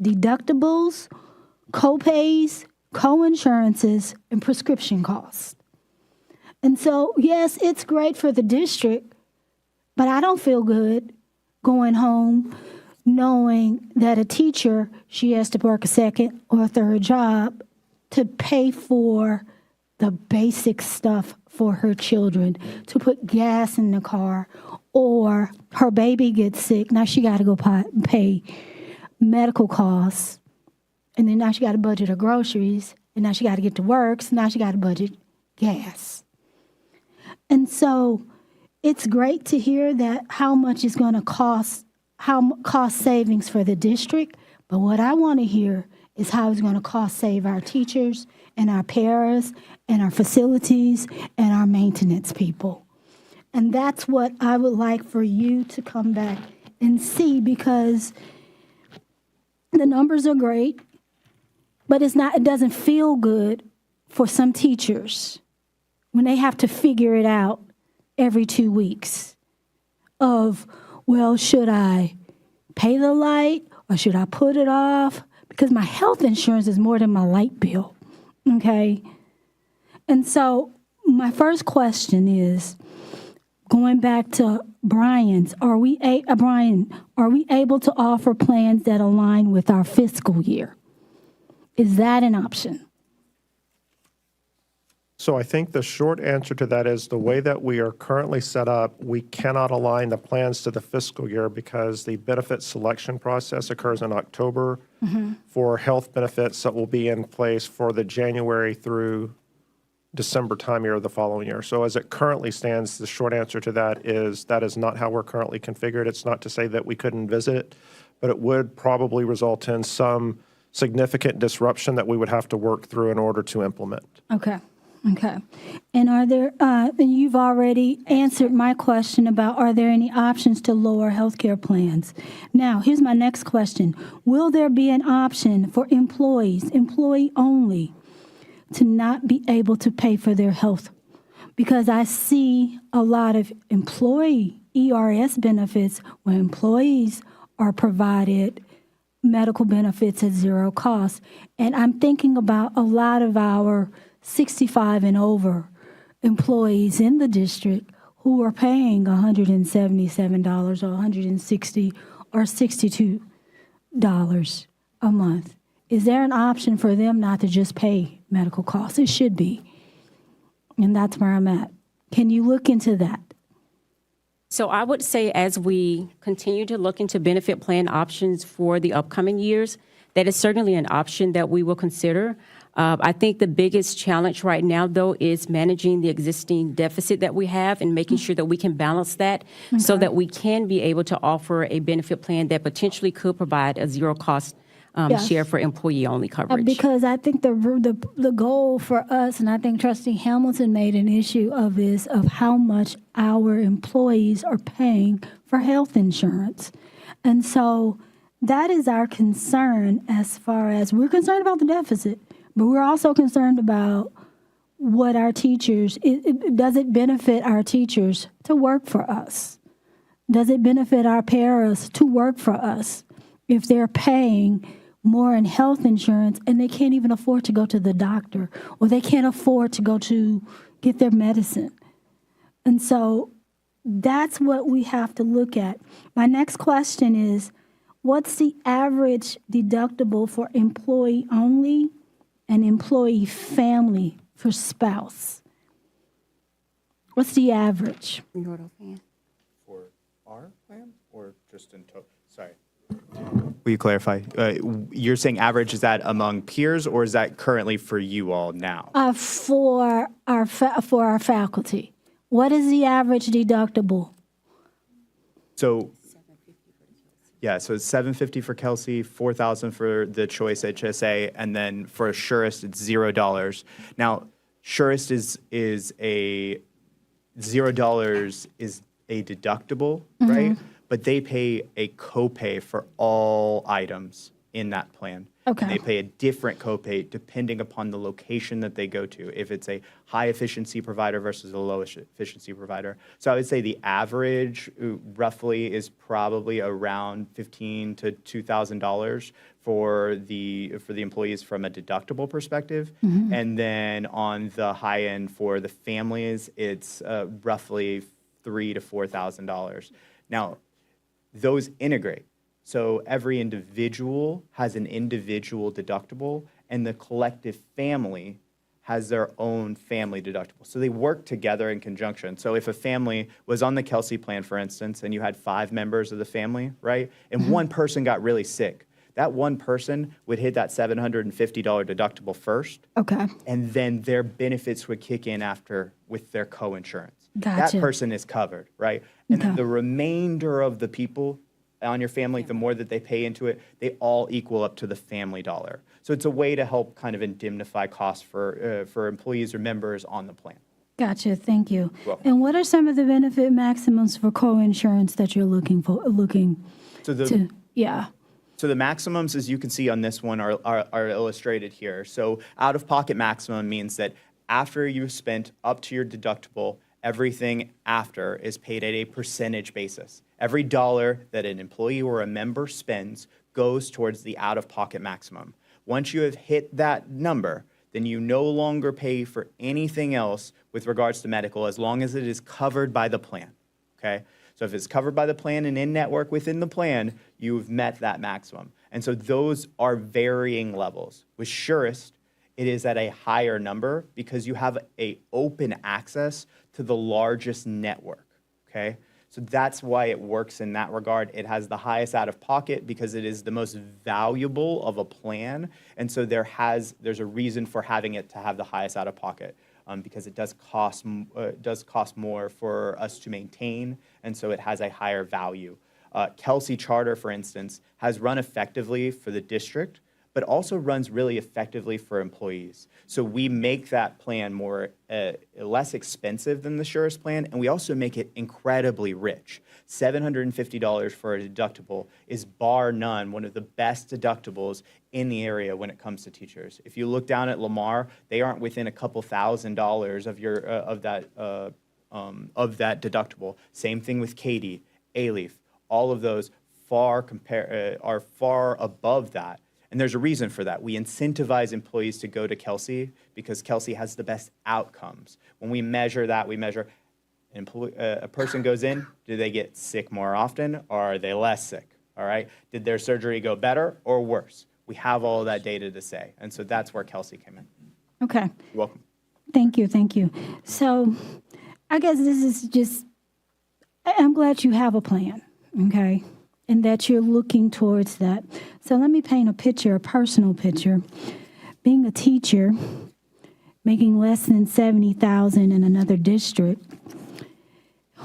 deductibles, co-pays, co-insurances, and prescription costs. And so, yes, it's great for the district, but I don't feel good going home knowing that a teacher, she has to work a second or a third job to pay for the basic stuff for her children, to put gas in the car, or her baby gets sick. Now she got to go pay medical costs, and then now she got to budget her groceries, and now she got to get to work, so now she got to budget gas. And so it's great to hear that how much is going to cost, cost savings for the district, but what I want to hear is how it's going to cost save our teachers and our paras and our facilities and our maintenance people. And that's what I would like for you to come back and see, because the numbers are great, but it doesn't feel good for some teachers when they have to figure it out every 2 weeks of, well, should I pay the light or should I put it off? Because my health insurance is more than my light bill, okay? And so my first question is, going back to Brian's, Brian, are we able to offer plans that align with our fiscal year? Is that an option? So I think the short answer to that is the way that we are currently set up, we cannot align the plans to the fiscal year because the benefit selection process occurs in October for health benefits that will be in place for the January through December time year of the following year. So as it currently stands, the short answer to that is not how we're currently configured. It's not to say that we couldn't visit it, but it would probably result in some significant disruption that we would have to work through in order to implement. Okay. Okay. And are there, and you've already answered my question about, are there any options to lower healthcare plans? Now, here's my next question. Will there be an option for employees, employee only, to not be able to pay for their health? Because I see a lot of employee ERS benefits where employees are provided medical benefits at zero cost. And I'm thinking about a lot of our 65 and over employees in the district who are paying $177 or $160 or $62 a month. Is there an option for them not to just pay medical costs? It should be. And that's where I'm at. Can you look into that? So I would say as we continue to look into benefit plan options for the upcoming years, that is certainly an option that we will consider. I think the biggest challenge right now, though, is managing the existing deficit that we have and making sure that we can balance that so that we can be able to offer a benefit plan that potentially could provide a zero-cost share for employee-only coverage. Because I think the goal for us, and I think Trustee Hamilton made an issue of this, of how much our employees are paying for health insurance. And so that is our concern as far as we're concerned about the deficit, but we're also concerned about what our teachers, does it benefit our teachers to work for us? Does it benefit our paras to work for us if they're paying more in health insurance and they can't even afford to go to the doctor or they can't afford to go to get their medicine? And so that's what we have to look at. My next question is, what's the average deductible for employee only and employee family for spouse? What's the average? For our plan or just in total? Sorry. Will you clarify? You're saying average, is that among peers or is that currently for you all now? For our faculty. What is the average deductible? So, yeah, so it's $750 for Kelsey, $4,000 for the Choice HSA, and then for Surest, it's $0. Now, Surest is a $0 is a deductible, right? But they pay a copay for all items in that plan. Okay. And they pay a different copay depending upon the location that they go to, if it's a high efficiency provider versus a low efficiency provider. So I would say the average roughly is probably around $1,500 to $2,000 for the employees from a deductible perspective. Mhm. And then on the high end for the families, it's roughly $3,000 to $4,000. Now, those integrate. So every individual has an individual deductible, and the collective family has their own family deductible. So they work together in conjunction. So if a family was on the Kelsey plan, for instance, and you had 5 members of the family, right, and one person got really sick, that one person would hit that $750 deductible first. Okay. And then their benefits would kick in after with their co-insurance. Gotcha. That person is covered, right? And then Okay. the remainder of the people on your family, the more that they pay into it, they all equal up to the family dollar. So it's a way to help kind of indemnify costs for employees or members on the plan. Gotcha, thank you. Welcome. And what are some of the benefit maximums for co-insurance that you're looking So to? Yeah. So the maximums, as you can see on this one, are illustrated here. So out-of-pocket maximum means that after you've spent up to your deductible, everything after is paid at a percentage basis. Every dollar that an employee or a member spends goes towards the out-of-pocket maximum. Once you have hit that number, then you no longer pay for anything else with regards to medical as long as it is covered by the plan, okay? So if it's covered by the plan and in-network within the plan, you've met that maximum. And so those are varying levels. With Surest, it is at a higher number because you have a open access to the largest network, okay? So that's why it works in that regard. It has the highest out-of-pocket because it is the most valuable of a plan. And so there's a reason for having it to have the highest out-of-pocket. Because it does cost more for us to maintain, and so it has a higher value. Kelsey Charter, for instance, has run effectively for the district, but also runs really effectively for employees. So we make that plan less expensive than the Surest plan, and we also make it incredibly rich. $750 for a deductible is bar none one of the best deductibles in the area when it comes to teachers. If you look down at Lamar, they aren't within a couple $1,000s of that deductible. Same thing with Katy, Alief. All of those are far above that. And there's a reason for that. We incentivize employees to go to Kelsey because Kelsey has the best outcomes. When we measure that, we measure a person goes in, do they get sick more often or are they less sick? All right? Did their surgery go better or worse? We have all of that data to say. And so that's where Kelsey came in. Okay, You're welcome. thank you. So I guess this is just, I'm glad you have a plan, okay? And that you're looking towards that. So let me paint a personal picture. Being a teacher, making less than $70,000 in another district,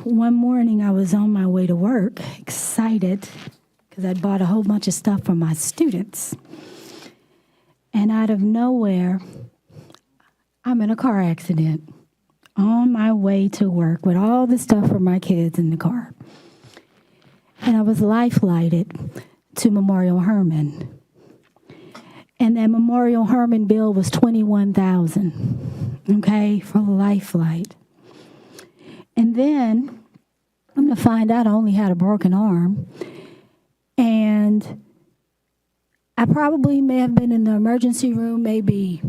one morning I was on my way to work, excited, because I'd bought a whole bunch of stuff for my students. And out of nowhere, I'm in a car accident on my way to work with all the stuff for my kids in the car. And I was life-flighted to Memorial Hermann. And that Memorial Hermann bill was $21,000, okay, for the life flight. And then I'm going to find out I only had a broken arm. And I probably may have been in the emergency room maybe,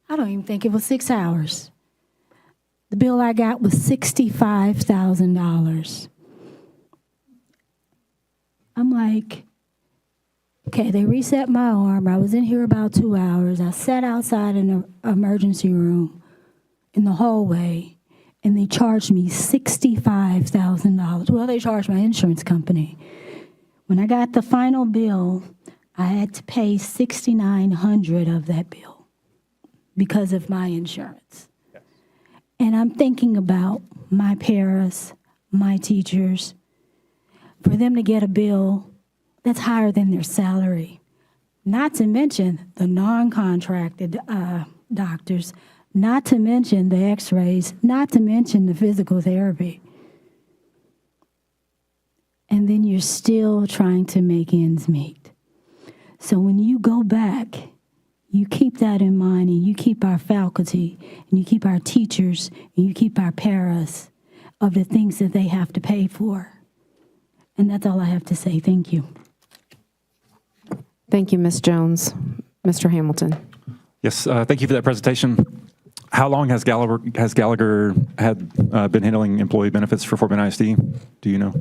I don't even think it was 6 hours. The bill I got was $65,000. I'm like, okay, they reset my arm. I was in here about 2 hours. I sat outside in the emergency room in the hallway, and they charged me $65,000. Well, they charged my insurance company. When I got the final bill, I had to pay $6,900 of that bill because of my insurance. Yes. And I'm thinking about my paras, my teachers, for them to get a bill that's higher than their salary. Not to mention the non-contracted doctors, not to mention the x-rays, not to mention the physical therapy. And then you're still trying to make ends meet. So when you go back, you keep that in mind, and you keep our faculty, and you keep our teachers, and you keep our paras of the things that they have to pay for. And that's all I have to say. Thank you. Thank you, Ms. Jones. Mr. Hamilton. Yes, thank you for that presentation. How long has Gallagher had been handling employee benefits for Fort Bend ISD? Do you know?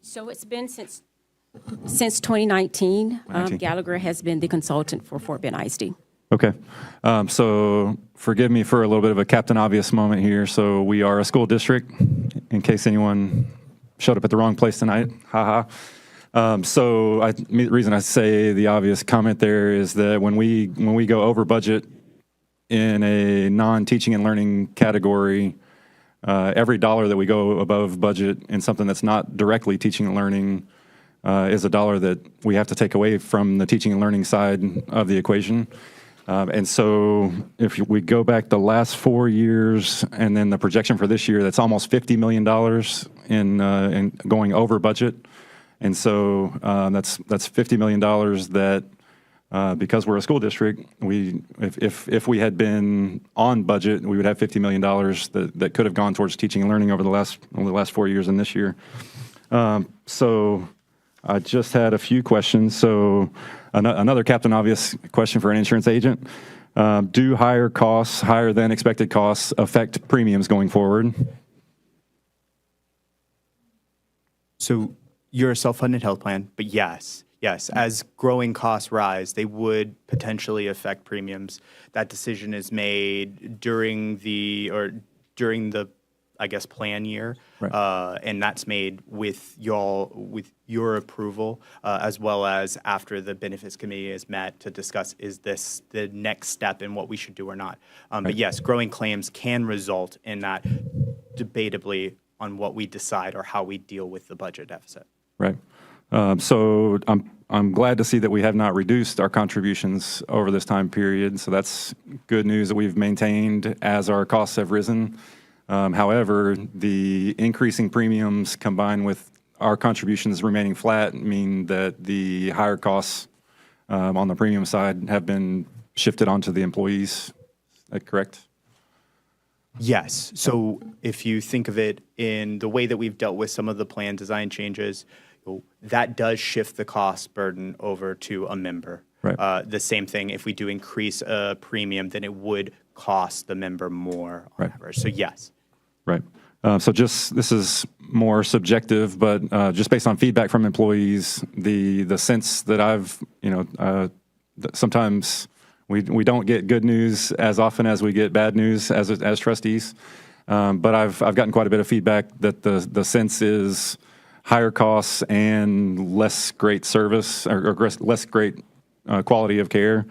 So it's been since 2019. Gallagher has been the consultant for Fort Bend ISD. Okay. So forgive me for a little bit of a Captain Obvious moment here. So we are a school district, in case anyone showed up at the wrong place tonight. Ha ha. So the reason I say the obvious comment there is that when we go over budget in a non-teaching and learning category, every dollar that we go above budget in something that's not directly teaching and learning is a dollar that we have to take away from the teaching and learning side of the equation. And so if we go back the last 4 years and then the projection for this year, that's almost $50 million in going over budget. And so that's $50 million that because we're a school district, if we had been on budget, we would have $50 million that could have gone towards teaching and learning over the last 4 years and this year. So I just had a few questions. So another Captain Obvious question for an insurance agent. Do higher than expected costs affect premiums going forward? So you're a self-funded health plan, but yes, as growing costs rise, they would potentially affect premiums. That decision is made during the I guess, plan year, right. And that's made with your approval, as well as after the benefits committee is met to discuss, is this the next step in what we should do or not? Right. But yes, growing claims can result in that debatably on what we decide or how we deal with the budget deficit. Right. So I'm glad to see that we have not reduced our contributions over this time period. So that's good news that we've maintained as our costs have risen. However, the increasing premiums combined with our contributions remaining flat mean that the higher costs on the premium side have been shifted onto the employees. Is that correct? Yes. So if you think of it in the way that we've dealt with some of the plan design changes, that does shift the cost burden over to a member. Right. The same thing, if we do increase a premium, then it would cost the member more on average. So yes. Right. So this is more subjective, but just based on feedback from employees, the sense that I've, sometimes we don't get good news as often as we get bad news as trustees. But I've gotten quite a bit of feedback that the sense is higher costs and less great service or less great quality of care.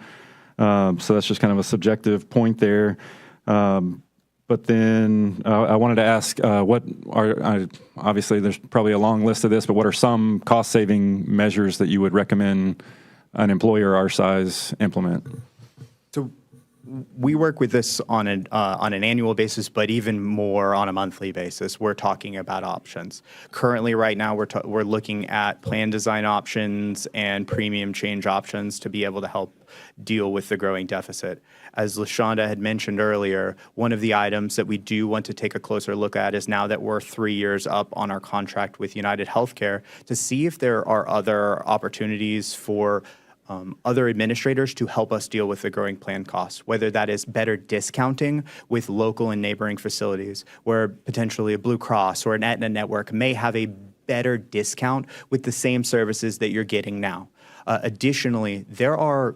So that's just kind of a subjective point there. But then I wanted to ask, obviously there's probably a long list of this, but what are some cost-saving measures that you would recommend an employer our size implement? So we work with this on an annual basis, but even more on a monthly basis. We're talking about options. Currently, right now, we're looking at plan design options and premium change options to be able to help deal with the growing deficit. As LaShonda had mentioned earlier, one of the items that we do want to take a closer look at is now that we're 3 years up on our contract with United Healthcare, to see if there are other opportunities for other administrators to help us deal with the growing plan costs, whether that is better discounting with local and neighboring facilities, where potentially a Blue Cross or an Aetna network may have a better discount with the same services that you're getting now. Additionally, there are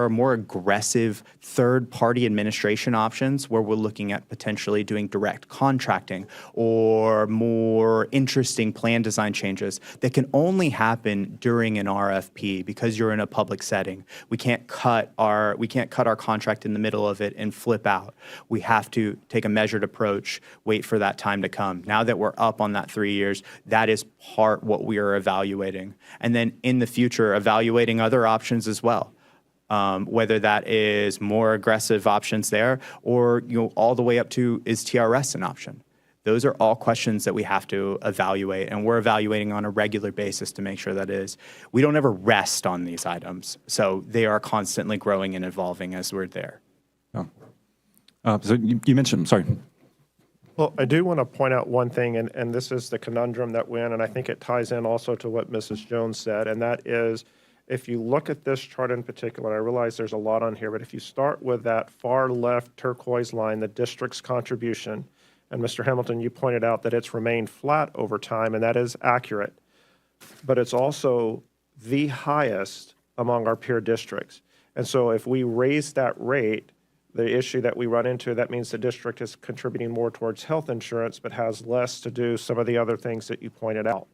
more aggressive third-party administration options where we're looking at potentially doing direct contracting or more interesting plan design changes that can only happen during an RFP because you're in a public setting. We can't cut our contract in the middle of it and flip out. We have to take a measured approach, wait for that time to come. Now that we're up on that 3 years, that is part what we are evaluating. And then in the future, evaluating other options as well. Whether that is more aggressive options there or all the way up to, is TRS an option? Those are all questions that we have to evaluate, and we're evaluating on a regular basis to make sure that is. We don't ever rest on these items, so they are constantly growing and evolving as we're there. So you mentioned, sorry. Well, I do want to point out one thing, and this is the conundrum that we're in, and I think it ties in also to what Mrs. Jones said, and that is, if you look at this chart in particular, I realize there's a lot on here, but if you start with that far left turquoise line, the district's contribution, and Mr. Hamilton, you pointed out that it's remained flat over time, and that is accurate, but it's also the highest among our peer districts. And so if we raise that rate, the issue that we run into, that means the district is contributing more towards health insurance, but has less to do some of the other things that you pointed out.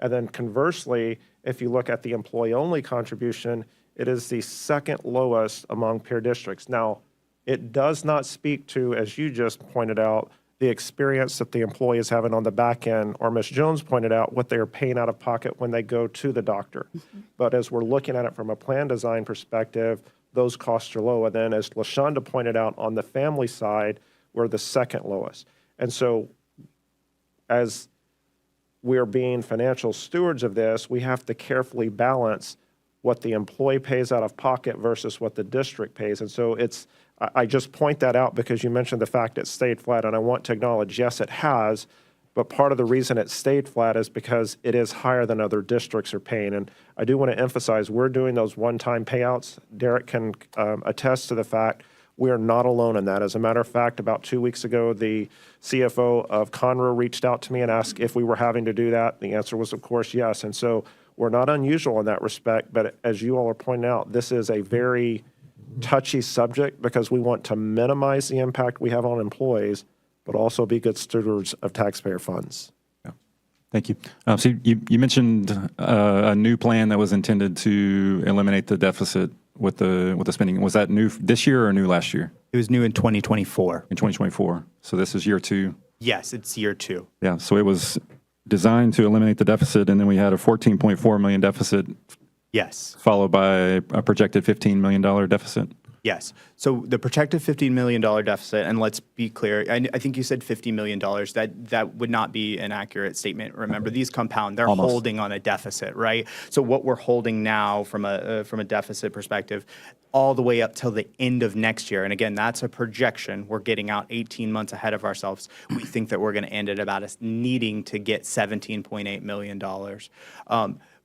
And then conversely, if you look at the employee-only contribution, it is the second lowest among peer districts. Now, it does not speak to, as you just pointed out, the experience that the employee is having on the back end, or Ms. Jones pointed out, what they are paying out of pocket when they go to the doctor. But as we're looking at it from a plan design perspective, those costs are low. And then as LaShonda pointed out, on the family side, we're the second lowest. And so as we're being financial stewards of this, we have to carefully balance what the employee pays out of pocket versus what the district pays. And so I just point that out because you mentioned the fact it stayed flat, and I want to acknowledge, yes, it has, but part of the reason it stayed flat is because it is higher than other districts are paying. And I do want to emphasize, we're doing those one-time payouts. Derek can attest to the fact we are not alone in that. As a matter of fact, about 2 weeks ago, the CFO of Conroe reached out to me and asked if we were having to do that. The answer was, of course, yes. And so we're not unusual in that respect, but as you all are pointing out, this is a very touchy subject because we want to minimize the impact we have on employees, but also be good stewards of taxpayer funds. Thank you. So you mentioned a new plan that was intended to eliminate the deficit with the spending. Was that new this year or new last year? It was new in 2024. In 2024. So this is year 2? Yes, it's year 2. Yeah, so it was designed to eliminate the deficit, and then we had a $14.4 million deficit. Yes. Followed by a projected $15 million deficit. Yes. So the projected $15 million deficit, and let's be clear, I think you said $50 million. That would not be an accurate statement. Remember, these compound. They're Almost. holding on a deficit, right? So what we're holding now from a deficit perspective, all the way up till the end of next year. And again, that's a projection. We're getting out 18 months ahead of ourselves. We think that we're going to end at about us needing to get $17.8 million.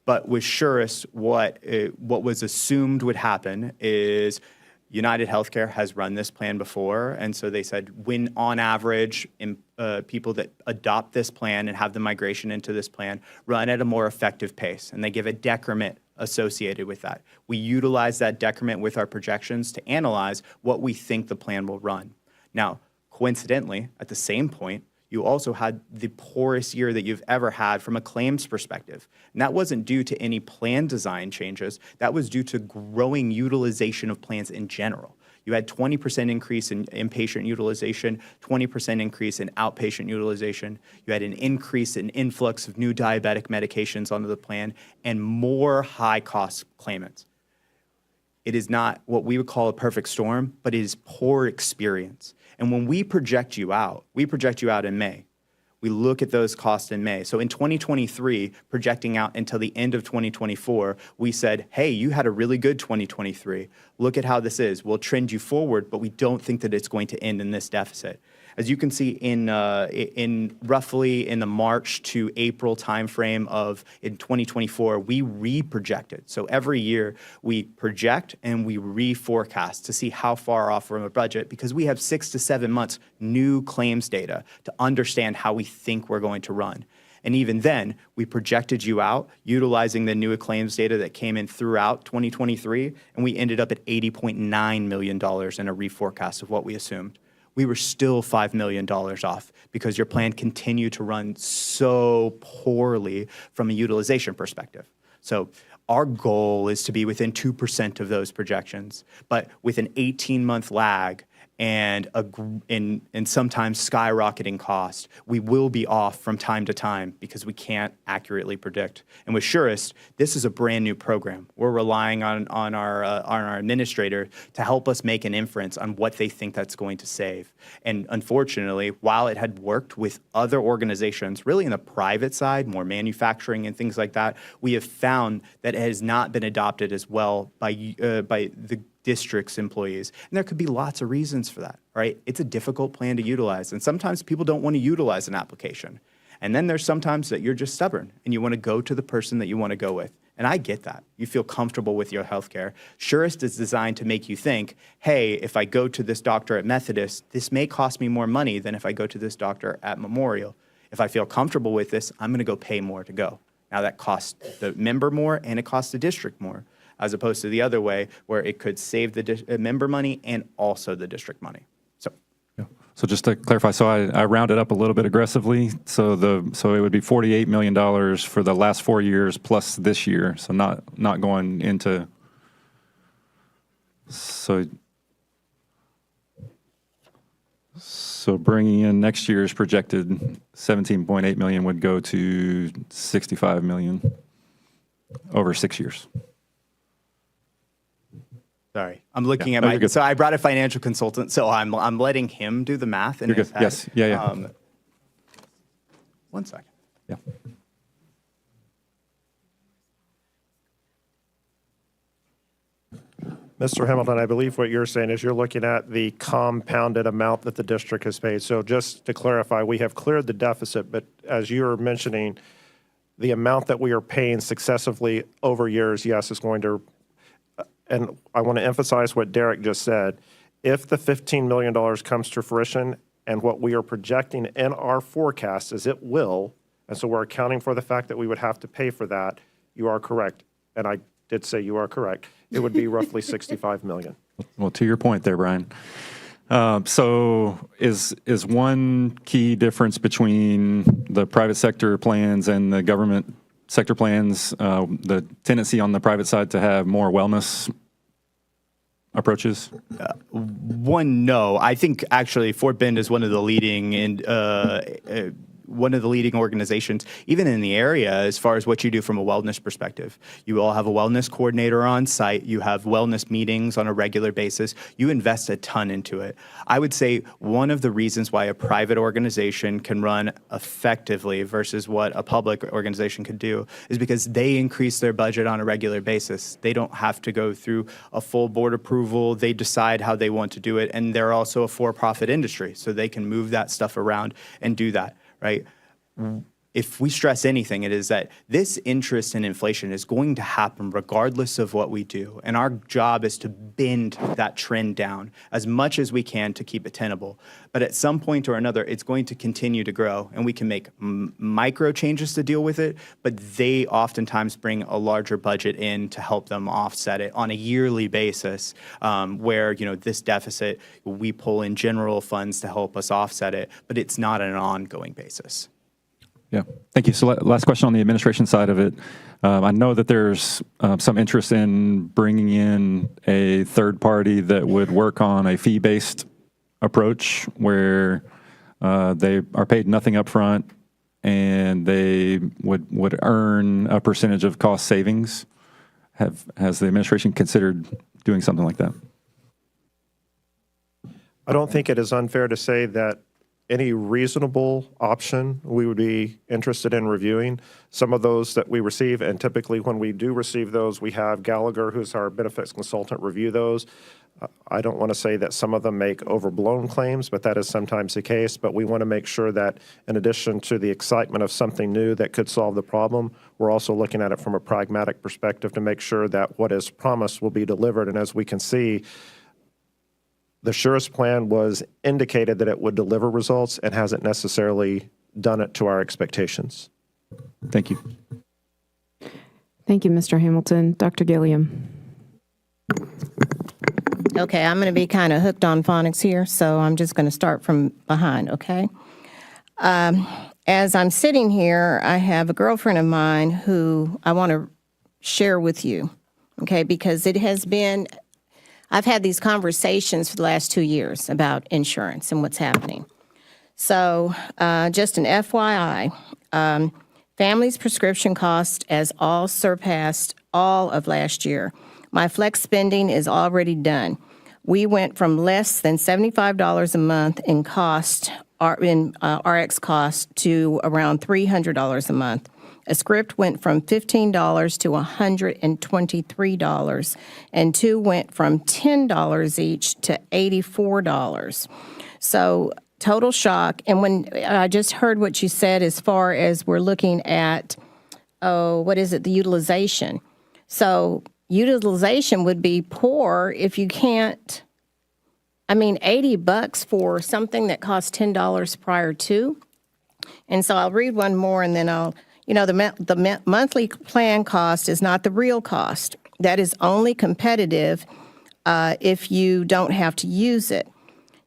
But with Surest, what was assumed would happen is United Healthcare has run this plan before, and so they said when, on average, people that adopt this plan and have the migration into this plan run at a more effective pace, and they give a decrement associated with that. We utilize that decrement with our projections to analyze what we think the plan will run. Now, coincidentally, at the same point, you also had the poorest year that you've ever had from a claims perspective. And that wasn't due to any plan design changes. That was due to growing utilization of plans in general. You had 20% increase in inpatient utilization, 20% increase in outpatient utilization. You had an increase in influx of new diabetic medications onto the plan and more high-cost claimants. It is not what we would call a perfect storm, but it is poor experience. And when we project you out in May. We look at those costs in May. So in 2023, projecting out until the end of 2024, we said, hey, you had a really good 2023. Look at how this is. We'll trend you forward, but we don't think that it's going to end in this deficit. As you can see in roughly in the March to April timeframe in 2024, we re-projected. So every year we project and we reforecast to see how far off from a budget because we have 6 to 7 months new claims data to understand how we think we're going to run. And even then, we projected you out utilizing the new claims data that came in throughout 2023, and we ended up at $80.9 million in a reforecast of what we assumed. We were still $5 million off because your plan continued to run so poorly from a utilization perspective. So our goal is to be within 2% of those projections, but with an 18-month lag and sometimes skyrocketing cost, we will be off from time to time because we can't accurately predict. And with Surest, this is a brand new program. We're relying on our administrator to help us make an inference on what they think that's going to save. And unfortunately, while it had worked with other organizations, really in the private side, more manufacturing and things like that, we have found that it has not been adopted as well by the district's employees. And there could be lots of reasons for that, right? It's a difficult plan to utilize. And sometimes people don't want to utilize an application. And then there's sometimes that you're just stubborn and you want to go to the person that you want to go with. And I get that. You feel comfortable with your healthcare. Surest is designed to make you think, hey, if I go to this doctor at Methodist, this may cost me more money than if I go to this doctor at Memorial. If I feel comfortable with this, I'm going to go pay more to go. Now that costs the member more and it costs the district more, as opposed to the other way where it could save the member money and also the district money. So just to clarify, so I rounded up a little bit aggressively. So it would be $48 million for the last 4 years plus this year. So not going into. So bringing in next year's projected 17.8 million would go to 65 million over 6 years. Sorry, I'm looking at so I brought a financial consultant, so I'm letting him do the math in You're his good. head. Yes. Yeah. 1 second. Yeah. Mr. Hamilton, I believe what you're saying is you're looking at the compounded amount that the district has paid. So just to clarify, we have cleared the deficit, but as you're mentioning, the amount that we are paying successively over years, yes, is going to. And I want to emphasize what Derek just said. If the $15 million comes to fruition, and what we are projecting in our forecast is it will, and so we're accounting for the fact that we would have to pay for that, you are correct. And I did say you are correct. It would be roughly $65 million. Well, to your point there, Brian. So is one key difference between the private sector plans and the government sector plans the tendency on the private side to have more wellness approaches? No. I think actually Fort Bend is one of the leading organizations, even in the area, as far as what you do from a wellness perspective. You all have a wellness coordinator on site. You have wellness meetings on a regular basis. You invest a ton into it. I would say one of the reasons why a private organization can run effectively versus what a public organization could do is because they increase their budget on a regular basis. They don't have to go through a full board approval. They decide how they want to do it. And they're also a for-profit industry, so they can move that stuff around and do that. Right? If we stress anything, it is that this interest in inflation is going to happen regardless of what we do. And our job is to bend that trend down as much as we can to keep it tenable. But at some point or another, it's going to continue to grow, and we can make micro changes to deal with it, but they oftentimes bring a larger budget in to help them offset it on a yearly basis, where, this deficit, we pull in general funds to help us offset it, but it's not on an ongoing basis. Yeah, thank you. So last question on the administration side of it. I know that there's some interest in bringing in a third party that would work on a fee-based approach where they are paid nothing up front and they would earn a percentage of cost savings. Has the administration considered doing something like that? I don't think it is unfair to say that any reasonable option we would be interested in reviewing. Some of those that we receive, and typically when we do receive those, we have Gallagher, who's our benefits consultant, review those. I don't want to say that some of them make overblown claims, but that is sometimes the case. But we want to make sure that in addition to the excitement of something new that could solve the problem, we're also looking at it from a pragmatic perspective to make sure that what is promised will be delivered. And as we can see, the Surest plan was indicated that it would deliver results and hasn't necessarily done it to our expectations. Thank you. Thank you, Mr. Hamilton. Dr. Gilliam. Okay, I'm going to be kind of hooked on phonics here, so I'm just going to start from behind, okay? As I'm sitting here, I have a girlfriend of mine who I want to share with you, okay, because it has been I've had these conversations for the last 2 years about insurance and what's happening. So just an FYI, families' prescription cost has all surpassed all of last year. My flex spending is already done. We went from less than $75 a month in cost, RX cost, to around $300 a month. A script went from $15 to $123, and 2 went from $10 each to $84. So total shock. And when I just heard what you said as far as we're looking at, the utilization. So utilization would be poor if you can't, $80 for something that cost $10 prior to. And so I'll read one more and then the monthly plan cost is not the real cost. That is only competitive if you don't have to use it.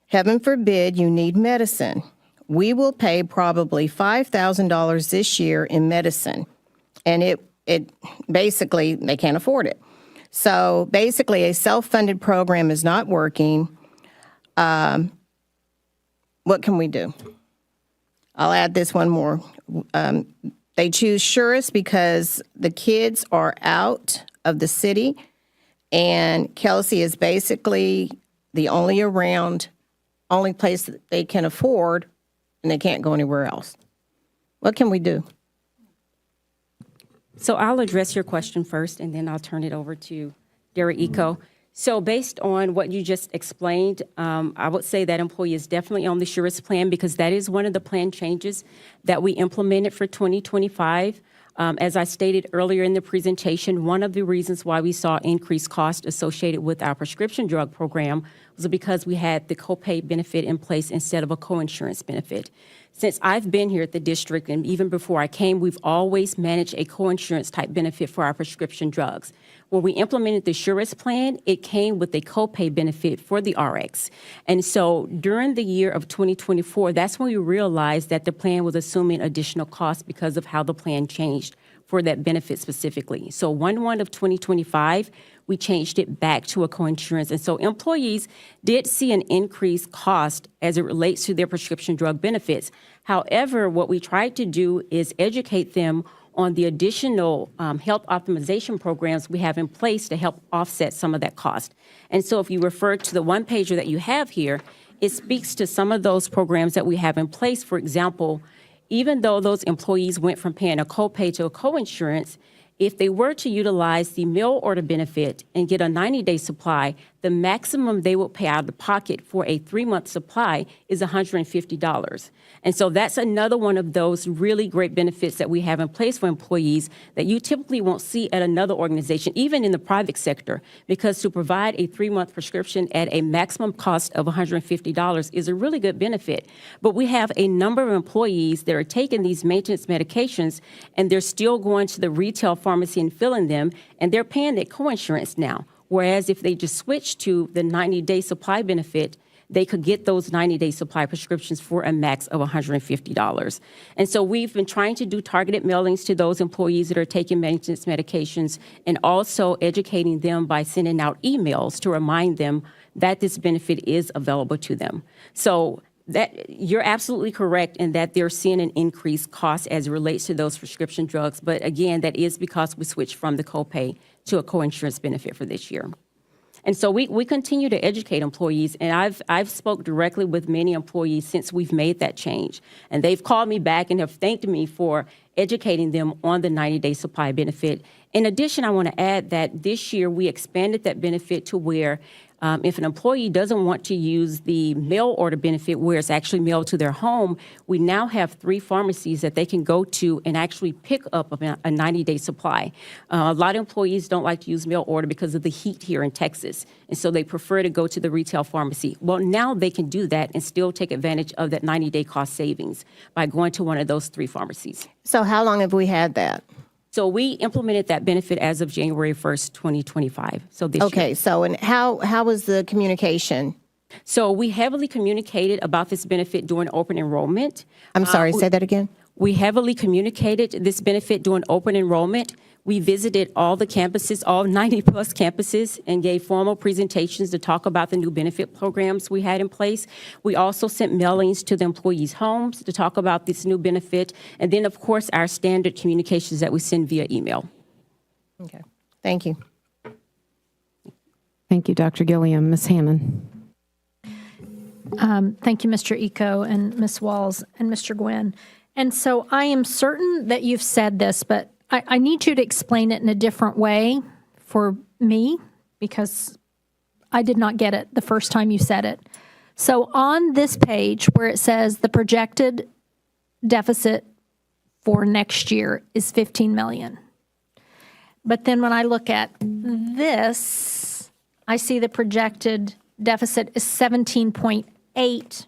Heaven forbid you need medicine. We will pay probably $5,000 this year in medicine. And it basically, they can't afford it. So basically, a self-funded program is not working. What can we do? I'll add this one more. They choose Surest because the kids are out of the city, and Kelsey is basically the only place that they can afford, and they can't go anywhere else. What can we do? So I'll address your question first, and then I'll turn it over to Derek Eco. So based on what you just explained, I would say that employee is definitely on the Surest plan because that is one of the plan changes that we implemented for 2025. As I stated earlier in the presentation, one of the reasons why we saw increased cost associated with our prescription drug program was because we had the copay benefit in place instead of a coinsurance benefit. Since I've been here at the district, and even before I came, we've always managed a coinsurance type benefit for our prescription drugs. When we implemented the Surest plan, it came with a copay benefit for the RX. And so during the year of 2024, that's when we realized that the plan was assuming additional costs because of how the plan changed for that benefit specifically. So 1/1 of 2025, we changed it back to a coinsurance. And so employees did see an increased cost as it relates to their prescription drug benefits. However, what we tried to do is educate them on the additional health optimization programs we have in place to help offset some of that cost. And so if you refer to the one pager that you have here, it speaks to some of those programs that we have in place. For example, even though those employees went from paying a copay to a coinsurance, if they were to utilize the mail order benefit and get a 90-day supply, the maximum they would pay out of pocket for a 3-month supply is $150. And so that's another one of those really great benefits that we have in place for employees that you typically won't see at another organization, even in the private sector, because to provide a 3-month prescription at a maximum cost of $150 is a really good benefit. But we have a number of employees that are taking these maintenance medications and they're still going to the retail pharmacy and filling them, and they're paying their coinsurance now. Whereas if they just switch to the 90-day supply benefit, they could get those 90-day supply prescriptions for a max of $150. And so we've been trying to do targeted mailings to those employees that are taking maintenance medications and also educating them by sending out emails to remind them that this benefit is available to them. So that you're absolutely correct in that they're seeing an increased cost as it relates to those prescription drugs. But again, that is because we switched from the copay to a coinsurance benefit for this year. And so we continue to educate employees, and I've spoke directly with many employees since we've made that change. And they've called me back and have thanked me for educating them on the 90-day supply benefit. In addition, I want to add that this year we expanded that benefit to where if an employee doesn't want to use the mail order benefit where it's actually mailed to their home, we now have 3 pharmacies that they can go to and actually pick up a 90-day supply. A lot of employees don't like to use mail order because of the heat here in Texas, and so they prefer to go to the retail pharmacy. Well, now they can do that and still take advantage of that 90-day cost savings by going to one of those 3 pharmacies. So how long have we had that? So we implemented that benefit as of January 1st, 2025. So this year. Okay, so and how was the communication? So we heavily communicated about this benefit during open enrollment. I'm sorry, say that again. We heavily communicated this benefit during open enrollment. We visited all the campuses, all 90-plus campuses, and gave formal presentations to talk about the new benefit programs we had in place. We also sent mailings to the employees' homes to talk about this new benefit, and then, of course, our standard communications that we send via email. Okay. Thank you. Thank you, Dr. Gilliam. Ms. Hammond. Thank you, Mr. Eco and Ms. Walls and Mr. Gwynn. And so I am certain that you've said this, but I need you to explain it in a different way for me because I did not get it the first time you said it. So on this page where it says the projected deficit for next year is 15 million. But then when I look at this, I see the projected deficit is 17.8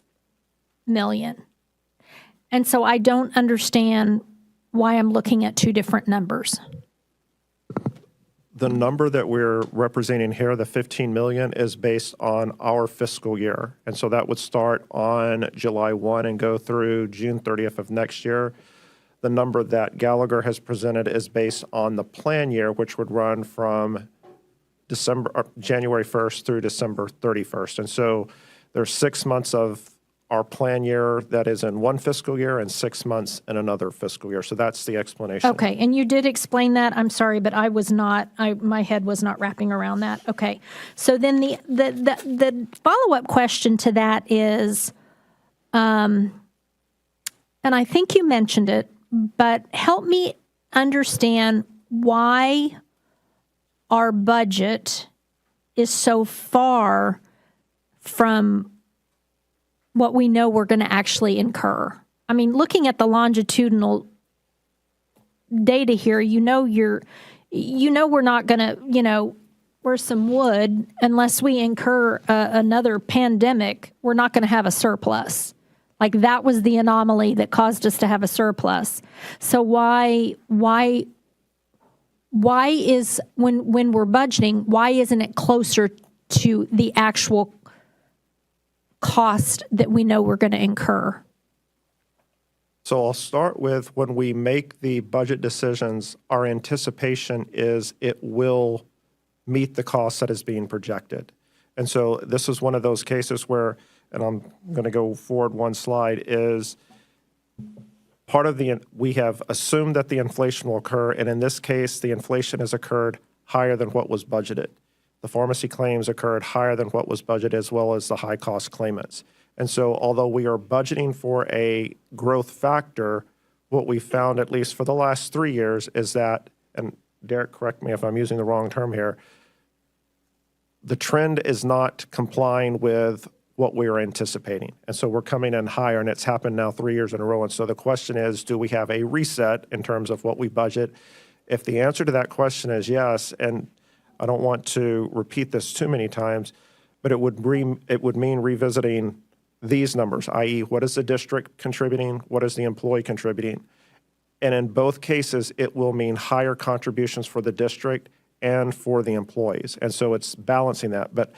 million. And so I don't understand why I'm looking at two different numbers. The number that we're representing here, the 15 million, is based on our fiscal year. And so that would start on July 1 and go through June 30th of next year. The number that Gallagher has presented is based on the plan year, which would run from January 1st through December 31st. And so there's 6 months of our plan year that is in one fiscal year and 6 months in another fiscal year. So that's the explanation. Okay, and you did explain that. I'm sorry, but I was not, my head was not wrapping around that. Okay, so then the follow-up question to that is, and I think you mentioned it, but help me understand why our budget is so far from what we know we're going to actually incur. I mean, looking at the longitudinal data here, we're not going to, we're some wood, unless we incur another pandemic, we're not going to have a surplus. Like that was the anomaly that caused us to have a surplus. So why is, when we're budgeting, why isn't it closer to the actual cost that we know we're going to incur? So I'll start with when we make the budget decisions, our anticipation is it will meet the cost that is being projected. And so this is one of those cases where, and I'm going to go forward one slide, is part of we have assumed that the inflation will occur, and in this case, the inflation has occurred higher than what was budgeted. The pharmacy claims occurred higher than what was budgeted, as well as the high-cost claimants. And so although we are budgeting for a growth factor, what we found, at least for the last 3 years, is that, and Derek, correct me if I'm using the wrong term here, the trend is not complying with what we were anticipating. And so we're coming in higher, and it's happened now 3 years in a row. And so the question is, do we have a reset in terms of what we budget? If the answer to that question is yes, and I don't want to repeat this too many times, but it would mean revisiting these numbers, i.e., what is the district contributing, what is the employee contributing? And in both cases, it will mean higher contributions for the district and for the employees. And so it's balancing that. But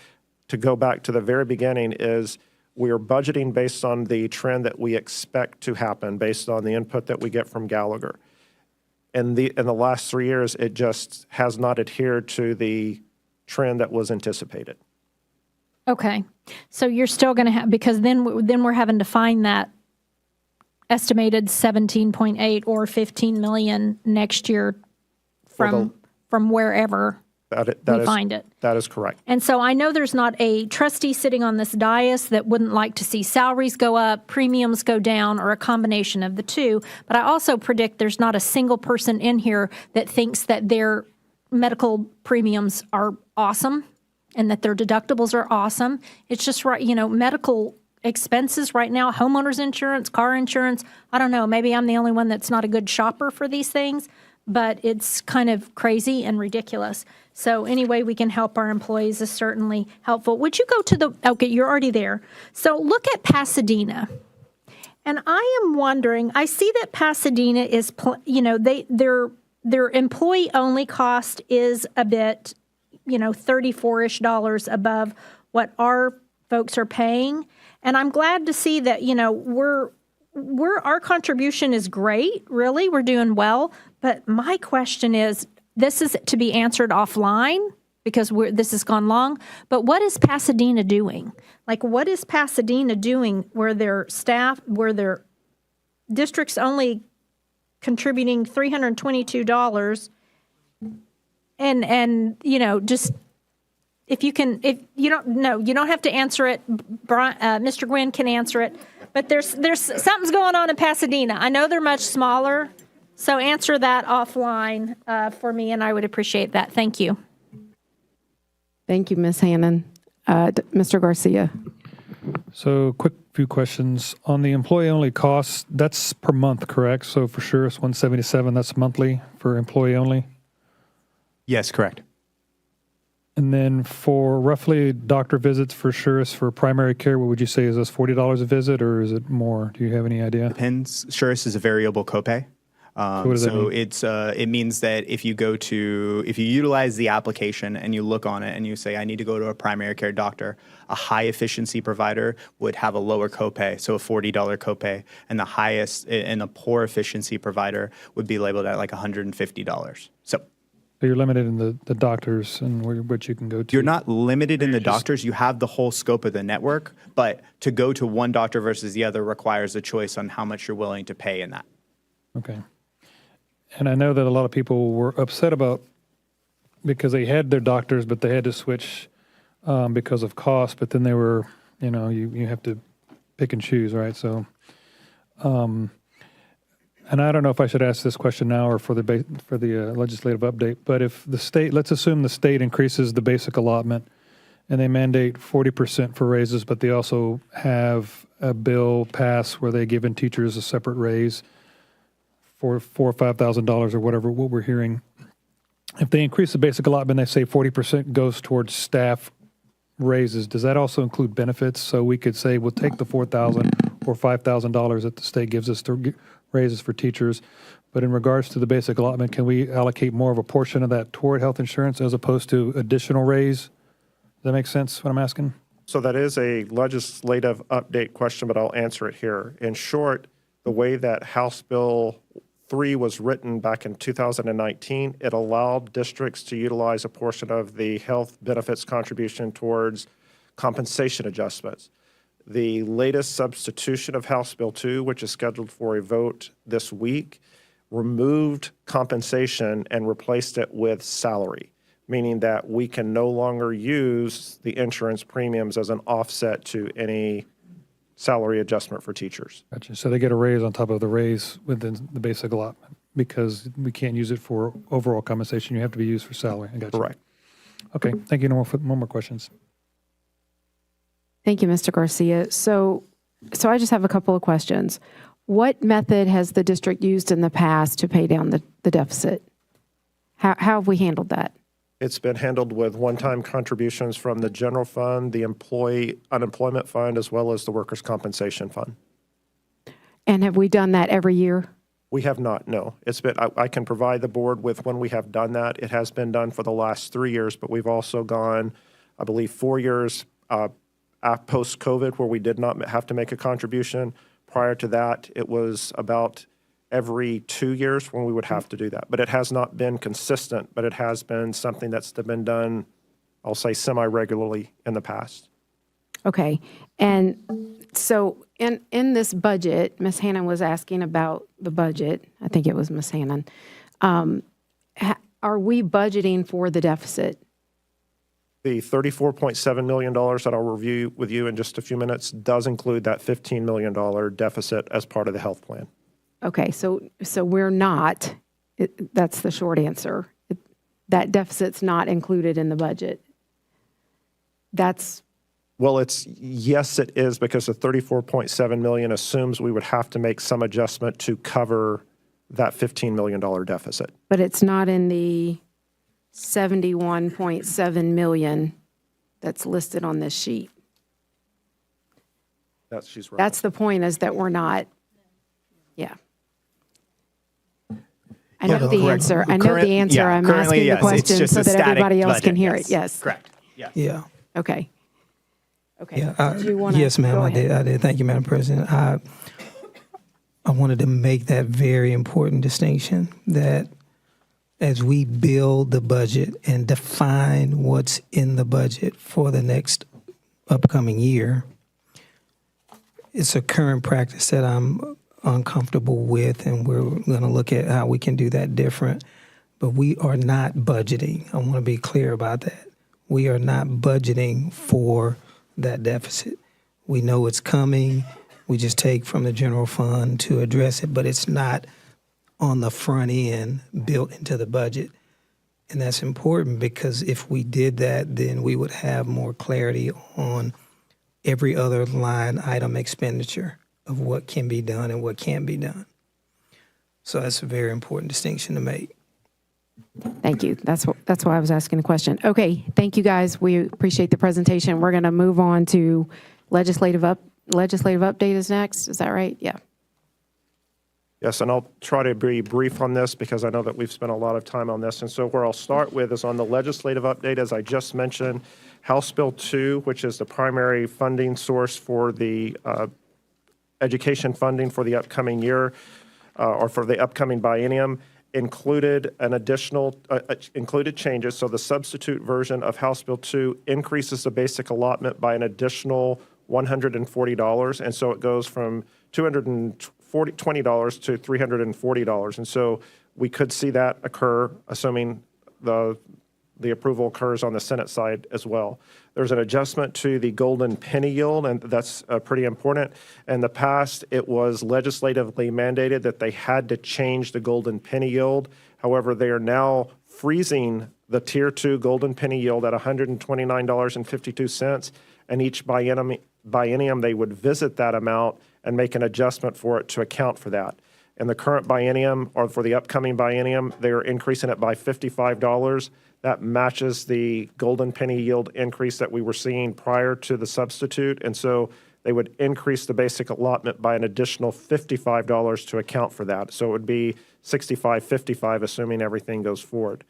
to go back to the very beginning is we are budgeting based on the trend that we expect to happen, based on the input that we get from Gallagher. In the last 3 years, it just has not adhered to the trend that was anticipated. Okay, so you're still going to have, because then we're having to find that estimated 17.8 or 15 million next year from wherever we find it. That is correct. And so I know there's not a trustee sitting on this dais that wouldn't like to see salaries go up, premiums go down, or a combination of the two. But I also predict there's not a single person in here that thinks that their medical premiums are awesome and that their deductibles are awesome. It's just right, medical expenses right now, homeowners insurance, car insurance. I don't know, maybe I'm the only one that's not a good shopper for these things, but it's kind of crazy and ridiculous. So any way we can help our employees is certainly helpful. Would you go to okay, you're already there. So look at Pasadena. And I am wondering, I see that Pasadena is, their employee only cost is a bit, $34-ish above what our folks are paying. And I'm glad to see that, our contribution is great, really, we're doing well. But my question is, this is to be answered offline because this has gone long, but what is Pasadena doing? Like, what is Pasadena doing where their district's only contributing $322 and just if you don't have to answer it. Mr. Gwynn can answer it, but there's something's going on in Pasadena. I know they're much smaller, so answer that offline for me, and I would appreciate that. Thank you. Thank you, Ms. Hannon. Mr. Garcia. So quick few questions. On the employee-only costs, that's per month, correct? So for sure it's $177, that's monthly for employee-only? Yes, correct. And then for roughly doctor visits for sure is for primary care, what would you say? Is this $40 a visit or is it more? Do you have any idea? Depends. Surest is a variable copay. What does that mean? It means that if you utilize the application and you look on it and you say, I need to go to a primary care doctor, a high efficiency provider would have a lower copay, so a $40 copay, and the highest and a poor efficiency provider would be labeled at like $150. So you're limited in the doctors and which you can go to. You're not limited in the doctors. You have the whole scope of the network, but to go to one doctor versus the other requires a choice on how much you're willing to pay in that. Okay. And I know that a lot of people were upset about because they had their doctors, but they had to switch because of cost. But then they were, you have to pick and choose, right? So, and I don't know if I should ask this question now or for the legislative update. But if the state, let's assume the state increases the basic allotment, and they mandate 40% for raises, but they also have a bill pass where they give in teachers a separate raise for $4,000 or $5,000 or whatever, what we're hearing. If they increase the basic allotment, they say 40% goes towards staff raises. Does that also include benefits? So we could say we'll take the $4,000 or $5,000 that the state gives us to raises for teachers. But in regards to the basic allotment, can we allocate more of a portion of that toward health insurance as opposed to additional raise? Does that make sense, what I'm asking? So that is a legislative update question, but I'll answer it here. In short, the way that House Bill 3 was written back in 2019, it allowed districts to utilize a portion of the health benefits contribution towards compensation adjustments. The latest substitution of House Bill 2, which is scheduled for a vote this week, removed compensation and replaced it with salary, meaning that we can no longer use the insurance premiums as an offset to any salary adjustment for teachers. Gotcha. So they get a raise on top of the raise within the basic allotment because we can't use it for overall compensation. You have to be used for salary. I got you. Correct. Okay. Thank you. No more questions. Thank you, Mr. Garcia. So I just have a couple of questions. What method has the district used in the past to pay down the deficit? How have we handled that? It's been handled with one-time contributions from the general fund, the employee unemployment fund, as well as the workers' compensation fund. And have we done that every year? We have not, no. It's been, I can provide the board with when we have done that. It has been done for the last 3 years, but we've also gone, I believe, 4 years post-COVID where we did not have to make a contribution. Prior to that, it was about every 2 years when we would have to do that. But it has not been consistent, but it has been something that's been done, I'll say, semi-regularly in the past. Okay. And so in this budget, Ms. Hannon was asking about the budget. I think it was Ms. Hannon. Are we budgeting for the deficit? The $34.7 million that I'll review with you in just a few minutes does include that $15 million deficit as part of the health plan. Okay, so we're not, that's the short answer. That deficit's not included in the budget. Well, yes, it is, because the $34.7 million assumes we would have to make some adjustment to cover that $15 million deficit. But it's not in the $71.7 million that's listed on this sheet. She's right. That's the point, is that we're not, yeah. I know the answer. I know the answer. I'm asking the question so that everybody else can hear it. Yes. Correct. Yes. Yeah. Okay. Okay. Yeah, Did you want to? yes, ma'am, Go I ahead. did. Thank you, Madam President. I wanted to make that very important distinction that as we build the budget and define what's in the budget for the next upcoming year, it's a current practice that I'm uncomfortable with, and we're going to look at how we can do that different. But we are not budgeting. I want to be clear about that. We are not budgeting for that deficit. We know it's coming. We just take from the general fund to address it, but it's not on the front end built into the budget. And that's important because if we did that, then we would have more clarity on every other line item expenditure of what can be done and what can't be done. So that's a very important distinction to make. Thank you. That's why I was asking the question. Okay, thank you guys. We appreciate the presentation. We're going to move on to legislative update is next. Is that right? Yeah. Yes, and I'll try to be brief on this because I know that we've spent a lot of time on this. And so where I'll start with is on the legislative update, as I just mentioned, House Bill 2, which is the primary funding source for the education funding for the upcoming year or for the upcoming biennium, included an additional included changes. So the substitute version of House Bill 2 increases the basic allotment by an additional $140, and so it goes from $220 to $340. And so we could see that occur, assuming the approval occurs on the Senate side as well. There's an adjustment to the golden penny yield, and that's pretty important. In the past, it was legislatively mandated that they had to change the golden penny yield. However, they are now freezing the Tier 2 golden penny yield at $129.52, and each biennium they would visit that amount and make an adjustment for it to account for that. In the current biennium, or for the upcoming biennium, they are increasing it by $55. That matches the golden penny yield increase that we were seeing prior to the substitute. And so they would increase the basic allotment by an additional $55 to account for that. So it would be $65.55, assuming everything goes forward.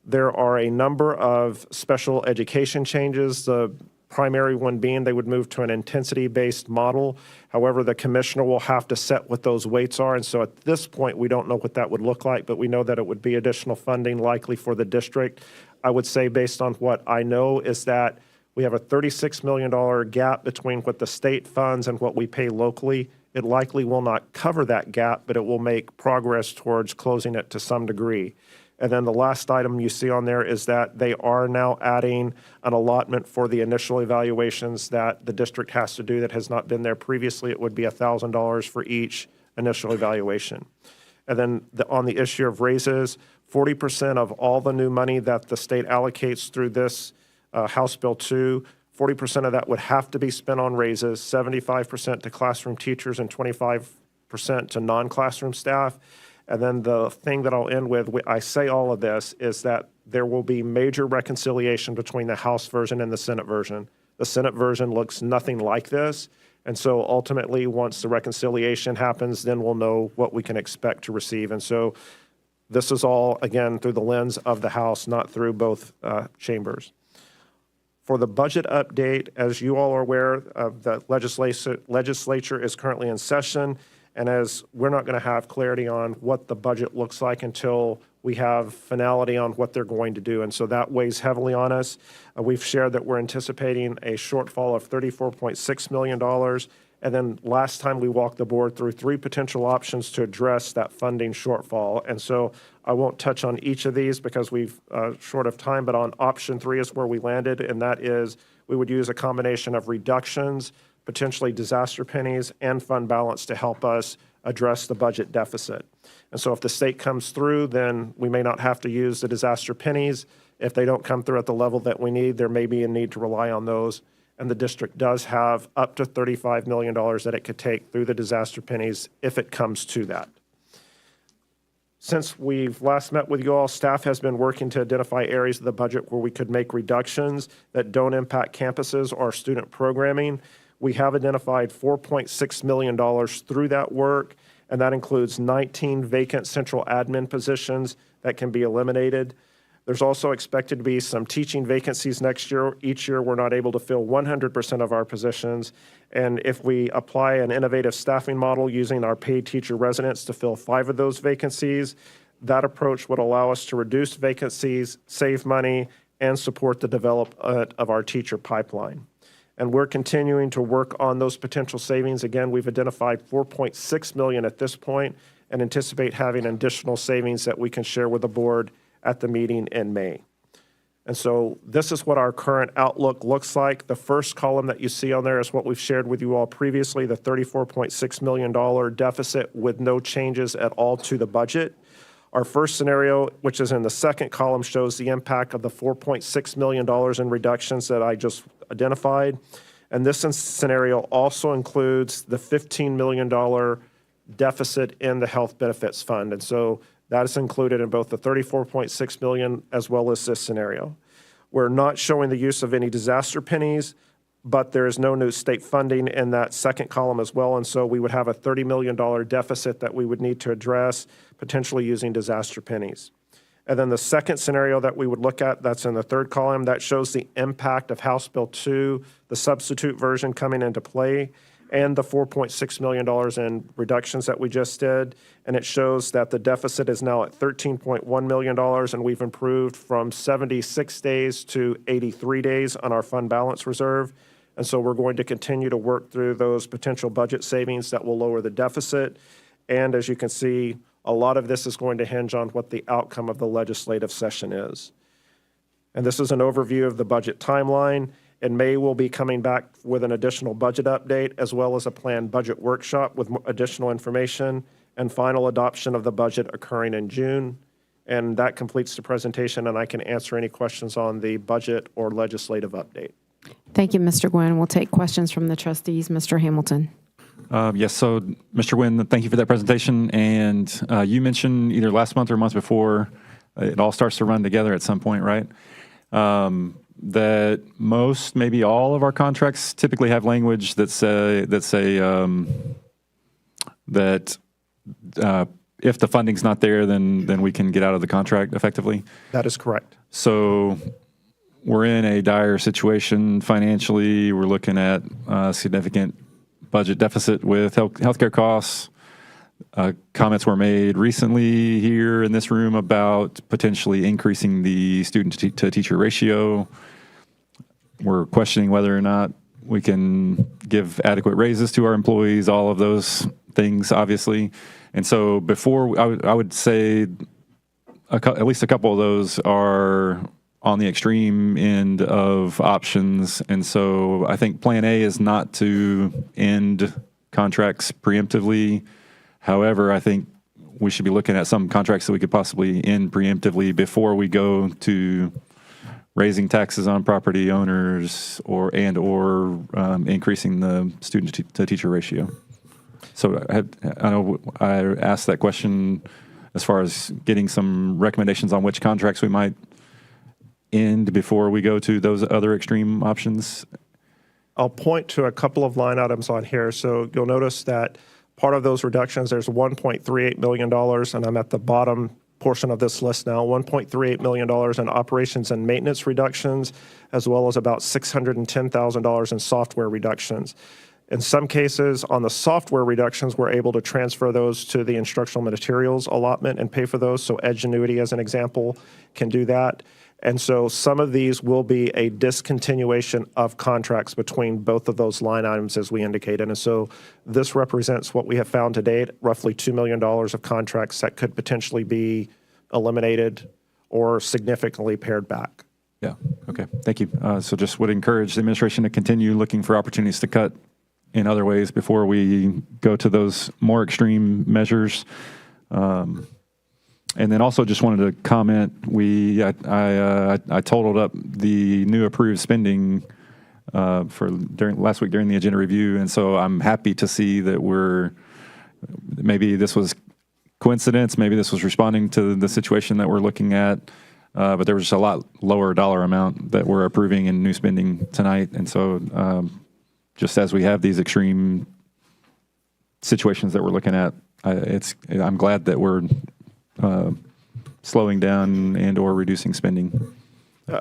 There are a number of special education changes. The primary one being they would move to an intensity-based model. However, the commissioner will have to set what those weights are. And so at this point, we don't know what that would look like, but we know that it would be additional funding likely for the district. I would say based on what I know is that we have a $36 million gap between what the state funds and what we pay locally. It likely will not cover that gap, but it will make progress towards closing it to some degree. And then the last item you see on there is that they are now adding an allotment for the initial evaluations that the district has to do that has not been there previously. It would be $1,000 for each initial evaluation. And then on the issue of raises, 40% of all the new money that the state allocates through this House Bill 2, 40% of that would have to be spent on raises, 75% to classroom teachers and 25% to non-classroom staff. And then the thing that I'll end with, I say all of this, is that there will be major reconciliation between the House version and the Senate version. The Senate version looks nothing like this. And so ultimately, once the reconciliation happens, then we'll know what we can expect to receive. And so this is all, again, through the lens of the House, not through both chambers. For the budget update, as you all are aware, the legislature is currently in session. And as we're not going to have clarity on what the budget looks like until we have finality on what they're going to do. And so that weighs heavily on us. We've shared that we're anticipating a shortfall of $34.6 million. And then last time we walked the board through 3 potential options to address that funding shortfall. And so I won't touch on each of these because we've short of time, but on option 3 is where we landed. And that is we would use a combination of reductions, potentially disaster pennies, and fund balance to help us address the budget deficit. And so if the state comes through, then we may not have to use the disaster pennies. If they don't come through at the level that we need, there may be a need to rely on those. And the district does have up to $35 million that it could take through the disaster pennies if it comes to that. Since we've last met with you all, staff has been working to identify areas of the budget where we could make reductions that don't impact campuses or student programming. We have identified $4.6 million through that work, and that includes 19 vacant central admin positions that can be eliminated. There's also expected to be some teaching vacancies next year. Each year, we're not able to fill 100% of our positions. And if we apply an innovative staffing model using our paid teacher residents to fill 5 of those vacancies, that approach would allow us to reduce vacancies, save money, and support the development of our teacher pipeline. And we're continuing to work on those potential savings. Again, we've identified $4.6 million at this point and anticipate having additional savings that we can share with the board at the meeting in May. And so this is what our current outlook looks like. The first column that you see on there is what we've shared with you all previously, the $34.6 million deficit with no changes at all to the budget. Our first scenario, which is in the second column, shows the impact of the $4.6 million in reductions that I just identified. And this scenario also includes the $15 million deficit in the health benefits fund. And so that is included in both the $34.6 million as well as this scenario. We're not showing the use of any disaster pennies, but there is no new state funding in that second column as well. And so we would have a $30 million deficit that we would need to address, potentially using disaster pennies. And then the second scenario that we would look at, that's in the third column, that shows the impact of House Bill 2, the substitute version coming into play, and the $4.6 million in reductions that we just did. And it shows that the deficit is now at $13.1 million, and we've improved from 76 days to 83 days on our fund balance reserve. And so we're going to continue to work through those potential budget savings that will lower the deficit. And as you can see, a lot of this is going to hinge on what the outcome of the legislative session is. And this is an overview of the budget timeline. In May, we'll be coming back with an additional budget update as well as a planned budget workshop with additional information and final adoption of the budget occurring in June. And that completes the presentation, and I can answer any questions on the budget or legislative update. Thank you, Mr. Gwynn. We'll take questions from the trustees. Mr. Hamilton. Yes, so Mr. Gwynn, thank you for that presentation. And you mentioned either last month or month before, it all starts to run together at some point, right? That most, maybe all of our contracts typically have language that say that if the funding's not there, then we can get out of the contract effectively. That is correct. So we're in a dire situation financially. We're looking at a significant budget deficit with healthcare costs. Comments were made recently here in this room about potentially increasing the student-to-teacher ratio. We're questioning whether or not we can give adequate raises to our employees, all of those things, obviously. And so before, I would say at least a couple of those are on the extreme end of options. And so I think plan A is not to end contracts preemptively. However, I think we should be looking at some contracts that we could possibly end preemptively before we go to raising taxes on property owners or increasing the student-to-teacher ratio. So I know I asked that question as far as getting some recommendations on which contracts we might end before we go to those other extreme options. I'll point to a couple of line items on here. So you'll notice that part of those reductions, there's $1.38 million, and I'm at the bottom portion of this list now, $1.38 million in operations and maintenance reductions, as well as about $610,000 in software reductions. In some cases, on the software reductions, we're able to transfer those to the instructional materials allotment and pay for those. So Edgenuity, as an example, can do that. And so some of these will be a discontinuation of contracts between both of those line items as we indicated. And so this represents what we have found to date, roughly $2 million of contracts that could potentially be eliminated or significantly pared back. Yeah, okay, thank you. So just would encourage the administration to continue looking for opportunities to cut in other ways before we go to those more extreme measures. And then also just wanted to comment, I totaled up the new approved spending last week during the agenda review, and so I'm happy to see that maybe this was coincidence, maybe this was responding to the situation that we're looking at, but there was just a lot lower dollar amount that we're approving in new spending tonight, and so just as we have these extreme situations that we're looking at, I'm glad that we're slowing down and or reducing spending.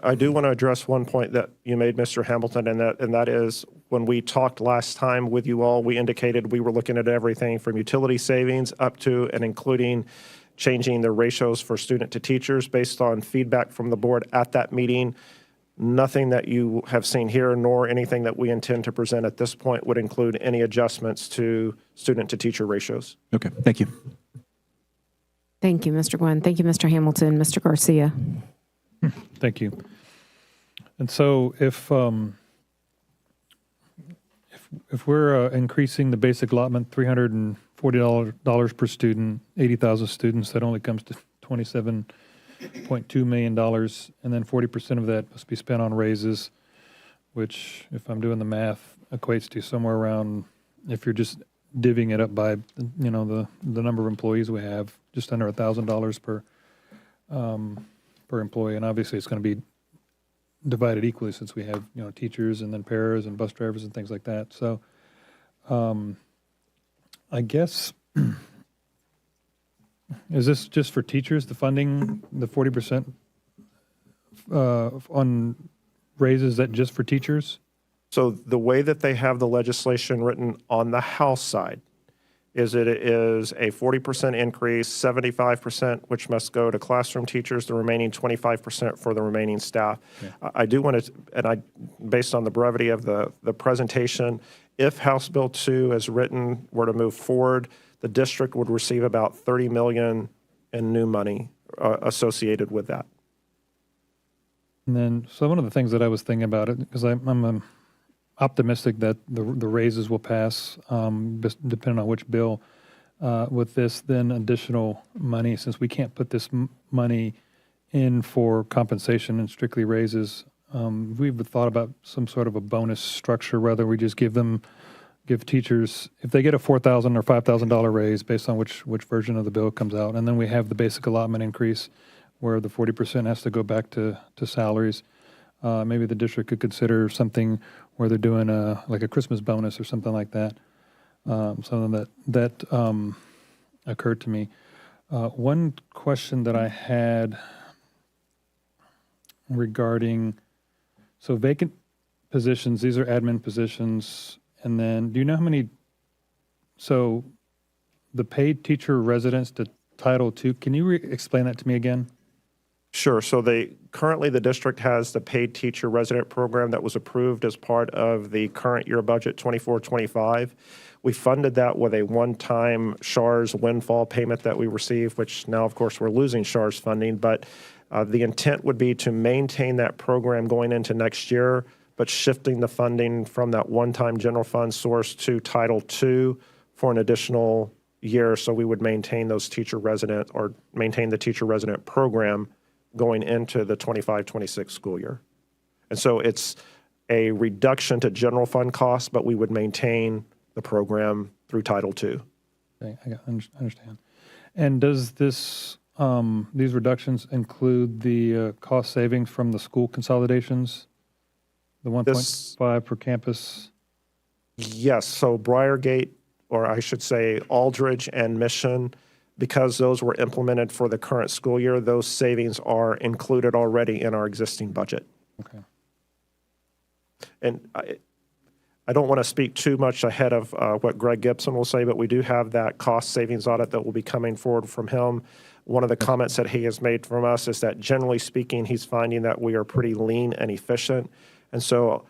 I do want to address one point that you made, Mr. Hamilton, and that is when we talked last time with you all, we indicated we were looking at everything from utility savings up to and including changing the ratios for student to teachers based on feedback from the board at that meeting. Nothing that you have seen here, nor anything that we intend to present at this point would include any adjustments to student to teacher ratios. Okay, thank you. Thank you, Mr. Gwynn. Thank you, Mr. Hamilton. Mr. Garcia. Thank you. And so if we're increasing the basic allotment $340 per student, 80,000 students, that only comes to $27.2 million, and then 40% of that must be spent on raises, which, if I'm doing the math, equates to somewhere around, if you're just divvying it up by, the number of employees we have, just under $1,000 per employee, and obviously it's going to be divided equally since we have, teachers and then paras and bus drivers and things like that. So I guess, is this just for teachers, the funding, the 40% on raises, that just for teachers? So the way that they have the legislation written on the House side is it is a 40% increase, 75%, which must go to classroom teachers, the remaining 25% for the remaining staff. Okay. I do want to, based on the brevity of the presentation, if House Bill 2 as written were to move forward, the district would receive about $30 million in new money associated with that. And then, so one of the things that I was thinking about it, because I'm optimistic that the raises will pass, depending on which bill. With this, then additional money, since we can't put this money in for compensation and strictly raises, we've thought about some sort of a bonus structure, whether we just give teachers, if they get a $4,000 or $5,000 raise based on which version of the bill comes out, and then we have the basic allotment increase where the 40% has to go back to salaries. Maybe the district could consider something where they're doing like a Christmas bonus or something like that. Something that occurred to me. One question that I had regarding, so vacant positions, these are admin positions, and then do you know how many, so the paid teacher residents to Title II, can you explain that to me again? Sure. So currently the district has the paid teacher resident program that was approved as part of the current year budget 24-25. We funded that with a one-time SHARS windfall payment that we received, which now, of course, we're losing SHARS funding. But the intent would be to maintain that program going into next year, but shifting the funding from that one-time general fund source to Title II for an additional year. So we would maintain those maintain the teacher resident program going into the 25-26 school year. And so it's a reduction to general fund costs, but we would maintain the program through Title II. Okay, I understand. And does these reductions include the cost savings from the school consolidations? The 1.5 per campus? Yes, so Briargate, or I should say Aldridge and Mission, because those were implemented for the current school year, those savings are included already in our existing budget. Okay. And I don't want to speak too much ahead of what Greg Gibson will say, but we do have that cost savings audit that will be coming forward from him. One of the comments that he has made from us is that generally speaking, he's finding that we are pretty lean and efficient. And so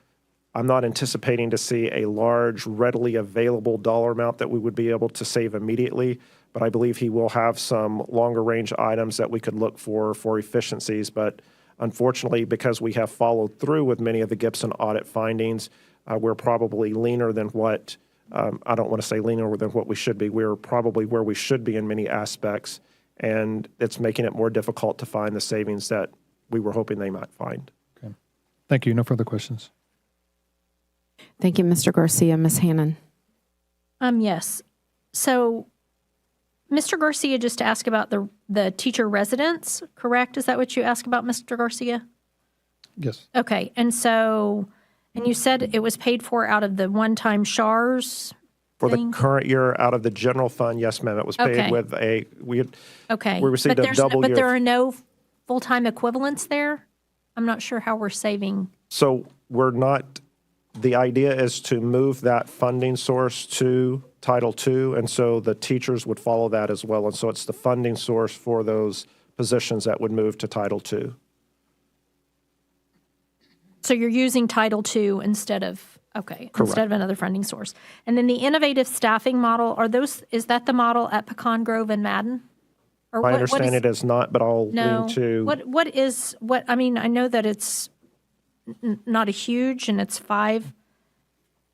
I'm not anticipating to see a large, readily available dollar amount that we would be able to save immediately, but I believe he will have some longer range items that we could look for efficiencies. But unfortunately, because we have followed through with many of the Gibson audit findings, we're probably leaner than what, I don't want to say leaner than what we should be. We're probably where we should be in many aspects, and it's making it more difficult to find the savings that we were hoping they might find. Okay. Thank you. No further questions. Thank you, Mr. Garcia. Ms. Hannon. Yes. So Mr. Garcia just asked about the teacher residents, correct? Is that what you asked about, Mr. Garcia? Yes. Okay. And you said it was paid for out of the one-time SHARS For thing? the current year, out of the general fund, yes, ma'am, it was paid Okay. with we received but a double year. But there are no full-time equivalents there? I'm not sure how we're saving. So we're not, the idea is to move that funding source to Title II, and so the teachers would follow that as well. And so it's the funding source for those positions that would move to Title II. So you're using Title II instead of, instead of another funding source. And then the innovative staffing model, is that the model at Pecan Grove and Madden? Or My understanding it is not, but I'll lean to. I mean, I know that it's not a huge and it's 5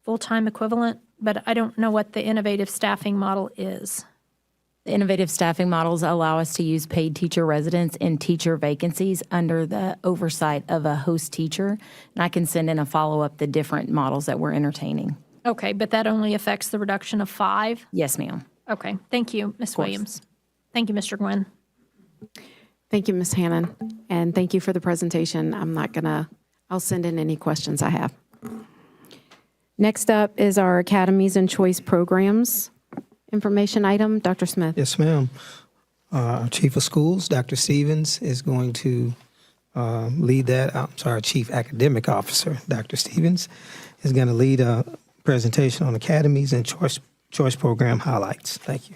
full-time equivalent, but I don't know what the innovative staffing model is. The innovative staffing models allow us to use paid teacher residents in teacher vacancies under the oversight of a host teacher. And I can send in a follow-up the different models that we're entertaining. Okay, but that only affects the reduction of 5? Yes, ma'am. Okay, thank you, Ms. Williams. Thank you, Mr. Gwynn. Thank you, Ms. Hannon, and thank you for the presentation. I'll send in any questions I have. Next up is our Academies and Choice Programs information item. Dr. Smith. Yes, ma'am. Our Chief of Schools, Dr. Stevens, is going to lead that. I'm sorry, Chief Academic Officer, Dr. Stevens, is going to lead a presentation on Academies and Choice Program highlights. Thank you.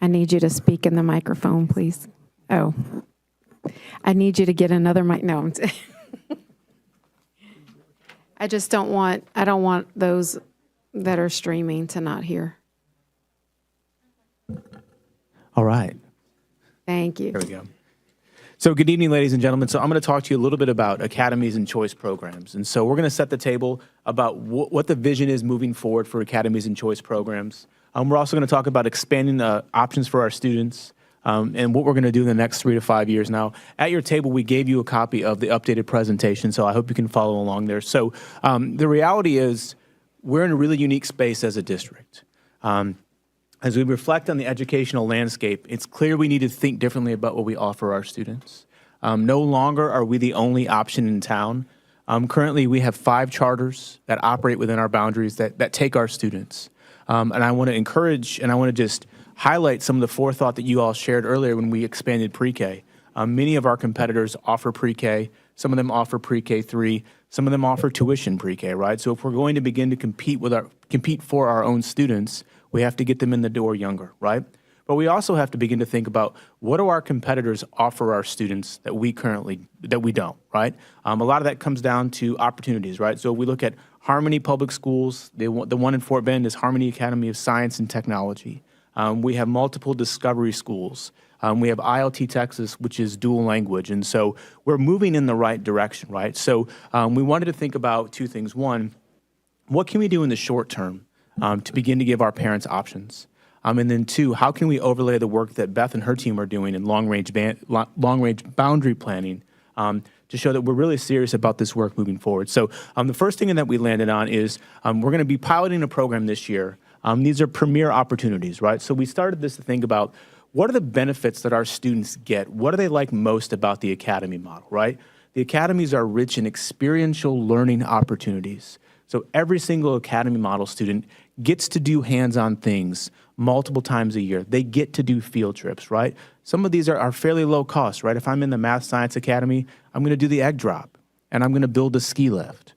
I need you to speak in the microphone, please. Oh, I need you to get another mic. No, I don't want those that are streaming to not hear. All right. Thank you. There we go. So good evening, ladies and gentlemen. So I'm going to talk to you a little bit about Academies and Choice Programs. And so we're going to set the table about what the vision is moving forward for Academies and Choice Programs. We're also going to talk about expanding the options for our students and what we're going to do in the next 3 to 5 years. Now, at your table, we gave you a copy of the updated presentation, so I hope you can follow along there. So the reality is we're in a really unique space as a district. As we reflect on the educational landscape, it's clear we need to think differently about what we offer our students. No longer are we the only option in town. Currently, we have 5 charters that operate within our boundaries that take our students. And I want to encourage and I want to just highlight some of the forethought that you all shared earlier when we expanded pre-K. Many of our competitors offer pre-K. Some of them offer pre-K 3. Some of them offer tuition pre-K, right? So if we're going to begin to compete for our own students, we have to get them in the door younger, right? But we also have to begin to think about what do our competitors offer our students that we don't, right? A lot of that comes down to opportunities, right? So we look at Harmony Public Schools. The one in Fort Bend is Harmony Academy of Science and Technology. We have multiple Discovery Schools. We have ILT Texas, which is dual language. And so we're moving in the right direction, right? So we wanted to think about 2 things. One, what can we do in the short term to begin to give our parents options? And then 2, how can we overlay the work that Beth and her team are doing in long-range boundary planning to show that we're really serious about this work moving forward. So the first thing that we landed on is we're going to be piloting a program this year. These are premier opportunities, right? So we started this to think about what are the benefits that our students get? What do they like most about the academy model, right? The academies are rich in experiential learning opportunities. So every single academy model student gets to do hands-on things multiple times a year. They get to do field trips, right? Some of these are fairly low cost, right? If I'm in the Math Science Academy, I'm going to do the egg drop, and I'm going to build a ski lift.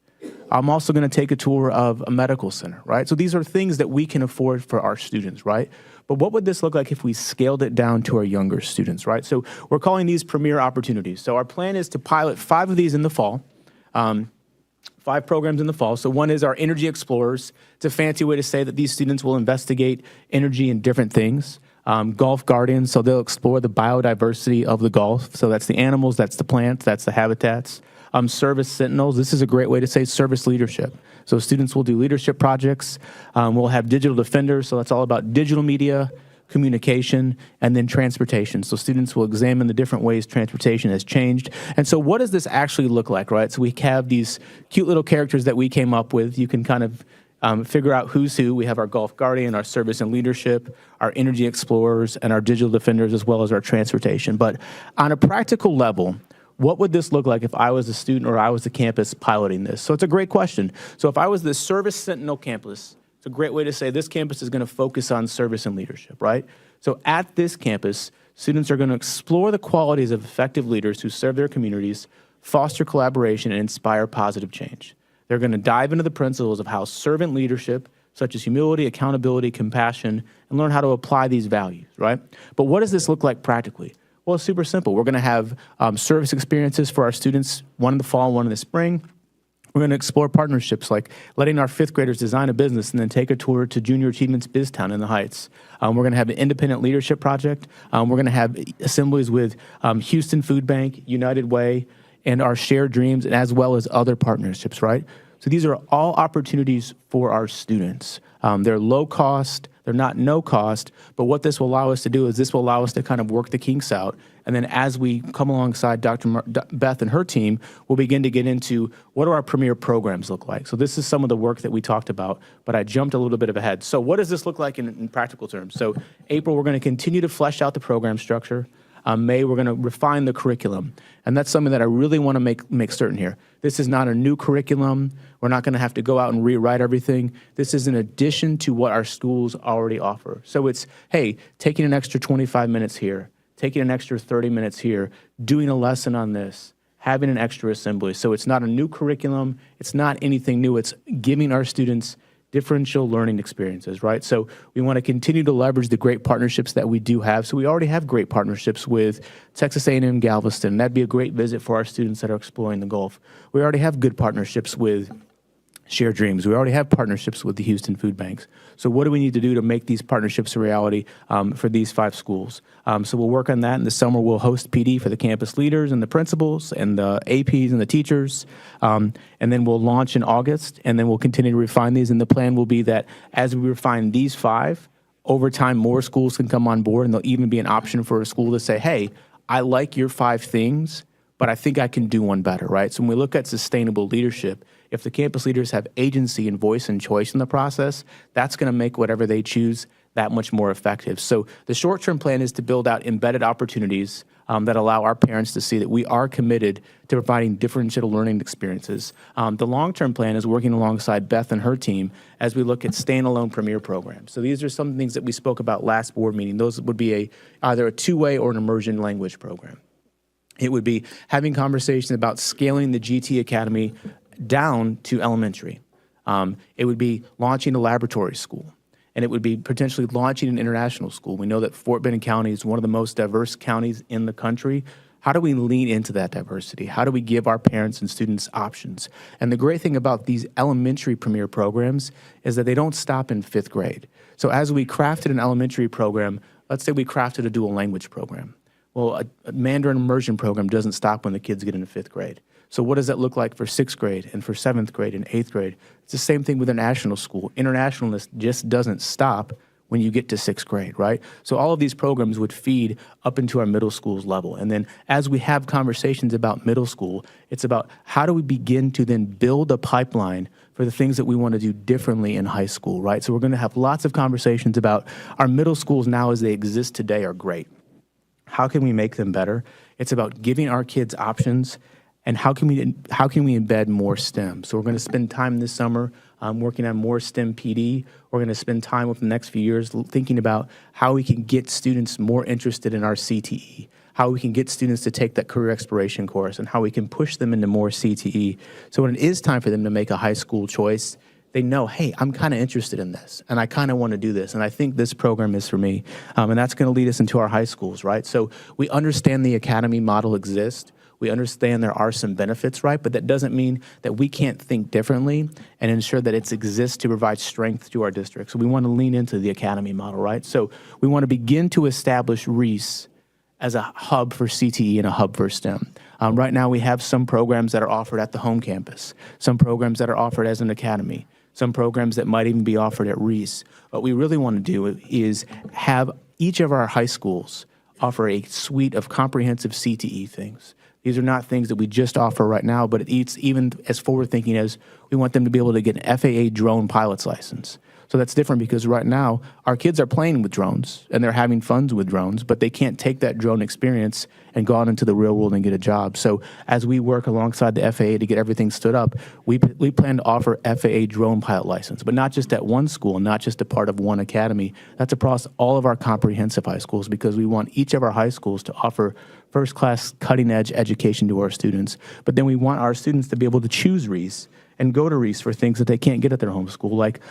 I'm also going to take a tour of a medical center, right? So these are things that we can afford for our students, right? But what would this look like if we scaled it down to our younger students, right? So we're calling these premier opportunities. So our plan is to pilot 5 of these in the fall. 5 programs in the fall. So one is our Energy Explorers. It's a fancy way to say that these students will investigate energy in different things. Gulf Guardians, so they'll explore the biodiversity of the Gulf. So that's the animals, that's the plants, that's the habitats. Service Sentinels, this is a great way to say service leadership. So students will do leadership projects. We'll have Digital Defenders, so that's all about digital media, communication, and then transportation. So students will examine the different ways transportation has changed. And so what does this actually look like, right? So we have these cute little characters that we came up with. You can kind of figure out who's who. We have our Gulf Guardian, our Service and Leadership, our Energy Explorers, and our Digital Defenders, as well as our transportation. But on a practical level, what would this look like if I was a student or I was the campus piloting this? So it's a great question. So if I was the Service Sentinel campus, It's a great way to say this campus is going to focus on service and leadership, right? So at this campus, students are going to explore the qualities of effective leaders who serve their communities, foster collaboration, and inspire positive change. They're going to dive into the principles of how servant leadership, such as humility, accountability, compassion, and learn how to apply these values, right? But what does this look like practically? Well, it's super simple. We're going to have service experiences for our students, one in the fall, one in the spring. We're going to explore partnerships like letting our fifth graders design a business and then take a tour to Junior Achievements BizTown in the Heights. We're going to have an independent leadership project. We're going to have assemblies with Houston Food Bank, United Way, and our Shared Dreams, and as well as other partnerships, right? So these are all opportunities for our students. They're low cost, they're not no cost, but what this will allow us to do is this will allow us to kind of work the kinks out. And then as we come alongside Beth and her team, we'll begin to get into what do our premier programs look like. So this is some of the work that we talked about, but I jumped a little bit ahead. So what does this look like in practical terms? So April, we're going to continue to flesh out the program structure. May, we're going to refine the curriculum. And that's something that I really want to make certain here. This is not a new curriculum. We're not going to have to go out and rewrite everything. This is in addition to what our schools already offer. So it's, hey, taking an extra 25 minutes here, taking an extra 30 minutes here, doing a lesson on this, having an extra assembly. So it's not a new curriculum. It's not anything new. It's giving our students differential learning experiences, right? So we want to continue to leverage the great partnerships that we do have. So we already have great partnerships with Texas A&M Galveston. That'd be a great visit for our students that are exploring the Gulf. We already have good partnerships with Shared Dreams. We already have partnerships with the Houston Food Banks. So what do we need to do to make these partnerships a reality for these 5 schools? So we'll work on that. In the summer, we'll host PD for the campus leaders and the principals and the APs and the teachers. And then we'll launch in August, and then we'll continue to refine these. And the plan will be that as we refine these 5, over time, more schools can come on board, and there'll even be an option for a school to say, hey, I like your 5 things, but I think I can do one better, right? So when we look at sustainable leadership, if the campus leaders have agency and voice and choice in the process, that's going to make whatever they choose that much more effective. So the short-term plan is to build out embedded opportunities that allow our parents to see that we are committed to providing differential learning experiences. The long-term plan is working alongside Beth and her team as we look at standalone premier programs. So these are some things that we spoke about last board meeting. Those would be either a two-way or an immersion language program. It would be having conversations about scaling the GT Academy down to elementary. It would be launching a laboratory school, and it would be potentially launching an international school. We know that Fort Bend County is one of the most diverse counties in the country. How do we lean into that diversity? How do we give our parents and students options? And the great thing about these elementary premier programs is that they don't stop in 5th grade. So as we crafted an elementary program, let's say we crafted a dual language program. Well, a Mandarin immersion program doesn't stop when the kids get into 5th grade. So what does that look like for 6th grade and for 7th grade and 8th grade? It's the same thing with international school. Internationalist just doesn't stop when you get to 6th grade, right? So all of these programs would feed up into our middle school's level. And then as we have conversations about middle school, it's about how do we begin to then build a pipeline for the things that we want to do differently in high school, right? So we're going to have lots of conversations about our middle schools now as they exist today are great. How can we make them better? It's about giving our kids options. And how can we embed more STEM? So we're going to spend time this summer working on more STEM PD. We're going to spend time over the next few years thinking about how we can get students more interested in our CTE, how we can get students to take that career exploration course, and how we can push them into more CTE. So when it is time for them to make a high school choice, they know, hey, I'm kind of interested in this, and I kind of want to do this, and I think this program is for me. And that's going to lead us into our high schools, right? So we understand the academy model exists. We understand there are some benefits, right? But that doesn't mean that we can't think differently and ensure that it exists to provide strength to our district. So we want to lean into the academy model, right? So we want to begin to establish Reese as a hub for CTE and a hub for STEM. Right now, we have some programs that are offered at the home campus, some programs that are offered as an academy, some programs that might even be offered at Reese. What we really want to do is have each of our high schools offer a suite of comprehensive CTE things. These are not things that we just offer right now, but it's even as forward-thinking as we want them to be able to get an FAA drone pilot's license. So that's different because right now our kids are playing with drones and they're having fun with drones, but they can't take that drone experience and go out into the real world and get a job. So as we work alongside the FAA to get everything stood up, we plan to offer FAA drone pilot license, but not just at one school, not just a part of one academy. That's across all of our comprehensive high schools because we want each of our high schools to offer first-class, cutting-edge education to our students. But then we want our students to be able to choose Reese and go to Reese for things that they can't get at their home school, like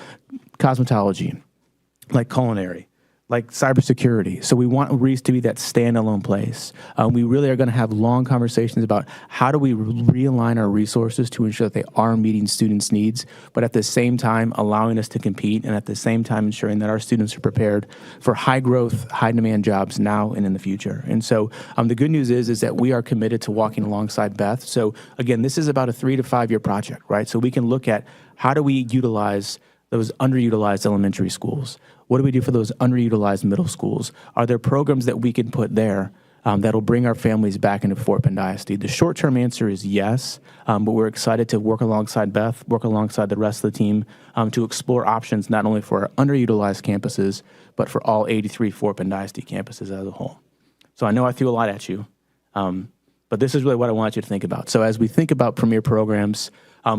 cosmetology, like culinary, like cybersecurity. So we want Reese to be that standalone place. We really are going to have long conversations about how do we realign our resources to ensure that they are meeting students' needs, but at the same time allowing us to compete and at the same time ensuring that our students are prepared for high growth, high demand jobs now and in the future. And so the good news is that we are committed to walking alongside Beth. So again, this is about a 3 to 5 year project, right? So we can look at how do we utilize those underutilized elementary schools? What do we do for those underutilized middle schools? Are there programs that we can put there that'll bring our families back into Fort Bend ISD? The short-term answer is yes, but we're excited to work alongside Beth, work alongside the rest of the team to explore options not only for our underutilized campuses, but for all 83 Fort Bend ISD campuses as a whole. So I know I threw a lot at you, but this is really what I want you to think about. So as we think about premier programs,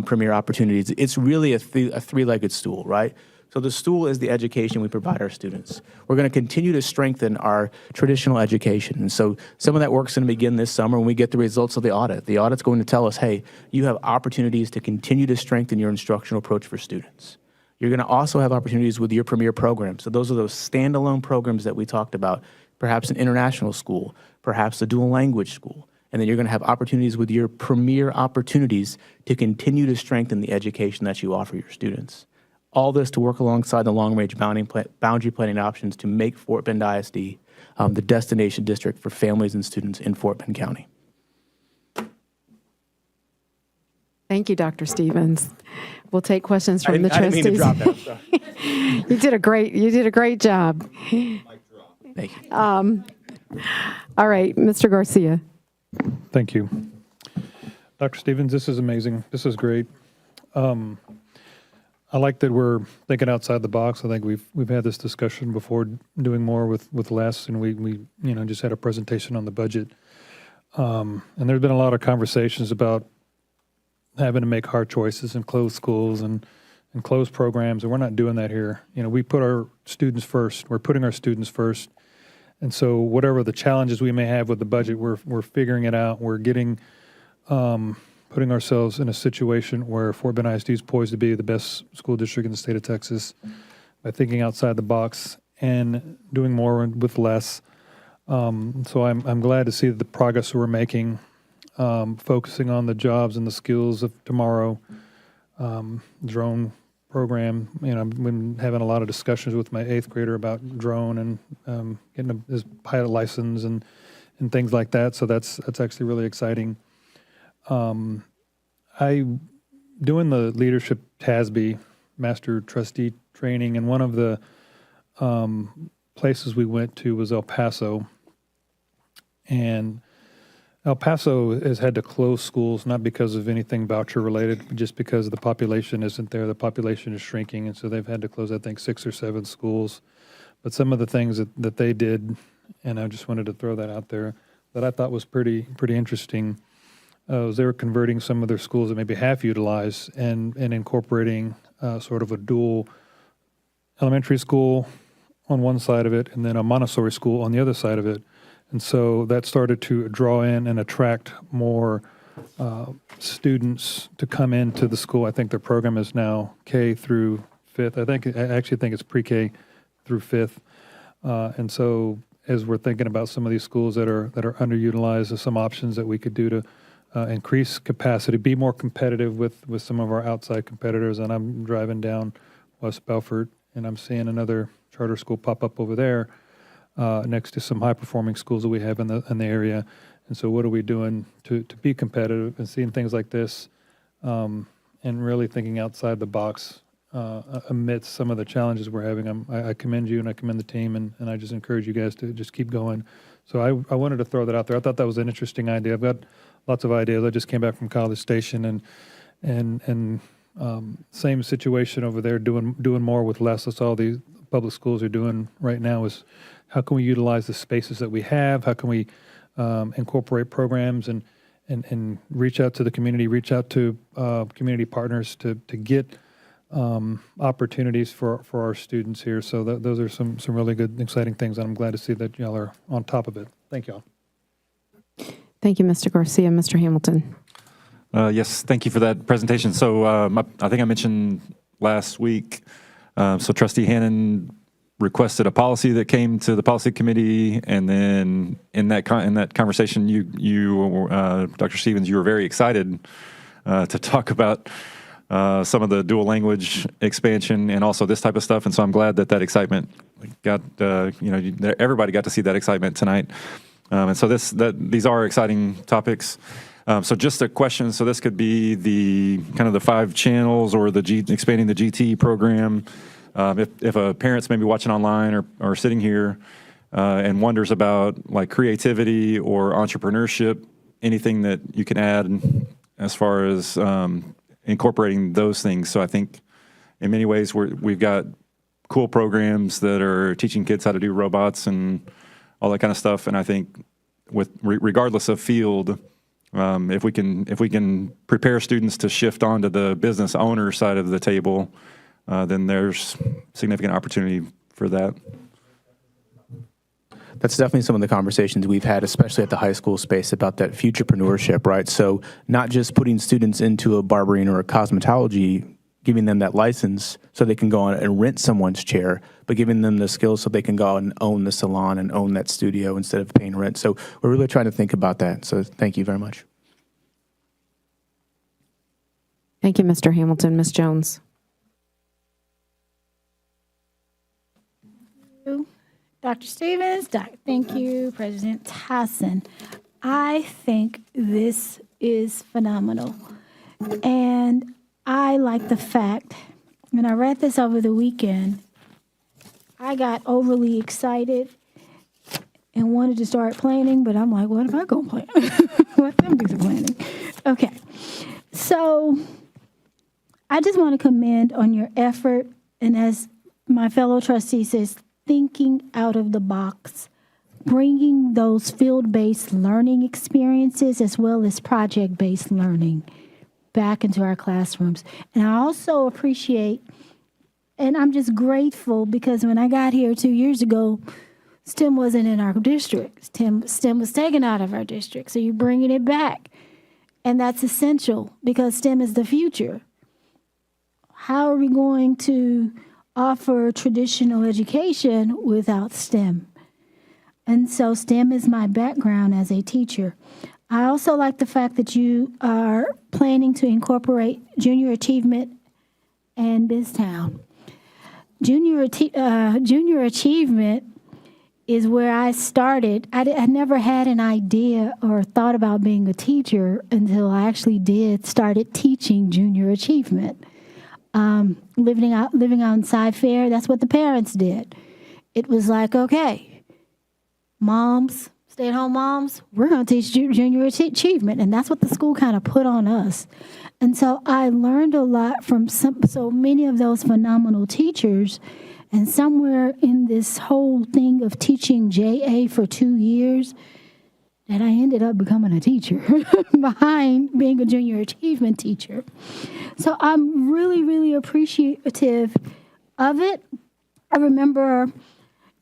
premier opportunities, it's really a three-legged stool, right? So the stool is the education we provide our students. We're going to continue to strengthen our traditional education. And so some of that work's going to begin this summer when we get the results of the audit. The audit's going to tell us, hey, you have opportunities to continue to strengthen your instructional approach for students. You're going to also have opportunities with your premier programs. So those are those standalone programs that we talked about, perhaps an international school, perhaps a dual language school. And then you're going to have opportunities with your premier opportunities to continue to strengthen the education that you offer your students. All this to work alongside the long-range boundary planning options to make Fort Bend ISD the destination district for families and students in Fort Bend County. Thank you, Dr. Stevens. We'll take questions from the I didn't trustees. mean to drop that. Sorry. You did a great job. Thank you. All right, Mr. Garcia. Thank you. Dr. Stevens, this is amazing. This is great. I like that we're thinking outside the box. I think we've had this discussion before, doing more with less, and we just had a presentation on the budget. And there's been a lot of conversations about having to make hard choices and close schools and close programs, and we're not doing that here. We put our students first. We're putting our students first. And so whatever the challenges we may have with the budget, we're figuring it out. We're getting putting ourselves in a situation where Fort Bend ISD is poised to be the best school district in the state of Texas by thinking outside the box and doing more with less. So I'm glad to see the progress we're making, focusing on the jobs and the skills of tomorrow. Drone program, I've been having a lot of discussions with my 8th grader about drone and getting his pilot license and things like that. So that's actually really exciting. I doing the leadership TASB master trustee training, and one of the places we went to was El Paso, and El Paso has had to close schools, not because of anything voucher related, but just because the population isn't there. The population is shrinking, and so they've had to close, I think, 6 or 7 schools. But some of the things that they did, and I just wanted to throw that out there, that I thought was pretty interesting. They were converting some of their schools that maybe half utilized and incorporating sort of a dual elementary school on one side of it and then a Montessori school on the other side of it. And so that started to draw in and attract more students to come into the school. I think their program is now K through 5th. I actually think it's pre-K through 5th. And so as we're thinking about some of these schools that are underutilized, there's some options that we could do to increase capacity, be more competitive with some of our outside competitors. And I'm driving down West Belfort, and I'm seeing another charter school pop up over there next to some high-performing schools that we have in the area. And so what are we doing to be competitive and seeing things like this and really thinking outside the box amidst some of the challenges we're having? I commend you and I commend the team, and I just encourage you guys to just keep going. So I wanted to throw that out there. I thought that was an interesting idea. I've got lots of ideas. I just came back from College Station and Same situation over there, doing more with less. That's all the public schools are doing right now is how can we utilize the spaces that we have? How can we incorporate programs and reach out to the community, reach out to community partners to get opportunities for our students here. So those are some really good, exciting things, and I'm glad to see that y'all are on top of it. Thank y'all. Thank you, Mr. Garcia. Mr. Hamilton. Yes, thank you for that presentation. So I think I mentioned last week, so Trustee Hannon requested a policy that came to the policy committee, and then in that conversation, you Dr. Stevens, you were very excited to talk about some of the dual language expansion and also this type of stuff. And so I'm glad that excitement got, everybody got to see that excitement tonight. And so these are exciting topics. So just a question. So this could be the kind of the 5 channels or expanding the GT program. If a parent's maybe watching online or sitting here and wonders about like creativity or entrepreneurship, anything that you can add as far as incorporating those things. So I think in many ways we've got cool programs that are teaching kids how to do robots and all that kind of stuff. And I think regardless of field, if we can prepare students to shift onto the business owner side of the table, then there's significant opportunity for that. That's definitely some of the conversations we've had, especially at the high school space, about that futurepreneurship, right? So not just putting students into a barbering or a cosmetology, giving them that license so they can go on and rent someone's chair, but giving them the skills so they can go out and own the salon and own that studio instead of paying rent. So we're really trying to think about that. So thank you very much. Thank you, Mr. Hamilton. Ms. Jones. Dr. Stevens, thank you, President Tyson. I think this is phenomenal. And I like the fact, when I read this over the weekend, I got overly excited and wanted to start planning, but I'm like, what am I going to plan? Let them do the planning. Okay. So I just want to commend on your effort, and as my fellow trustee says, thinking out of the box, bringing those field-based learning experiences as well as project-based learning back into our classrooms. And I also appreciate, and I'm just grateful, because when I got here 2 years ago, STEM wasn't in our district. STEM was taken out of our district. So you're bringing it back. And that's essential because STEM is the future. How are we going to offer traditional education without STEM? And so STEM is my background as a teacher. I also like the fact that you are planning to incorporate junior achievement and BizTown. Junior achievement is where I started. I never had an idea or thought about being a teacher until I actually started teaching junior achievement. Living on Sci-Fair, that's what the parents did. It was like, okay, moms, stay-at-home moms, we're going to teach junior achievement, and that's what the school kind of put on us. And so I learned a lot from so many of those phenomenal teachers, and somewhere in this whole thing of teaching JA for 2 years, that I ended up becoming a teacher behind being a junior achievement teacher. So I'm really, really appreciative of it. I remember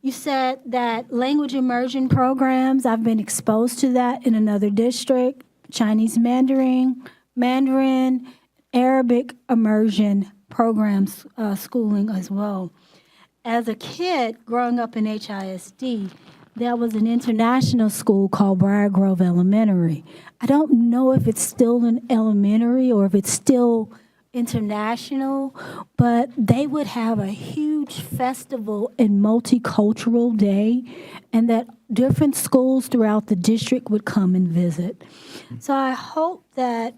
you said that language immersion programs, I've been exposed to that in another district, Chinese Mandarin, Arabic immersion programs, schooling as well. As a kid growing up in HISD, there was an international school called Briar Grove Elementary. I don't know if it's still an elementary or if it's still international, but they would have a huge festival and multicultural day, and that different schools throughout the district would come and visit. So I hope that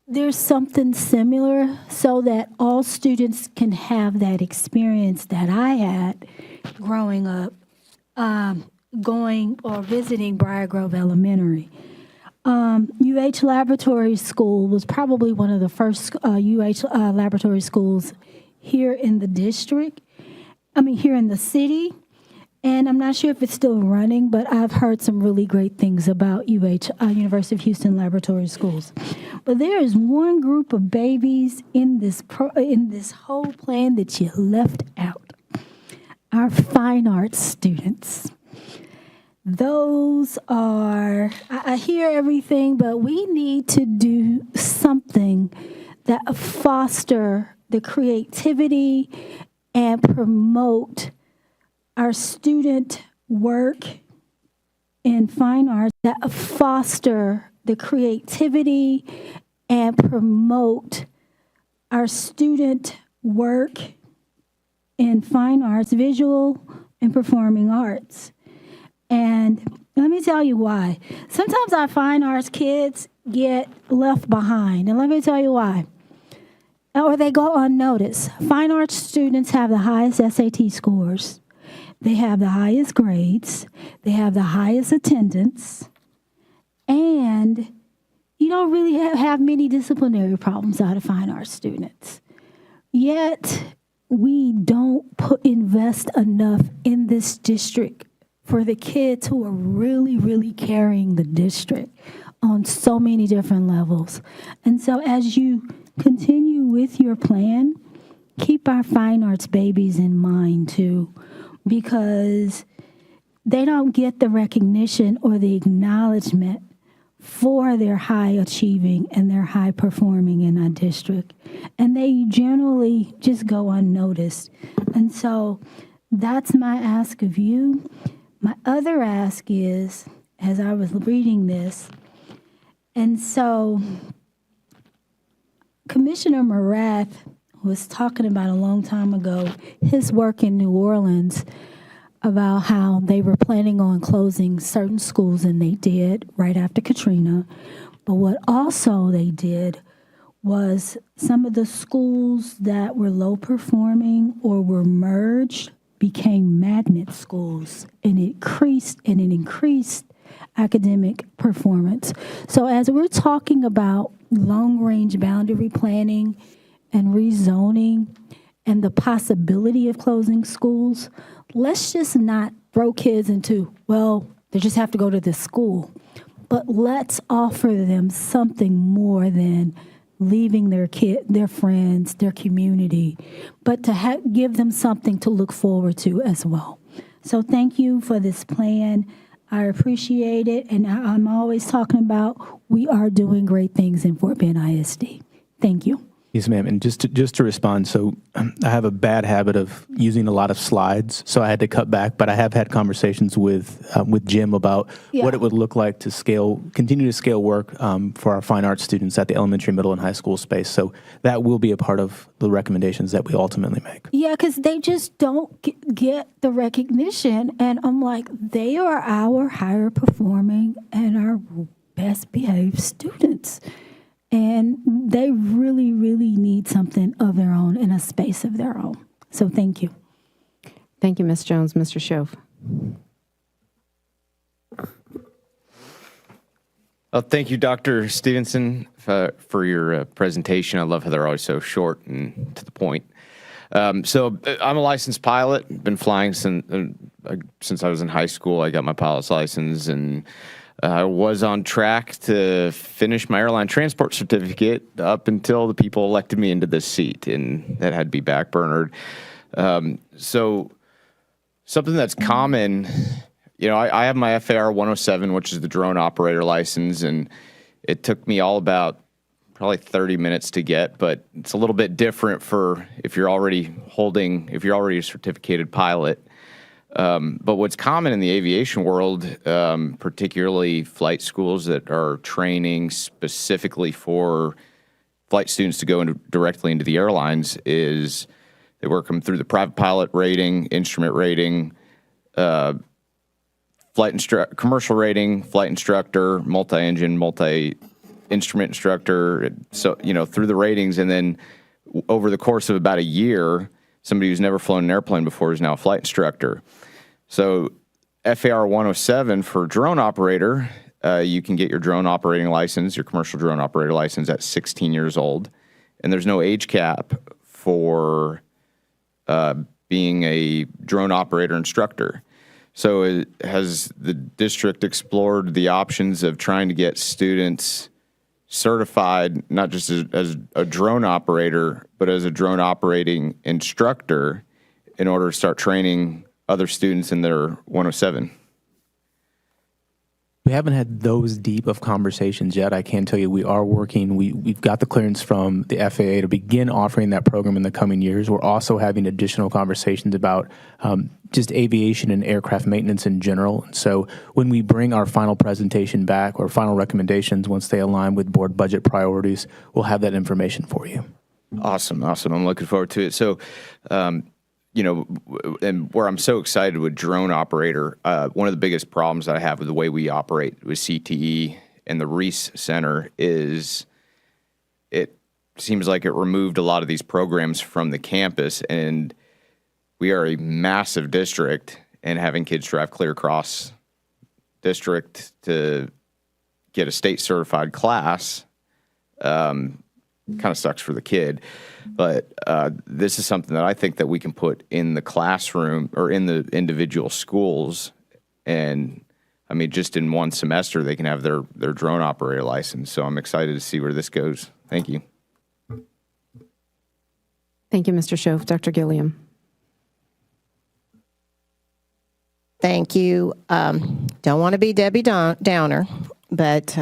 there's something similar so that all students can have that experience that I had growing up, going or visiting Briar Grove Elementary. UH Laboratory School was probably one of the first UH laboratory schools here in the district. Here in the city. And I'm not sure if it's still running, but I've heard some really great things about University of Houston Laboratory Schools. But there is one group of babies in this whole plan that you left out. Our fine arts students. Those are, I hear everything, but we need to do something that foster the creativity and promote our student work in fine arts, that foster the creativity and promote our student work in fine arts, visual and performing arts. And let me tell you why. Sometimes our fine arts kids get left behind. And let me tell you why. Or they go unnoticed. Fine arts students have the highest SAT scores. They have the highest grades. They have the highest attendance. And you don't really have many disciplinary problems out of fine arts students. Yet, we don't invest enough in this district for the kids who are really, really carrying the district on so many different levels. And so as you continue with your plan, keep our fine arts babies in mind too, because they don't get the recognition or the acknowledgement for their high achieving and their high performing in our district. And they generally just go unnoticed. And so that's my ask of you. My other ask is, as I was reading this, and so Commissioner Morath was talking about a long time ago his work in New Orleans about how they were planning on closing certain schools, and they did right after Katrina. But what also they did was some of the schools that were low performing or were merged became magnet schools, and it increased academic performance. So as we're talking about long-range boundary planning and rezoning and the possibility of closing schools, let's just not throw kids into, well, they just have to go to this school. But let's offer them something more than leaving their friends, their community, but to give them something to look forward to as well. So thank you for this plan. I appreciate it, and I'm always talking about we are doing great things in Fort Bend ISD. Thank you. Yes, ma'am. And just to respond, so I have a bad habit of using a lot of slides, so I had to cut back. But I have had conversations with Jim about what it would look like to continue to scale work for our fine arts students at the elementary, middle, and high school space. So that will be a part of the recommendations that we ultimately make. Yeah, because they just don't get the recognition, and I'm like, they are our higher performing and our best behaved students. And they really, really need something of their own in a space of their own. So thank you. Thank you, Ms. Jones. Mr. Shove. Well, thank you, Dr. Stevenson, for your presentation. I love how they're always so short and to the point. So I'm a licensed pilot. Been flying since I was in high school. I got my pilot's license, and I was on track to finish my airline transport certificate up until the people elected me into this seat, and that had to be backburnered. So something that's common, I have my FAR 107, which is the drone operator license, and it took me all about probably 30 minutes to get, but it's a little bit different for if you're already a certificated pilot. But what's common in the aviation world, particularly flight schools that are training specifically for flight students to go directly into the airlines, is they work them through the private pilot rating, instrument rating, commercial rating, flight instructor, multi-engine, multi-instrument instructor. So, through the ratings, and then over the course of about a year, somebody who's never flown an airplane before is now a flight instructor. So FAR 107 for drone operator you can get your drone operating license, your commercial drone operator license at 16 years old. And there's no age cap for being a drone operator instructor. So has the district explored the options of trying to get students certified, not just as a drone operator, but as a drone operating instructor in order to start training other students in their 107? We haven't had those deep of conversations yet. I can tell you we are working. We've got the clearance from the FAA to begin offering that program in the coming years. We're also having additional conversations about just aviation and aircraft maintenance in general. So when we bring our final presentation back or final recommendations, once they align with board budget priorities, we'll have that information for you. Awesome. I'm looking forward to it. So, you know, and where I'm so excited with drone operator, one of the biggest problems that I have with the way we operate with CTE and the Reese Center is it seems like it removed a lot of these programs from the campus, and we are a massive district, and having kids drive clear across district to get a state certified class kind of sucks for the kid. But this is something that I think that we can put in the classroom or in the individual schools. And I mean, just in one semester, they can have their drone operator license. So I'm excited to see where this goes. Thank you. Thank you, Mr. Schoaf. Dr. Gilliam. Thank you. Don't want to be Debbie Downer, but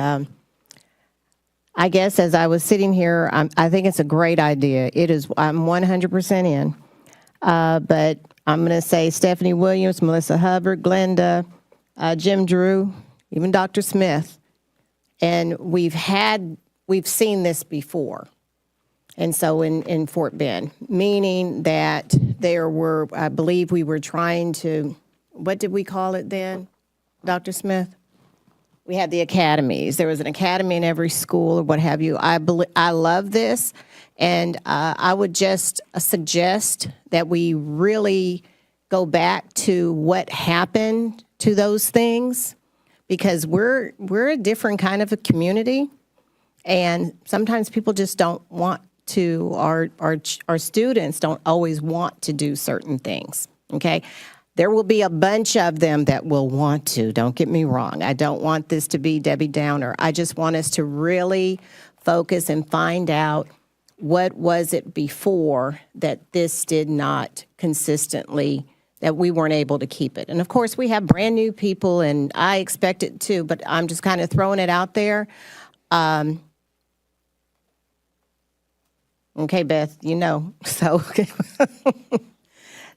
I guess as I was sitting here, I think it's a great idea. I'm 100% in. But I'm going to say Stephanie Williams, Melissa Hubbard, Glenda, Jim Drew, even Dr. Smith. And we've seen this before. And so in Fort Bend, meaning that there were, I believe we were trying to, what did we call it then, Dr. Smith? We had the academies. There was an academy in every school or what have you. I love this, and I would just suggest that we really go back to what happened to those things, because we're a different kind of a community, and sometimes people just don't want to. Our students don't always want to do certain things. Okay. There will be a bunch of them that will want to. Don't get me wrong. I don't want this to be Debbie Downer. I just want us to really focus and find out what was it before that this did not consistently, that we weren't able to keep it. And of course, we have brand new people, and I expect it too, but I'm just kind of throwing it out there. Okay, Beth, you know, so...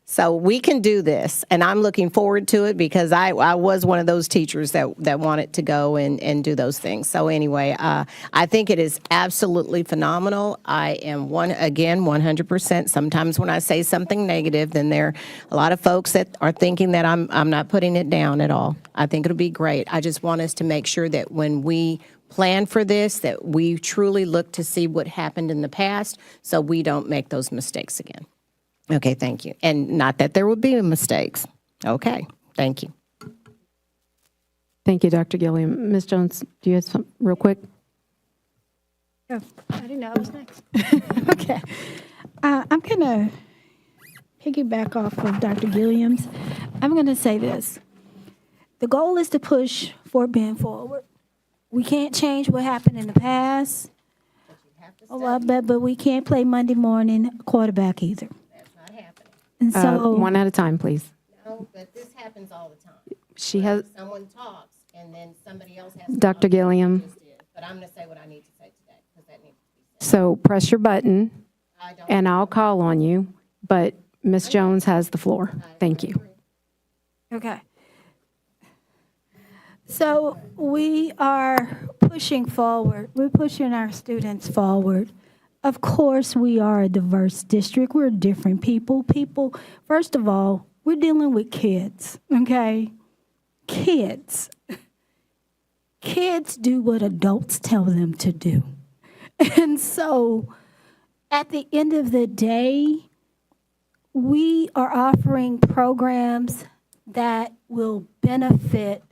So we can do this, and I'm looking forward to it because I was one of those teachers that wanted to go and do those things. So anyway, I think it is absolutely phenomenal. I am 100%. Sometimes when I say something negative, then there are a lot of folks that are thinking that I'm not putting it down at all. I think it'll be great. I just want us to make sure that when we plan for this, that we truly look to see what happened in the past so we don't make those mistakes again. Okay, thank you. And not that there would be mistakes. Okay, thank you. Thank you, Dr. Gilliam. Ms. Jones, do you have something real quick? Oh, I didn't know I was next. Okay. I'm going to piggyback off of Dr. Gilliam's. I'm going to say this. The goal is to push Fort Bend forward. We can't change what happened in the past. But we can't play Monday morning quarterback either. And so, one at a time, please. No, but this happens all the time. She has. Someone talks, and then somebody else has to Dr. Gilliam. But I'm going to say what I need to say today, because that needs to be said. So press your button, and I'll call on you. But Ms. Jones has the floor. Thank you. okay. So we are pushing forward. We're pushing our students forward. Of course, we are a diverse district. We're different people. First of all, we're dealing with kids, okay? Kids. Kids do what adults tell them to do. And so at the end of the day, we are offering programs that will benefit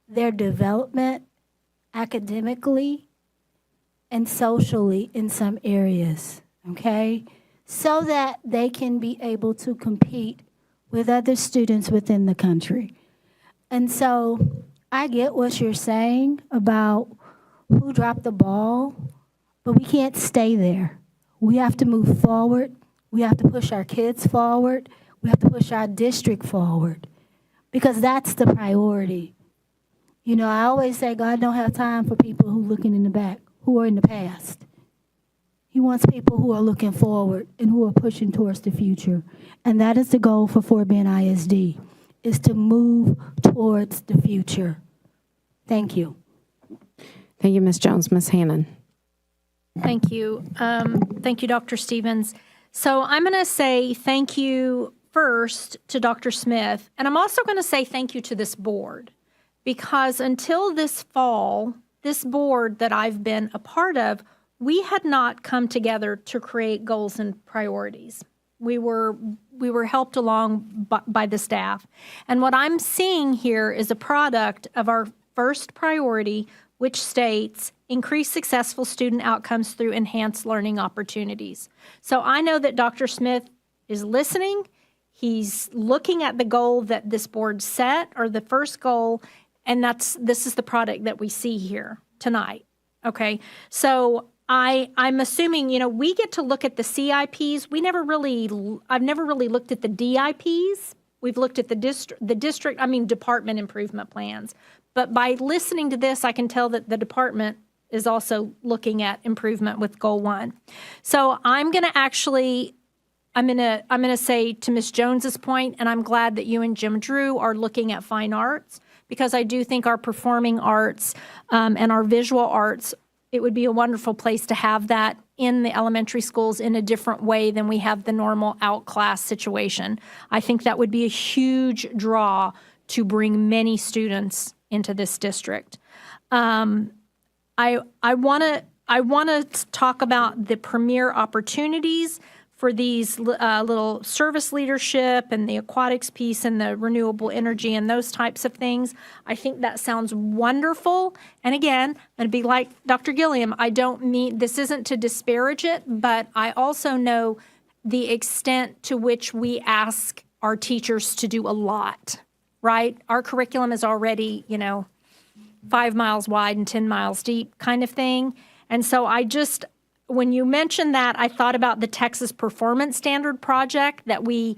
their development academically and socially in some areas, okay? So that they can be able to compete with other students within the country. And so I get what you're saying about who dropped the ball, but we can't stay there. We have to move forward. We have to push our kids forward. We have to push our district forward because that's the priority. You know, I always say God don't have time for people who looking in the back, who are in the past. He wants people who are looking forward and who are pushing towards the future. And that is the goal for Fort Bend ISD, is to move towards the future. Thank you. Thank you, Ms. Jones. Ms. Hannon. Thank you. Thank you, Dr. Stevens. So I'm going to say thank you first to Dr. Smith, and I'm also going to say thank you to this board, because until this fall, this board that I've been a part of, we had not come together to create goals and priorities. We were helped along by the staff. And what I'm seeing here is a product of our first priority, which states increase successful student outcomes through enhanced learning opportunities. So I know that Dr. Smith is listening. He's looking at the goal that this board set, or the first goal, and this is the product that we see here tonight. Okay, so I'm assuming, you know, we get to look at the CIPs. I've never really looked at the DIPs. We've looked at the department improvement plans. But by listening to this, I can tell that the department is also looking at improvement with goal 1. So I'm going to say to Ms. Jones's point, and I'm glad that you and Jim Drew are looking at fine arts, because I do think our performing arts and our visual arts, it would be a wonderful place to have that in the elementary schools in a different way than we have the normal outclass situation. I think that would be a huge draw to bring many students into this district. I want to talk about the premier opportunities for these little service leadership and the aquatics piece and the renewable energy and those types of things. I think that sounds wonderful. And again, I'm going to be like Dr. Gilliam. I don't mean, this isn't to disparage it, but I also know the extent to which we ask our teachers to do a lot, right? Our curriculum is already, 5 miles wide and 10 miles deep kind of thing. And so when you mentioned that, I thought about the Texas Performance Standard Project that we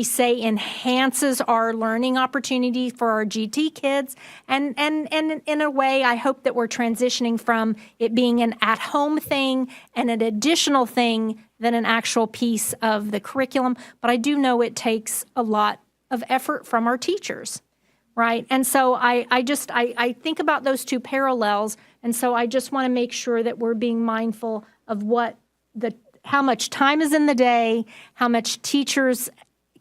say enhances our learning opportunity for our GT kids. And in a way, I hope that we're transitioning from it being an at-home thing and an additional thing than an actual piece of the curriculum. But I do know it takes a lot of effort from our teachers, right? And so I think about those two parallels. And so I just want to make sure that we're being mindful of how much time is in the day, how much teachers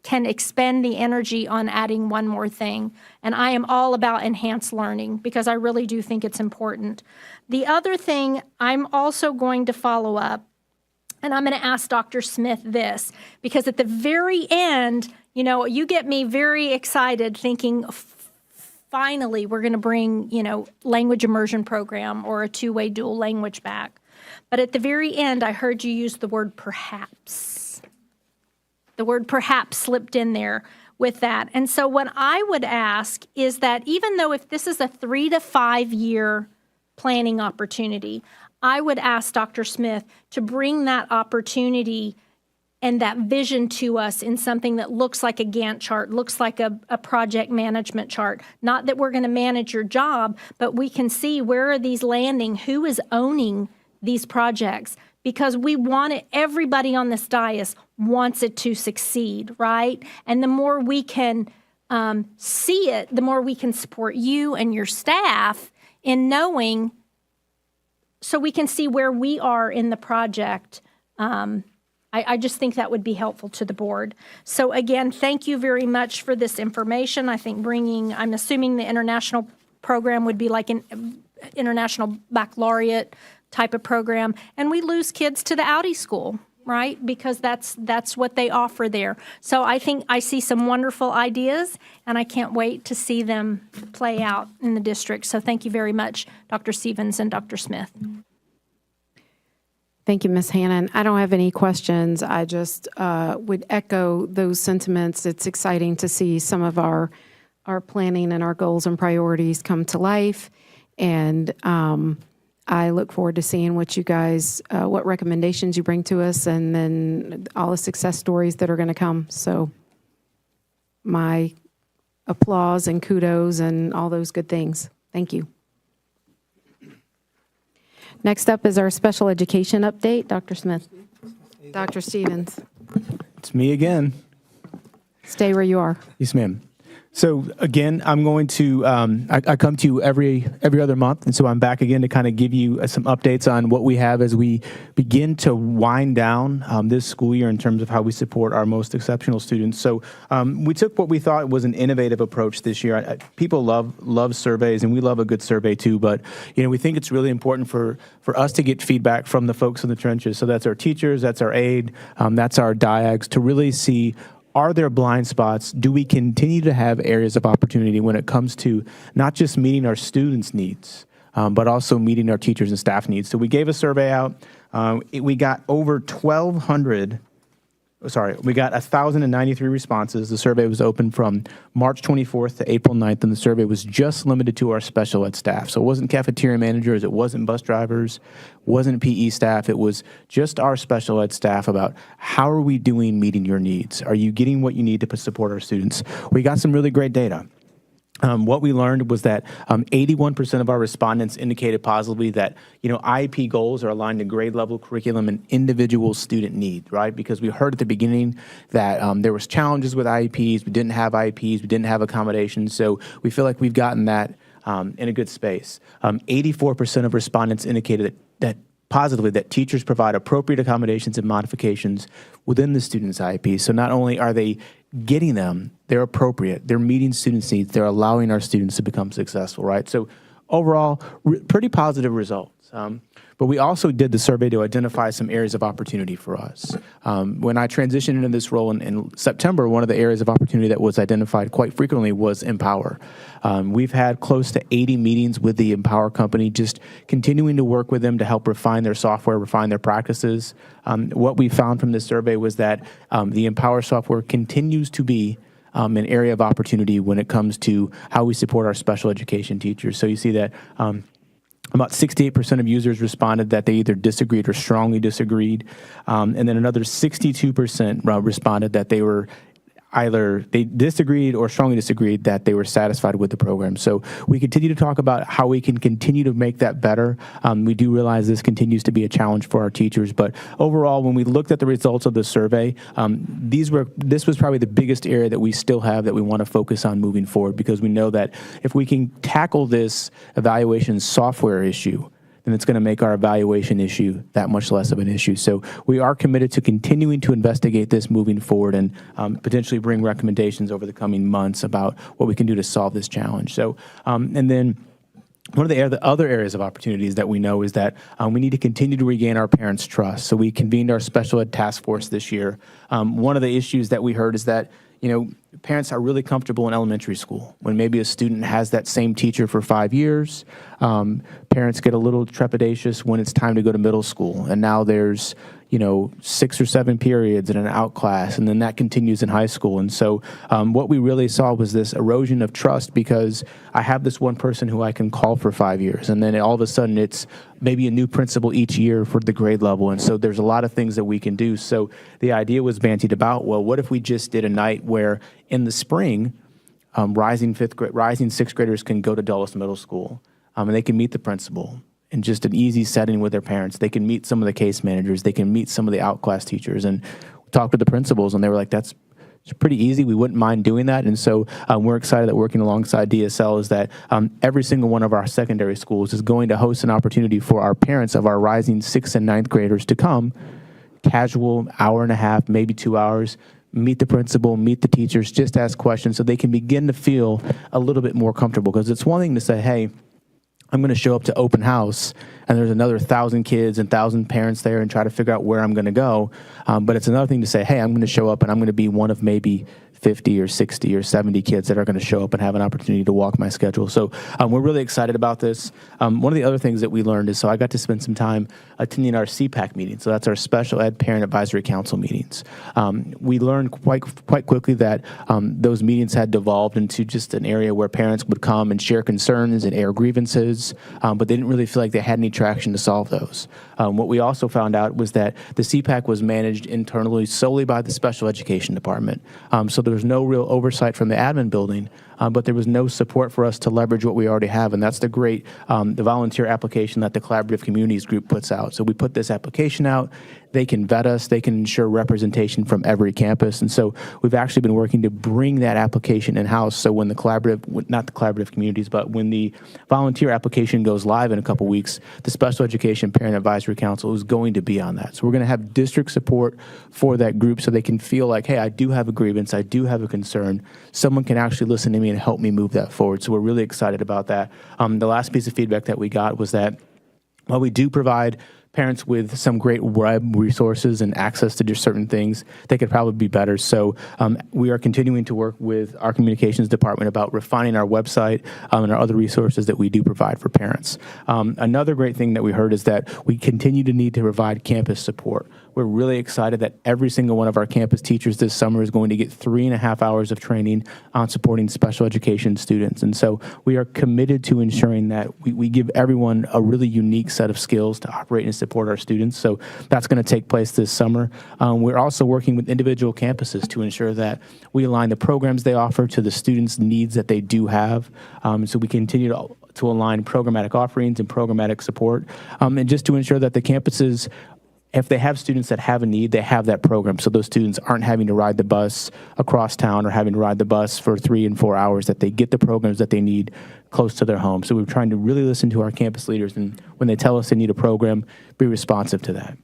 can expend the energy on adding one more thing. And I am all about enhanced learning because I really do think it's important. The other thing I'm also going to follow up, and I'm going to ask Dr. Smith this, because at the very end, you get me very excited thinking, finally, we're going to bring, language immersion program or a two-way dual language back. But at the very end, I heard you use the word perhaps. The word perhaps slipped in there with that. And so what I would ask is that even though if this is a 3 to 5 year planning opportunity, I would ask Dr. Smith to bring that opportunity and that vision to us in something that looks like a Gantt chart, looks like a project management chart. Not that we're going to manage your job, but we can see where are these landing, who is owning these projects, because we want it, everybody on this dais wants it to succeed, right? And the more we can see it, the more we can support you and your staff in knowing, so we can see where we are in the project. I just think that would be helpful to the board. So again, thank you very much for this information. I think I'm assuming the international program would be like an international baccalaureate type of program, and we lose kids to the Audi school. right? Because that's what they offer there. So I think I see some wonderful ideas, and I can't wait to see them play out in the district. So thank you very much, Dr. Stevens and Dr. Smith. Thank you, Ms. Hannon. I don't have any questions. I just would echo those sentiments. It's exciting to see some of our planning and our goals and priorities come to life. And I look forward to seeing what you guys, what recommendations you bring to us, and then all the success stories that are going to come. So my applause and kudos and all those good things. Thank you. Next up is our special education update. Dr. Smith. Dr. Stevens. It's me again. Stay where you are. Yes, ma'am. So again, I'm going to, I come to you every other month, and so I'm back again to kind of give you some updates on what we have as we begin to wind down this school year in terms of how we support our most exceptional students. So we took what we thought was an innovative approach this year. People love surveys, and we love a good survey too, but we think it's really important for us to get feedback from the folks in the trenches. So that's our teachers, that's our aide, that's our diags, to really see, are there blind spots? Do we continue to have areas of opportunity when it comes to not just meeting our students' needs, but also meeting our teachers and staff needs? So we gave a survey out. We got over 1,093 responses. The survey was open from March 24th to April 9th, and the survey was just limited to our special ed staff. So it wasn't cafeteria managers, it wasn't bus drivers, wasn't PE staff. It was just our special ed staff about how are we doing meeting your needs? Are you getting what you need to support our students? We got some really great data. What we learned was that 81% of our respondents indicated positively that, IEP goals are aligned to grade level curriculum and individual student need, right? Because we heard at the beginning that there was challenges with IEPs, we didn't have IEPs, we didn't have accommodations, so we feel like we've gotten that in a good space. 84% of respondents indicated that positively that teachers provide appropriate accommodations and modifications within the student's IEP. So not only are they getting them, they're appropriate, they're meeting students' needs, they're allowing our students to become successful, right? So overall, pretty positive results. But we also did the survey to identify some areas of opportunity for us. When I transitioned into this role in September, one of the areas of opportunity that was identified quite frequently was Empower. We've had close to 80 meetings with the Empower company, just continuing to work with them to help refine their software, refine their practices. What we found from this survey was that the Empower software continues to be an area of opportunity when it comes to how we support our special education teachers. So you see that about 68% of users responded that they either disagreed or strongly disagreed. And then another 62% responded that they were either they disagreed or strongly disagreed that they were satisfied with the program. So we continue to talk about how we can continue to make that better. We do realize this continues to be a challenge for our teachers, but overall, when we looked at the results of the survey, this was probably the biggest area that we still have that we want to focus on moving forward, because we know that if we can tackle this evaluation software issue, then it's going to make our evaluation issue that much less of an issue. So we are committed to continuing to investigate this moving forward and potentially bring recommendations over the coming months about what we can do to solve this challenge. So, and then one of the other areas of opportunities that we know is that we need to continue to regain our parents' trust. So we convened our special ed task force this year. One of the issues that we heard is that parents are really comfortable in elementary school. When maybe a student has that same teacher for 5 years, parents get a little trepidatious when it's time to go to middle school. And now there's, 6 or 7 periods in an out class, and then that continues in high school. And so what we really saw was this erosion of trust, because I have this one person who I can call for 5 years, and then all of a sudden it's maybe a new principal each year for the grade level. And so there's a lot of things that we can do. So the idea was bantied about, well, what if we just did a night where in the spring, rising 6th graders can go to Dulles Middle School, and they can meet the principal in just an easy setting with their parents. They can meet some of the case managers. They can meet some of the outclass teachers and talk with the principals. And they were like, it's pretty easy. We wouldn't mind doing that. And so we're excited that working alongside DSL is that every single one of our secondary schools is going to host an opportunity for our parents of our rising 6th and 9th graders to come, casual, hour and a half, maybe 2 hours, meet the principal, meet the teachers, just ask questions so they can begin to feel a little bit more comfortable. Because it's one thing to say, hey, I'm going to show up to open house and there's another 1,000 kids and 1,000 parents there and try to figure out where I'm going to go. But it's another thing to say, hey, I'm going to show up and I'm going to be one of maybe 50 or 60 or 70 kids that are going to show up and have an opportunity to walk my schedule. So we're really excited about this. One of the other things that we learned is, so I got to spend some time attending our CPAC meetings. So that's our Special Ed Parent Advisory Council meetings. We learned quite quickly that those meetings had devolved into just an area where parents would come and share concerns and air grievances, but they didn't really feel like they had any traction to solve those. What we also found out was that the CPAC was managed internally solely by the Special Education Department. So there was no real oversight from the admin building, but there was no support for us to leverage what we already have, and that's the great, the volunteer application that the Collaborative Communities Group puts out. So we put this application out, they can vet us, they can ensure representation from every campus, and so we've actually been working to bring that application in-house, so when the collaborative, not the Collaborative Communities, but when the volunteer application goes live in a couple weeks, the Special Education Parent Advisory Council is going to be on that. So we're going to have district support for that group so they can feel like, hey, I do have a grievance, I do have a concern, someone can actually listen to me and help me move that forward. So we're really excited about that. The last piece of feedback that we got was that while we do provide parents with some great web resources and access to just certain things, they could probably be better. So we are continuing to work with our communications department about refining our website and our other resources that we do provide for parents. Another great thing that we heard is that we continue to need to provide campus support. We're really excited that every single one of our campus teachers this summer is going to get 3.5 hours of training on supporting special education students. And so we are committed to ensuring that we give everyone a really unique set of skills to operate and support our students. So that's going to take place this summer. We're also working with individual campuses to ensure that we align the programs they offer to the students' needs that they do have. So we continue to align programmatic offerings and programmatic support, and just to ensure that the campuses, if they have students that have a need, they have that program. So those students aren't having to ride the bus across town or having to ride the bus for 3 and 4 hours, that they get the programs that they need close to their home. So we're trying to really listen to our campus leaders, and when they tell us they need a program, be responsive to that.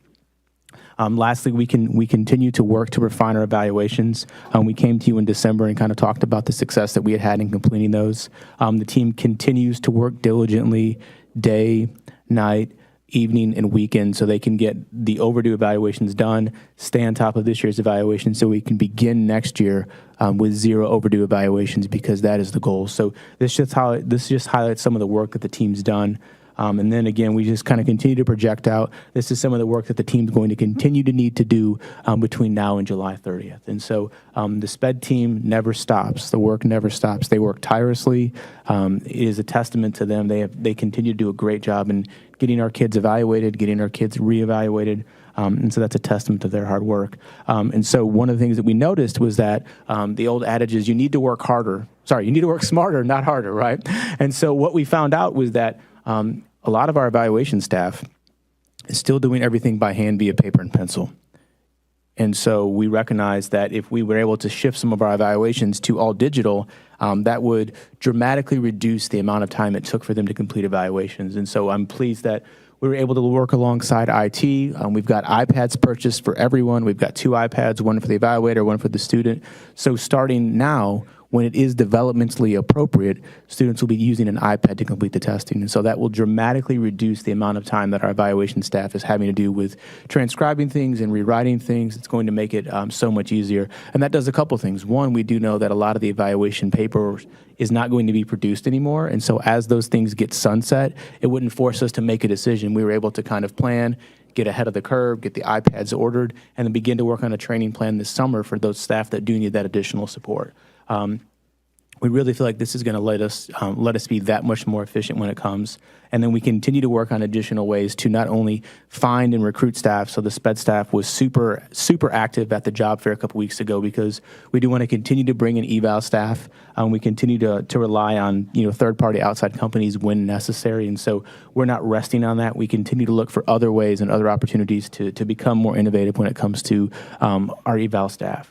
Lastly, we continue to work to refine our evaluations. We came to you in December and kind of talked about the success that we had in completing those. The team continues to work diligently day, night, evening, and weekend so they can get the overdue evaluations done, stay on top of this year's evaluation so we can begin next year with 0 overdue evaluations, because that is the goal. So this just highlights some of the work that the team's done. And then again, we just kind of continue to project out. This is some of the work that the team's going to continue to need to do between now and July 30th. And so the SPED team never stops. The work never stops. They work tirelessly. It is a testament to them. They continue to do a great job in getting our kids evaluated, getting our kids reevaluated. And so that's a testament to their hard work. And so one of the things that we noticed was that the old adage is you need to work smarter, not harder, right? And so what we found out was that a lot of our evaluation staff is still doing everything by hand via paper and pencil. And so we recognized that if we were able to shift some of our evaluations to all digital, that would dramatically reduce the amount of time it took for them to complete evaluations. And so I'm pleased that we were able to work alongside IT. We've got iPads purchased for everyone. We've got 2 iPads, one for the evaluator, one for the student. So starting now, when it is developmentally appropriate, students will be using an iPad to complete the testing. And so that will dramatically reduce the amount of time that our evaluation staff is having to do with transcribing things and rewriting things. It's going to make it so much easier. And that does a couple things. One, we do know that a lot of the evaluation paper is not going to be produced anymore. And so as those things get sunset, it wouldn't force us to make a decision. We were able to kind of plan, get ahead of the curve, get the iPads ordered, and then begin to work on a training plan this summer for those staff that do need that additional support. We really feel like this is going to let us be that much more efficient when it comes. And then we continue to work on additional ways to not only find and recruit staff. So the SPED staff was super active at the job fair a couple weeks ago, because we do want to continue to bring in eval staff. We continue to rely on third-party outside companies when necessary. And so we're not resting on that. We continue to look for other ways and other opportunities to become more innovative when it comes to our eval staff.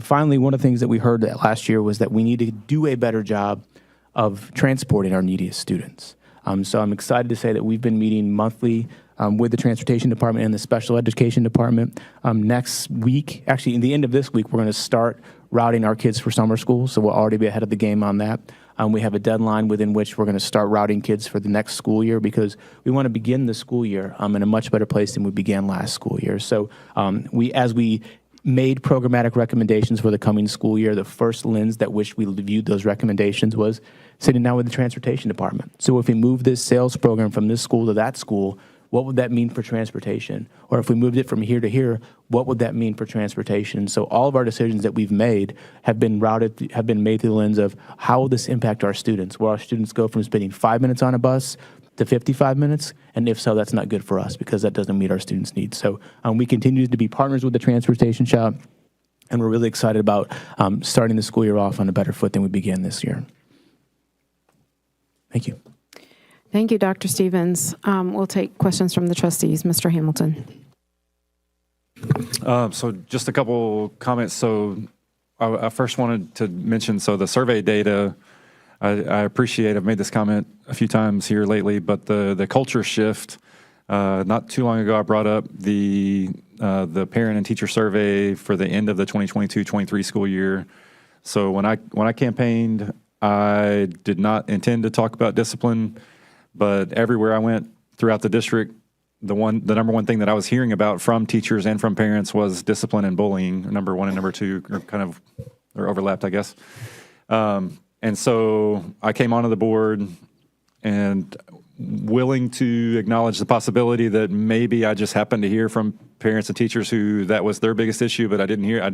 Finally, one of the things that we heard last year was that we need to do a better job of transporting our neediest students. So I'm excited to say that we've been meeting monthly with the Transportation Department and the Special Education Department. Next week, actually in the end of this week, we're going to start routing our kids for summer school, so we'll already be ahead of the game on that. We have a deadline within which we're going to start routing kids for the next school year because we want to begin the school year in a much better place than we began last school year. So as we made programmatic recommendations for the coming school year, the first lens that which we viewed those recommendations was sitting down with the transportation department. So if we move this sales program from this school to that school, what would that mean for transportation? Or if we moved it from here to here, what would that mean for transportation? So all of our decisions that we've made have been made through the lens of how will this impact our students? Will our students go from spending 5 minutes on a bus to 55 minutes? And if so, that's not good for us because that doesn't meet our students' needs. So we continue to be partners with the transportation shop, and we're really excited about starting the school year off on a better foot than we began this year. Thank you. Thank you, Dr. Stevens. We'll take questions from the trustees. Mr. Hamilton. So just a couple comments. So I first wanted to mention, so the survey data, I appreciate, I've made this comment a few times here lately, but the culture shift, not too long ago, I brought up the parent and teacher survey for the end of the 2022-23 school year. So when I campaigned, I did not intend to talk about discipline, but everywhere I went throughout the district, the number one thing that I was hearing about from teachers and from parents was discipline and bullying. Number one and number two are overlapped, I guess. And so I came onto the board and willing to acknowledge the possibility that maybe I just happened to hear from parents and teachers who that was their biggest issue, but I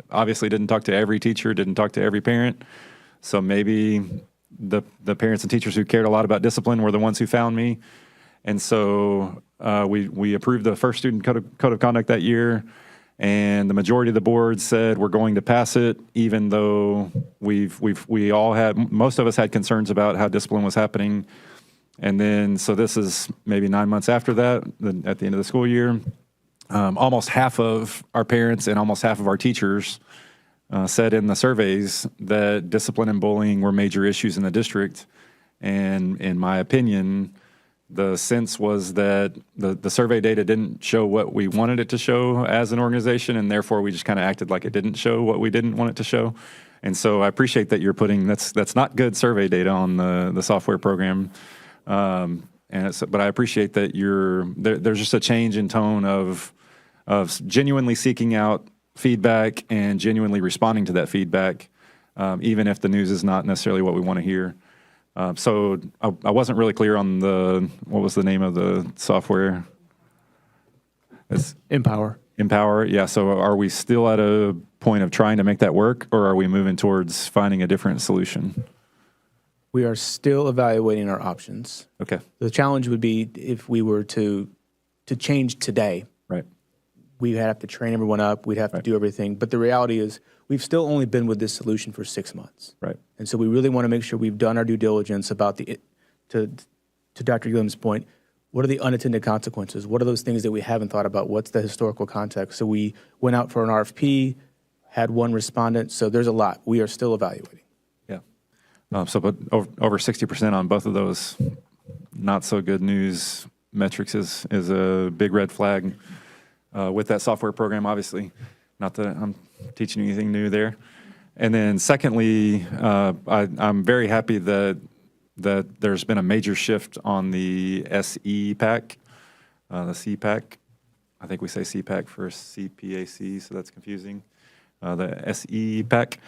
obviously didn't talk to every teacher, didn't talk to every parent. So maybe the parents and teachers who cared a lot about discipline were the ones who found me. And so we approved the first student code of conduct that year, and the majority of the board said we're going to pass it, even though most of us had concerns about how discipline was happening. And then, so this is maybe 9 months after that, at the end of the school year, almost half of our parents and almost half of our teachers said in the surveys that discipline and bullying were major issues in the district. And in my opinion, the sense was that the survey data didn't show what we wanted it to show as an organization, and therefore we just kind of acted like it didn't show what we didn't want it to show. And so I appreciate that you're putting, that's not good survey data on the software program. But I appreciate that there's just a change in tone of genuinely seeking out feedback and genuinely responding to that feedback, even if the news is not necessarily what we want to hear. So I wasn't really clear on what was the name of the software? It's Empower. Empower, yeah. So are we still at a point of trying to make that work, or are we moving towards finding a different solution? We are still evaluating our options. Okay. The challenge would be if we were to change today. Right. We'd have to train everyone up. We'd have to do everything. But the reality is we've still only been with this solution for 6 months. Right. And so we really want to make sure we've done our due diligence about to Dr. Gilliam's point, what are the unintended consequences? What are those things that we haven't thought about? What's the historical context? So we went out for an RFP, had one respondent. So there's a lot. We are still evaluating. Yeah. But over 60% on both of those not so good news metrics is a big red flag with that software program, obviously. Not that I'm teaching you anything new there. And then secondly, I'm very happy that there's been a major shift on the SE pack, the CPAC. I think we say CPAC for CPAC, so that's confusing. The SE pack.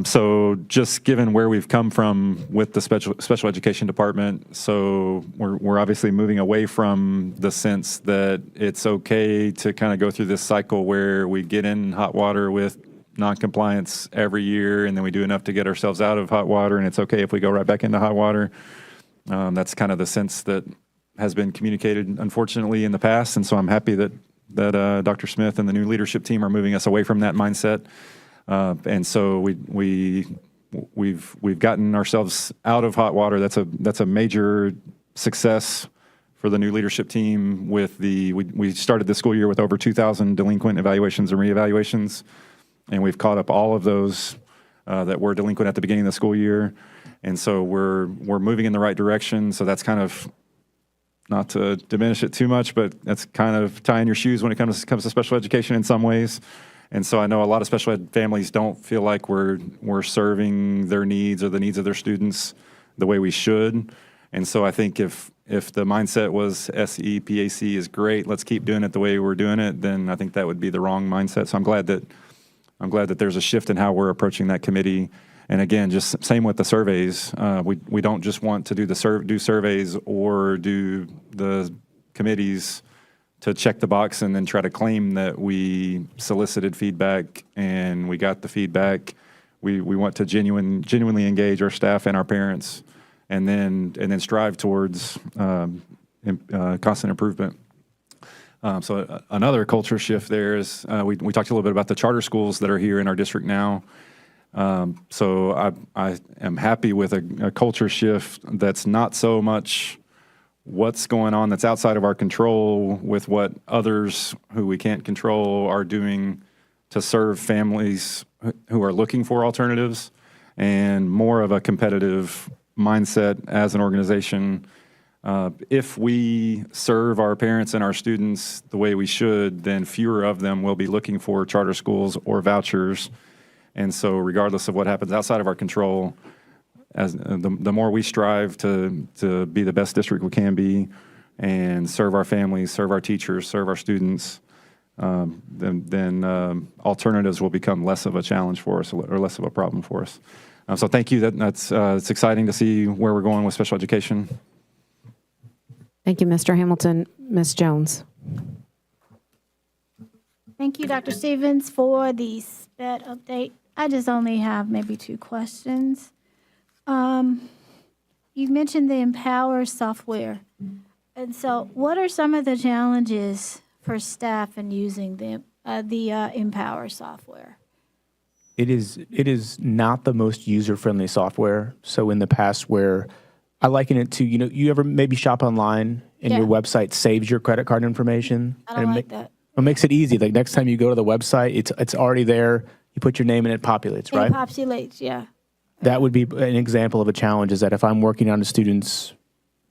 So just given where we've come from with the special education department, so we're obviously moving away from the sense that it's okay to kind of go through this cycle where we get in hot water with noncompliance every year, and then we do enough to get ourselves out of hot water, and it's okay if we go right back into hot water. That's kind of the sense that has been communicated, unfortunately, in the past, and so I'm happy that Dr. Smith and the new leadership team are moving us away from that mindset. And so we've gotten ourselves out of hot water. That's a major success for the new leadership team. We started the school year with over 2,000 delinquent evaluations and reevaluations, and we've caught up all of those that were delinquent at the beginning of the school year. And so we're moving in the right direction. So that's kind of, not to diminish it too much, but that's kind of tying your shoes when it comes to special education in some ways. And so I know a lot of special ed families don't feel like we're serving their needs or the needs of their students the way we should. And so I think if the mindset was SEPAC is great, let's keep doing it the way we're doing it, then I think that would be the wrong mindset. So I'm glad that there's a shift in how we're approaching that committee. And again, just same with the surveys. We don't just want to do surveys or do the committees to check the box and then try to claim that we solicited feedback and we got the feedback. We want to genuinely engage our staff and our parents, and then strive towards constant improvement. So another culture shift there is we talked a little bit about the charter schools that are here in our district now. So I am happy with a culture shift that's not so much what's going on that's outside of our control with what others who we can't control are doing to serve families who are looking for alternatives, and more of a competitive mindset as an organization. If we serve our parents and our students the way we should, then fewer of them will be looking for charter schools or vouchers. And so regardless of what happens outside of our control, as the more we strive to be the best district we can be and serve our families, serve our teachers, serve our students, then alternatives will become less of a challenge for us or less of a problem for us. So thank you. It's exciting to see where we're going with special education. Thank you, Mr. Hamilton. Ms. Jones. Thank you, Dr. Stevens, for the SPED update. I just only have maybe 2 questions. You mentioned the Empower software. And so what are some of the challenges for staff in using the Empower software? It is not the most user-friendly software. So in the past where I liken it to, you ever maybe shop online and your website saves your credit card information? I don't like that. It makes it easy. Like next time you go to the website, it's already there. You put your name and it populates, right? It populates, yeah. That would be an example of a challenge, is that if I'm working on a student's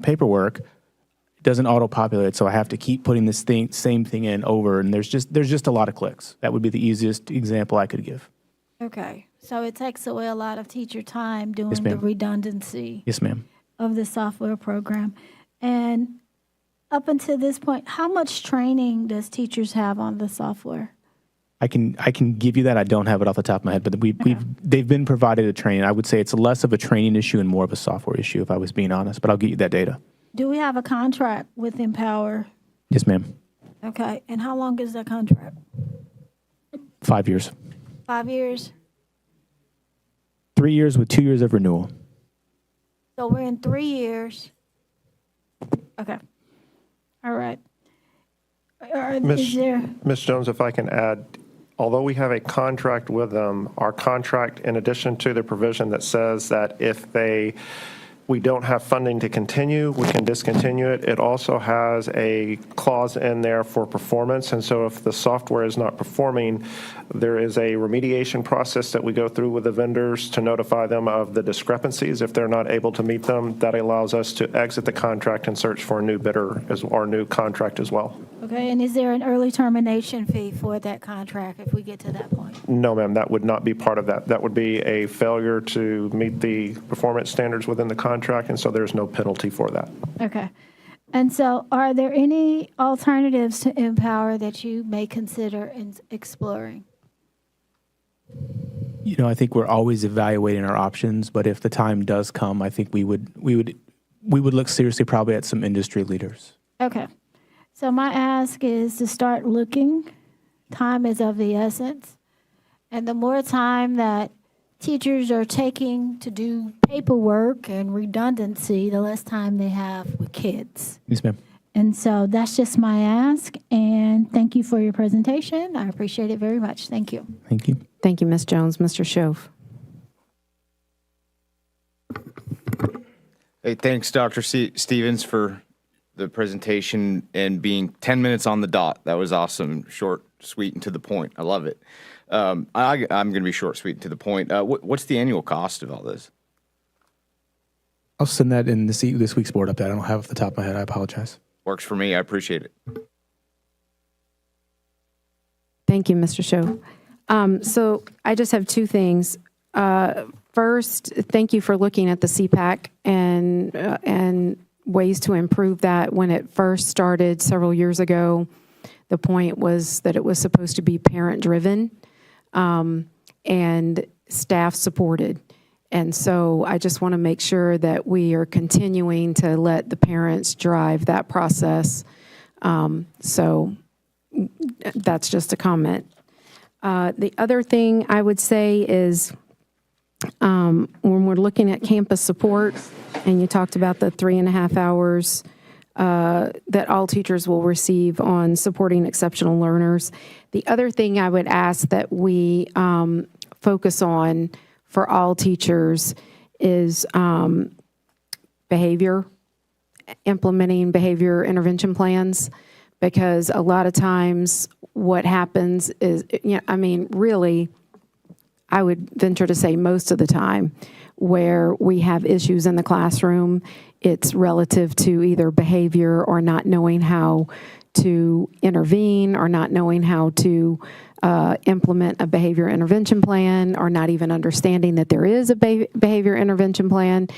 paperwork, it doesn't auto-populate, so I have to keep putting this same thing in over, and there's just a lot of clicks. That would be the easiest example I could give. Okay, so it takes away a lot of teacher time doing Yes, the ma'am. redundancy Yes, ma'am. of the software program. And up until this point, how much training does teachers have on the software? I can give you that. I don't have it off the top of my head, but they've been provided a training. I would say it's less of a training issue and more of a software issue, if I was being honest, but I'll get you that data. Do we have a contract with Empower? Yes, ma'am. Okay, and how long is that contract? 5 years. 5 years? 3 years with 2 years of renewal. So we're in 3 years. Okay. All right. Is there? Ms. Jones, if I can add, although we have a contract with them, our contract, in addition to the provision that says that if we don't have funding to continue, we can discontinue it. It also has a clause in there for performance. And so if the software is not performing, there is a remediation process that we go through with the vendors to notify them of the discrepancies. If they're not able to meet them, that allows us to exit the contract and search for a new bidder or new contract as well. Okay, and is there an early termination fee for that contract if we get to that point? No, ma'am, that would not be part of that. That would be a failure to meet the performance standards within the contract, and so there's no penalty for that. Okay. And so are there any alternatives to Empower that you may consider exploring? I think we're always evaluating our options, but if the time does come, I think we would look seriously probably at some industry leaders. Okay. So my ask is to start looking. Time is of the essence. And the more time that teachers are taking to do paperwork and redundancy, the less time they have with kids. Yes, ma'am. And so that's just my ask. And thank you for your presentation. I appreciate it very much. Thank you. Thank you. Thank you, Ms. Jones. Mr. Shove. Hey, thanks, Dr. Stevens, for the presentation and being 10 minutes on the dot. That was awesome. Short, sweet, and to the point. I love it. I'm going to be short, sweet, and to the point. What's the annual cost of all this? I'll send that in this week's board update. I don't have it off the top of my head. I apologize. Works for me. I appreciate it. Thank you, Mr. Shove. So I just have two things. First, thank you for looking at the CPAC and ways to improve that. When it first started several years ago, the point was that it was supposed to be parent-driven and staff-supported. And so I just want to make sure that we are continuing to let the parents drive that process. So that's just a comment. The other thing I would say is when we're looking at campus support, and you talked about the 3.5 hours that all teachers will receive on supporting exceptional learners. The other thing I would ask that we focus on for all teachers is behavior, implementing behavior intervention plans, because a lot of times what happens is, really, I would venture to say most of the time, where we have issues in the classroom, it's relative to either behavior or not knowing how to intervene or not knowing how to implement a behavior intervention plan or not even understanding that there is a behavior intervention plan.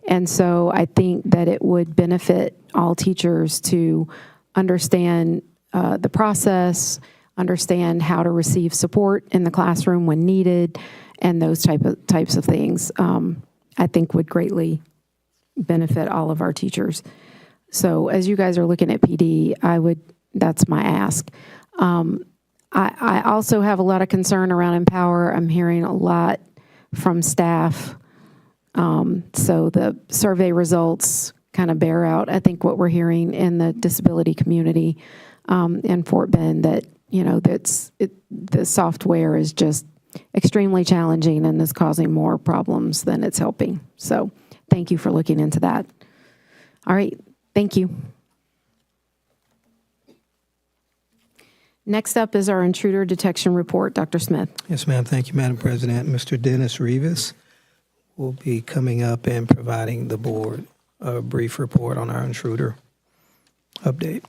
And so I think that it would benefit all teachers to understand the process, understand how to receive support in the classroom when needed, and those types of things, I think would greatly benefit all of our teachers. So as you guys are looking at PD, that's my ask. I also have a lot of concern around Empower. I'm hearing a lot from staff. So the survey results kind of bear out, I think, what we're hearing in the disability community in Fort Bend, that, the software is just extremely challenging and is causing more problems than it's helping. So thank you for looking into that. All right, thank you. Next up is our intruder detection report. Dr. Smith. Yes, ma'am. Thank you, Madam President. Mr. Dennis Rivas will be coming up and providing the board a brief report on our intruder update.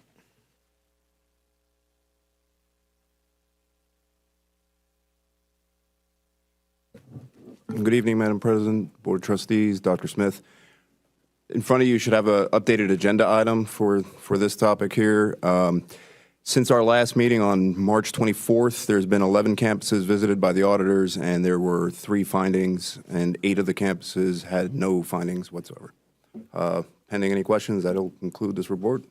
Good evening, Madam President, Board of Trustees, Dr. Smith. In front of you should have an updated agenda item for this topic here. Since our last meeting on March 24th, there's been 11 campuses visited by the auditors, and there were 3 findings, and 8 of the campuses had no findings whatsoever. Pending any questions, that'll conclude this report.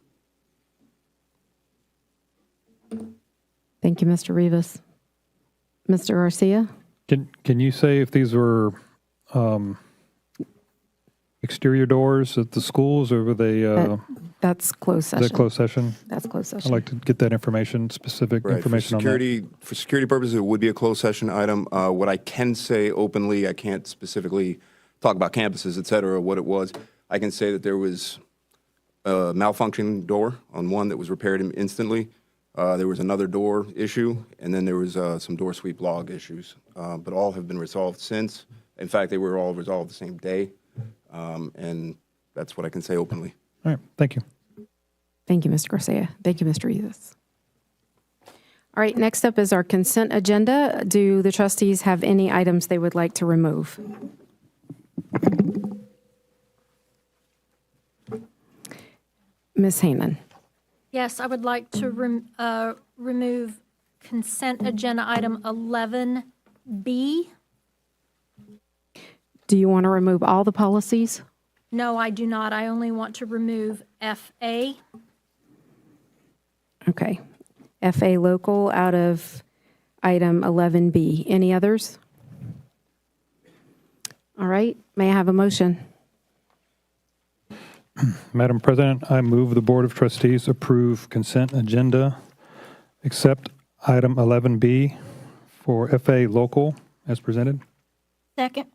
Thank you, Mr. Rivas. Mr. Garcia? Can you say if these were exterior doors at the schools, or were they? That's closed session. Is that closed session? That's closed session. I'd like to get that information, specific information on that. For security purposes, it would be a closed session item. What I can say openly, I can't specifically talk about campuses, et cetera, what it was. I can say that there was a malfunctioning door on one that was repaired instantly. There was another door issue, and then there was some door sweep log issues, but all have been resolved since. In fact, they were all resolved the same day, and that's what I can say openly. All right, thank you. Thank you, Mr. Garcia. Thank you, Mr. Rivas. All right, next up is our consent agenda. Do the trustees have any items they would like to remove? Ms. Heyman. Yes, I would like to remove consent agenda item 11B. Do you want to remove all the policies? No, I do not. I only want to remove FA. Okay. FA local out of item 11B. Any others? All right. May I have a motion? Madam President, I move the Board of Trustees approve consent agenda, except item 11B for FA local as presented. Second.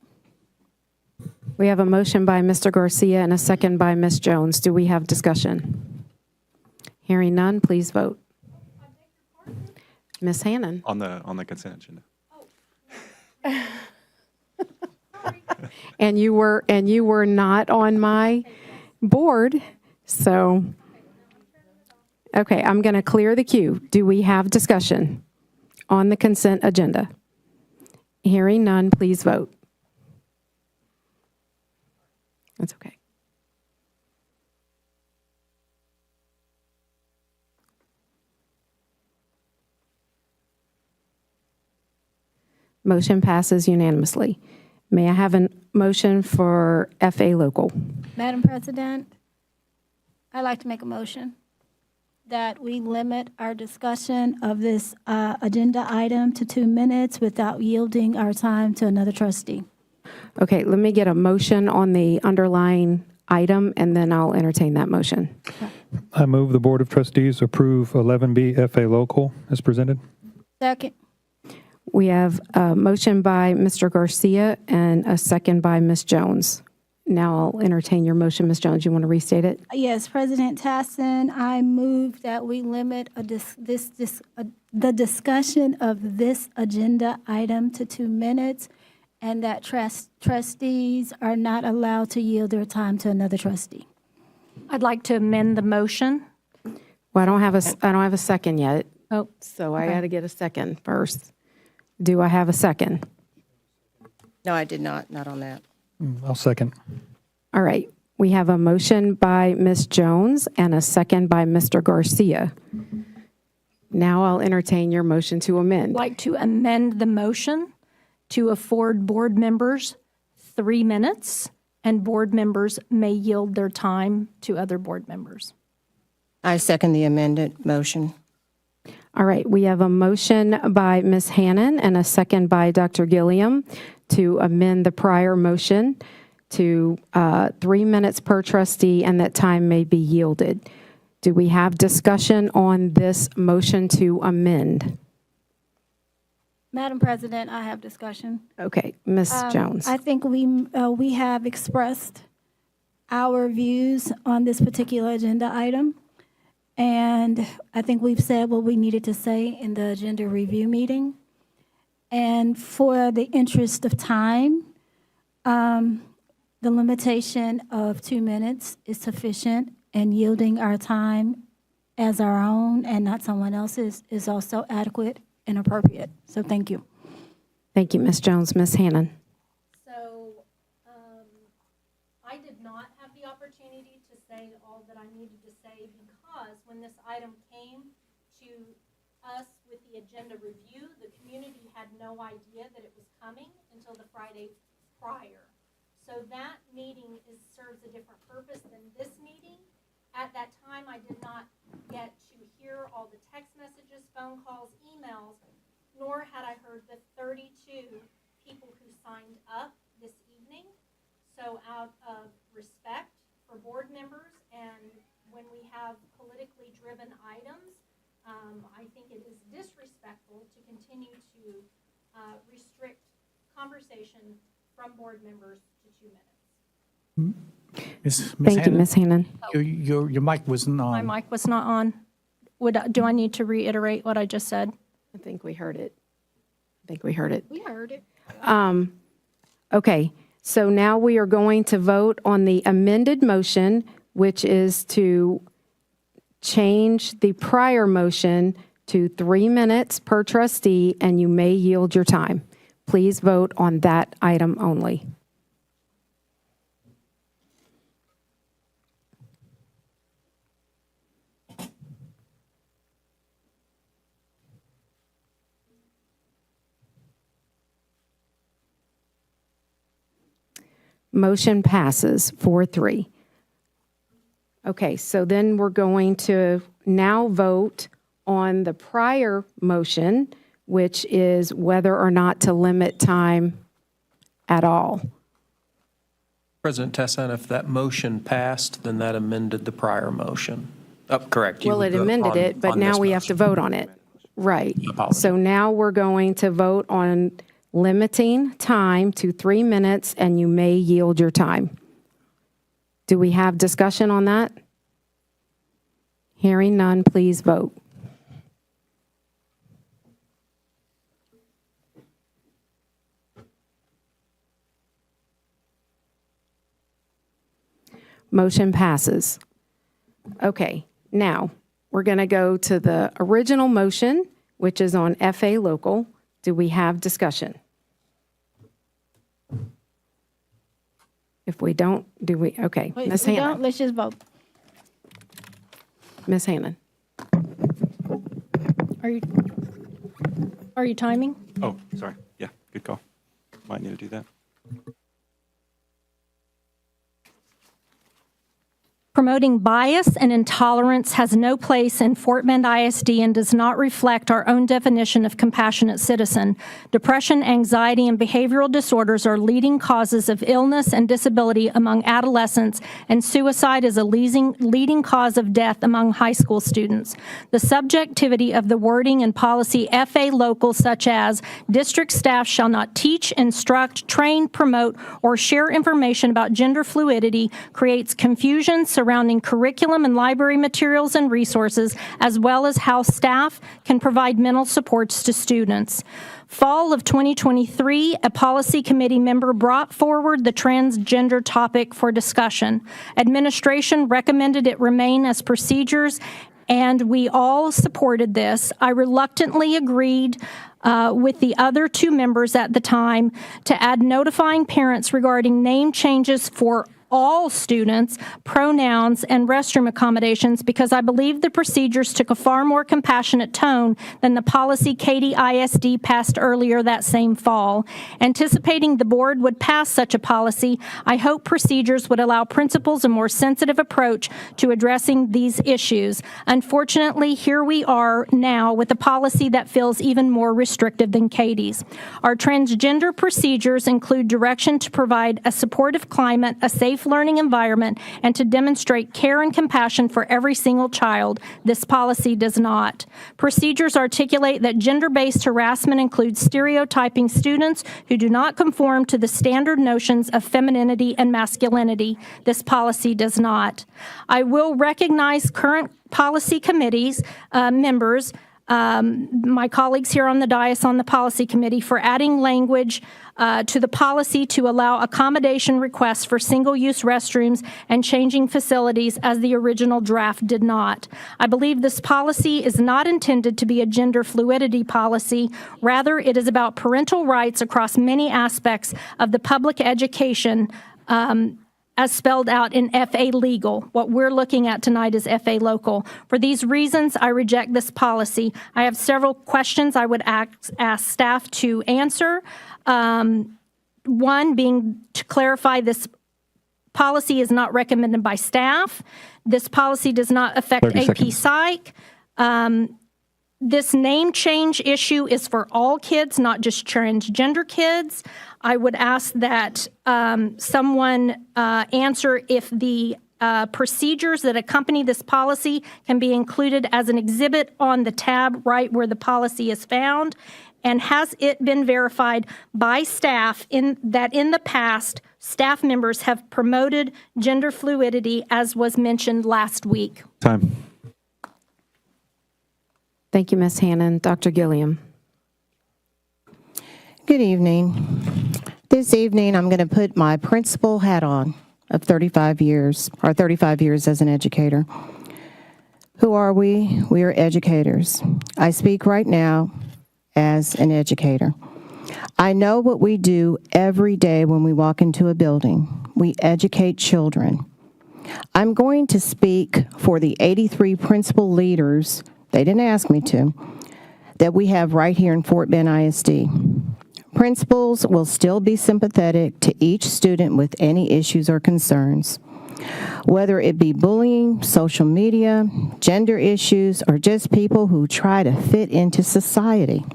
We have a motion by Mr. Garcia and a second by Ms. Jones. Do we have discussion? Hearing none, please vote. Ms. Hannon. On the consent agenda. And you were not on my board, so okay, I'm going to clear the queue. Do we have discussion on the consent agenda? Hearing none, please vote. That's okay. Motion passes unanimously. May I have a motion for FA local? Madam President, I'd like to make a motion that we limit our discussion of this agenda item to 2 minutes without yielding our time to another trustee. Okay, let me get a motion on the underlying item, and then I'll entertain that motion. I move the Board of Trustees approve 11B FA local as presented. Second. We have a motion by Mr. Garcia and a second by Ms. Jones. Now I'll entertain your motion. Ms. Jones, you want to restate it? Yes, President Tassin, I move that we limit the discussion of this agenda item to 2 minutes, and that trustees are not allowed to yield their time to another trustee. I'd like to amend the motion. Well, I don't have a second yet. Oh, So I okay. got to get a second first. Do I have a second? No, I did not on that. I'll second. All right. We have a motion by Ms. Jones and a second by Mr. Garcia. Now I'll entertain your motion to amend. I'd like to amend the motion to afford board members 3 minutes, and board members may yield their time to other board members. I second the amended motion. All right. We have a motion by Ms. Hannon and a second by Dr. Gilliam to amend the prior motion to 3 minutes per trustee, and that time may be yielded. Do we have discussion on this motion to amend? Madam President, I have discussion. Okay, Ms. Jones. I think we have expressed our views on this particular agenda item, and I think we've said what we needed to say in the agenda review meeting. And for the interest of time, the limitation of 2 minutes is sufficient, and yielding our time as our own and not someone else's is also adequate and appropriate. So thank you. Thank you, Ms. Jones. Ms. Hannon. So I did not have the opportunity to say all that I needed to say because when this item came to us with the agenda review, the community had no idea that it was coming until the Friday prior. So that meeting serves a different purpose than this meeting. At that time, I did not get to hear all the text messages, phone calls, emails, nor had I heard the 32 people who signed up this evening. So out of respect for board members, and when we have politically driven items, I think it is disrespectful to continue to restrict conversation from board members to 2 minutes. Thank you, Ms. Hannon. Your mic wasn't on. My mic was not on. Do I need to reiterate what I just said? I think we heard it. We heard it. Okay, so now we are going to vote on the amended motion, which is to change the prior motion to 3 minutes per trustee, and you may yield your time. Please vote on that item only. Motion passes 4-3. Okay, so then we're going to now vote on the prior motion, which is whether or not to limit time at all. President Tessin, if that motion passed, then that amended the prior motion. Correct. You Well, would it vote amended on- it, but on now this we have to vote on it. Right. So now we're going to vote on limiting time to 3 minutes, and you may yield your time. Do we have discussion on that? Hearing none, please vote. Motion passes. Okay, now we're going to go to the original motion, which is on FA local. Do we have discussion? If we don't, do we, okay. Wait, Ms. if we don't, Hannon. let's just vote. Ms. Hannon. Are you timing? Oh, sorry. Yeah, good call. Might need to do that. Promoting bias and intolerance has no place in Fort Bend ISD and does not reflect our own definition of compassionate citizen. Depression, anxiety, and behavioral disorders are leading causes of illness and disability among adolescents, and suicide is a leading cause of death among high school students. The subjectivity of the wording and policy FA local, such as district staff shall not teach, instruct, train, promote, or share information about gender fluidity, creates confusion surrounding curriculum and library materials and resources, as well as how staff can provide mental supports to students. Fall of 2023, a policy committee member brought forward the transgender topic for discussion. Administration recommended it remain as procedures, and we all supported this. I reluctantly agreed with the other two members at the time to add notifying parents regarding name changes for all students, pronouns, and restroom accommodations because I believe the procedures took a far more compassionate tone than the policy Katy ISD passed earlier that same fall. Anticipating the board would pass such a policy, I hope procedures would allow principals a more sensitive approach to addressing these issues. Unfortunately, here we are now with a policy that feels even more restrictive than Katy's. Our transgender procedures include direction to provide a supportive climate, a safe learning environment, and to demonstrate care and compassion for every single child. This policy does not. Procedures articulate that gender-based harassment includes stereotyping students who do not conform to the standard notions of femininity and masculinity. This policy does not. I will recognize current policy committees members, my colleagues here on the dais on the policy committee, for adding language to the policy to allow accommodation requests for single-use restrooms and changing facilities as the original draft did not. I believe this policy is not intended to be a gender fluidity policy. Rather, it is about parental rights across many aspects of the public education as spelled out in FA Legal. What we're looking at tonight is FA Local. For these reasons, I reject this policy. I have several questions I would ask staff to answer. One being to clarify, this policy is not recommended by staff. This policy does not affect AP Psych. This name change issue is for all kids, not just transgender kids. I would ask that someone answer if the procedures that accompany this policy can be included as an exhibit on the tab right where the policy is found. And has it been verified by staff that in the past, staff members have promoted gender fluidity as was mentioned last week? Time. Thank you, Ms. Hannon. Dr. Gilliam. Good evening. This evening, I'm going to put my principal hat on of 35 years as an educator. Who are we? We are educators. I speak right now as an educator. I know what we do every day when we walk into a building. We educate children. I'm going to speak for the 83 principal leaders, they didn't ask me to, that we have right here in Fort Bend ISD. Principals will still be sympathetic to each student with any issues or concerns, whether it be bullying, social media, gender issues, or just people who try to fit into society.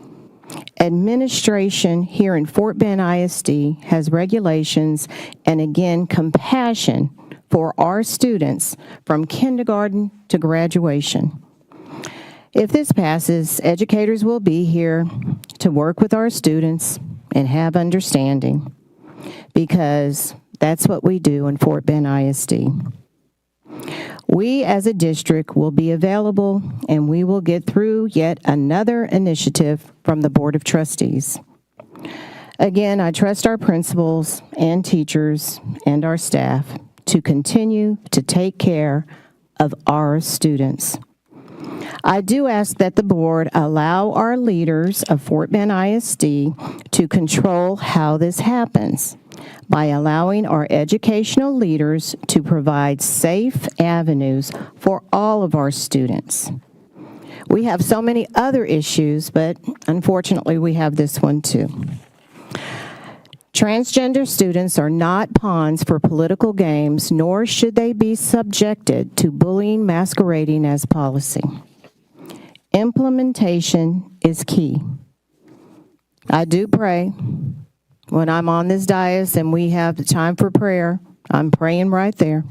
Administration here in Fort Bend ISD has regulations and, again, compassion for our students from kindergarten to graduation. If this passes, educators will be here to work with our students and have understanding, because that's what we do in Fort Bend ISD. We as a district will be available, and we will get through yet another initiative from the Board of Trustees. Again, I trust our principals and teachers and our staff to continue to take care of our students. I do ask that the board allow our leaders of Fort Bend ISD to control how this happens. by allowing our educational leaders to provide safe avenues for all of our students. We have so many other issues, but unfortunately, we have this one too. Transgender students are not pawns for political games, nor should they be subjected to bullying masquerading as policy. Implementation is key. I do pray. When I'm on this dais and we have the time for prayer, I'm praying right there.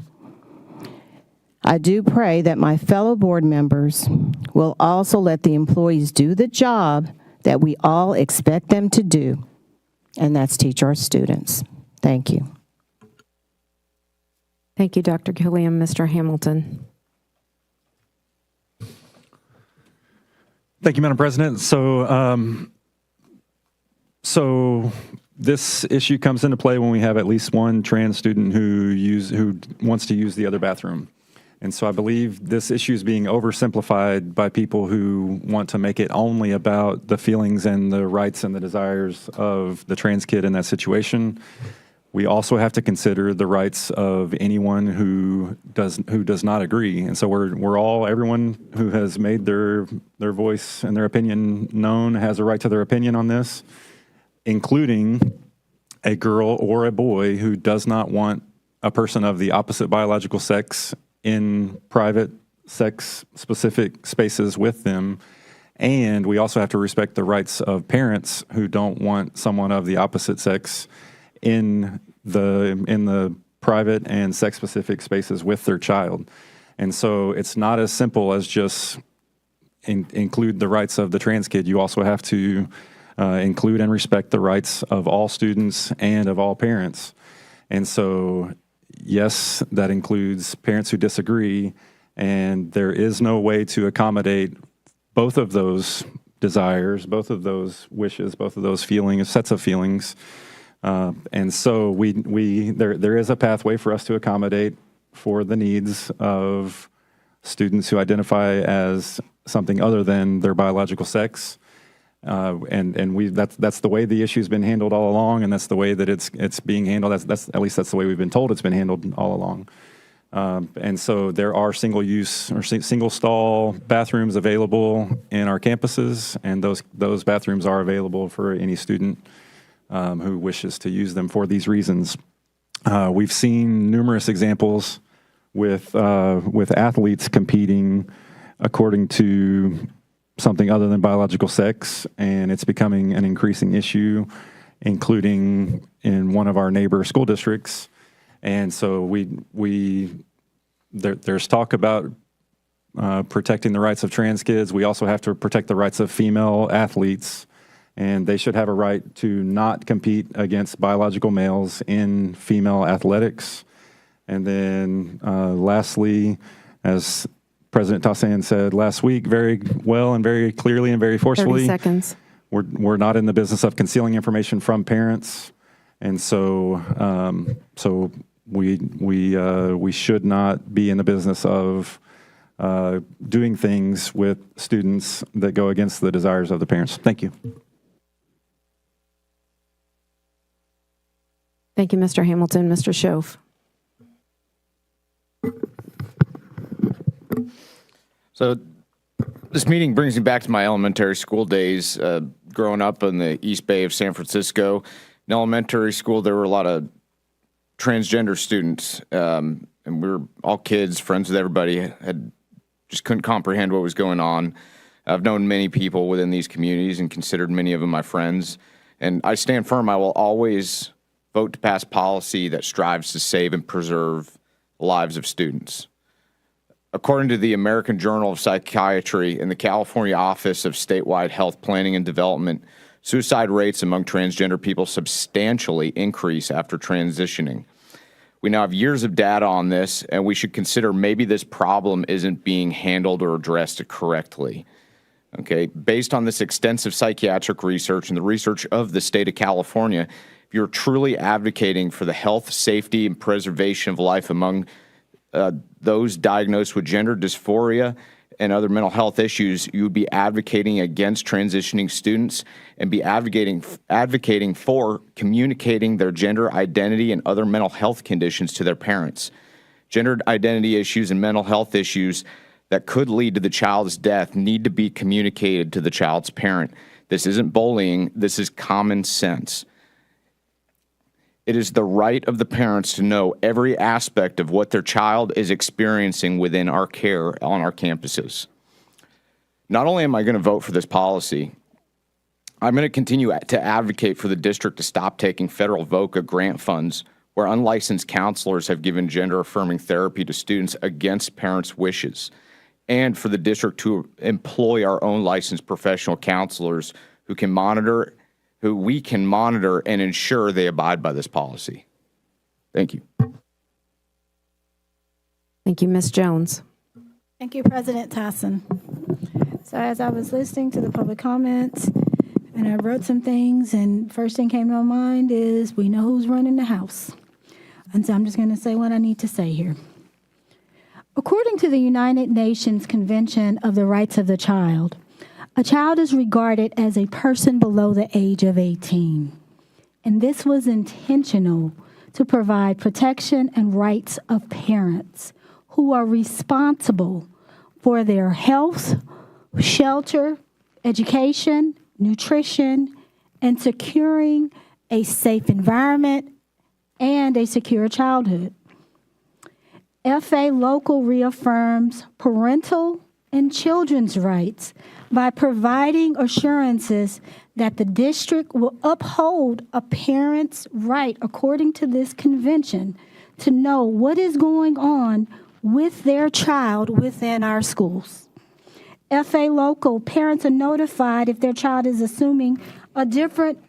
I do pray that my fellow board members will also let the employees do the job that we all expect them to do, and that's teach our students. Thank you. Thank you, Dr. Gilliam. Mr. Hamilton. Thank you, Madam President. So this issue comes into play when we have at least one trans student who wants to use the other bathroom. And so I believe this issue is being oversimplified by people who want to make it only about the feelings and the rights and the desires of the trans kid in that situation. We also have to consider the rights of anyone who does not agree. And so everyone who has made their voice and their opinion known has a right to their opinion on this, including a girl or a boy who does not want a person of the opposite biological sex in private sex-specific spaces with them. And we also have to respect the rights of parents who don't want someone of the opposite sex in the private and sex-specific spaces with their child. And so it's not as simple as just include the rights of the trans kid. You also have to include and respect the rights of all students and of all parents. And so, yes, that includes parents who disagree, and there is no way to accommodate both of those desires, both of those wishes, both of those feelings, sets of feelings. And so there is a pathway for us to accommodate for the needs of students who identify as something other than their biological sex. That's the way the issue's been handled all along, and that's the way that it's being handled. That's the way we've been told it's been handled all along. And so there are single-use or single-stall bathrooms available in our campuses, and those bathrooms are available for any student who wishes to use them for these reasons. We've seen numerous examples with athletes competing according to something other than biological sex, and it's becoming an increasing issue, including in one of our neighbor school districts. And so there's talk about protecting the rights of trans kids. We also have to protect the rights of female athletes, and they should have a right to not compete against biological males in female athletics. And then lastly, as President Tassan said last week very well and very clearly and very forcefully, 30 seconds. We're not in the business of concealing information from parents. And so we should not be in the business of doing things with students that go against the desires of the parents. Thank you. Thank you, Mr. Hamilton. Mr. Schoaf. So this meeting brings me back to my elementary school days. Growing up in the East Bay of San Francisco, in elementary school, there were a lot of transgender students, and we were all kids, friends with everybody, just couldn't comprehend what was going on. I've known many people within these communities and considered many of them my friends, and I stand firm. I will always vote to pass policy that strives to save and preserve the lives of students. According to the American Journal of Psychiatry and the California Office of Statewide Health Planning and Development, suicide rates among transgender people substantially increase after transitioning. We now have years of data on this, and we should consider maybe this problem isn't being handled or addressed correctly. Okay, based on this extensive psychiatric research and the research of the state of California, if you're truly advocating for the health, safety, and preservation of life among those diagnosed with gender dysphoria and other mental health issues, you would be advocating against transitioning students and be advocating for communicating their gender identity and other mental health conditions to their parents. Gender identity issues and mental health issues that could lead to the child's death need to be communicated to the child's parent. This isn't bullying, this is common sense. It is the right of the parents to know every aspect of what their child is experiencing within our care on our campuses. Not only am I going to vote for this policy, I'm going to continue to advocate for the district to stop taking federal VOCA grant funds where unlicensed counselors have given gender-affirming therapy to students against parents' wishes, and for the district to employ our own licensed professional counselors who we can monitor and ensure they abide by this policy. Thank you. Thank you, Ms. Jones. Thank you, President Tyson. So as I was listening to the public comments, and I wrote some things, and first thing came to my mind is we know who's running the House. And so I'm just going to say what I need to say here. According to the United Nations Convention of the Rights of the Child, a child is regarded as a person below the age of 18. And this was intentional to provide protection and rights of parents who are responsible for their health, shelter, education, nutrition, and securing a safe environment and a secure childhood. FA Local reaffirms parental and children's rights by providing assurances that the district will uphold a parent's right, according to this convention, to know what is going on with their child within our schools. FA Local parents are notified if their child is assuming a different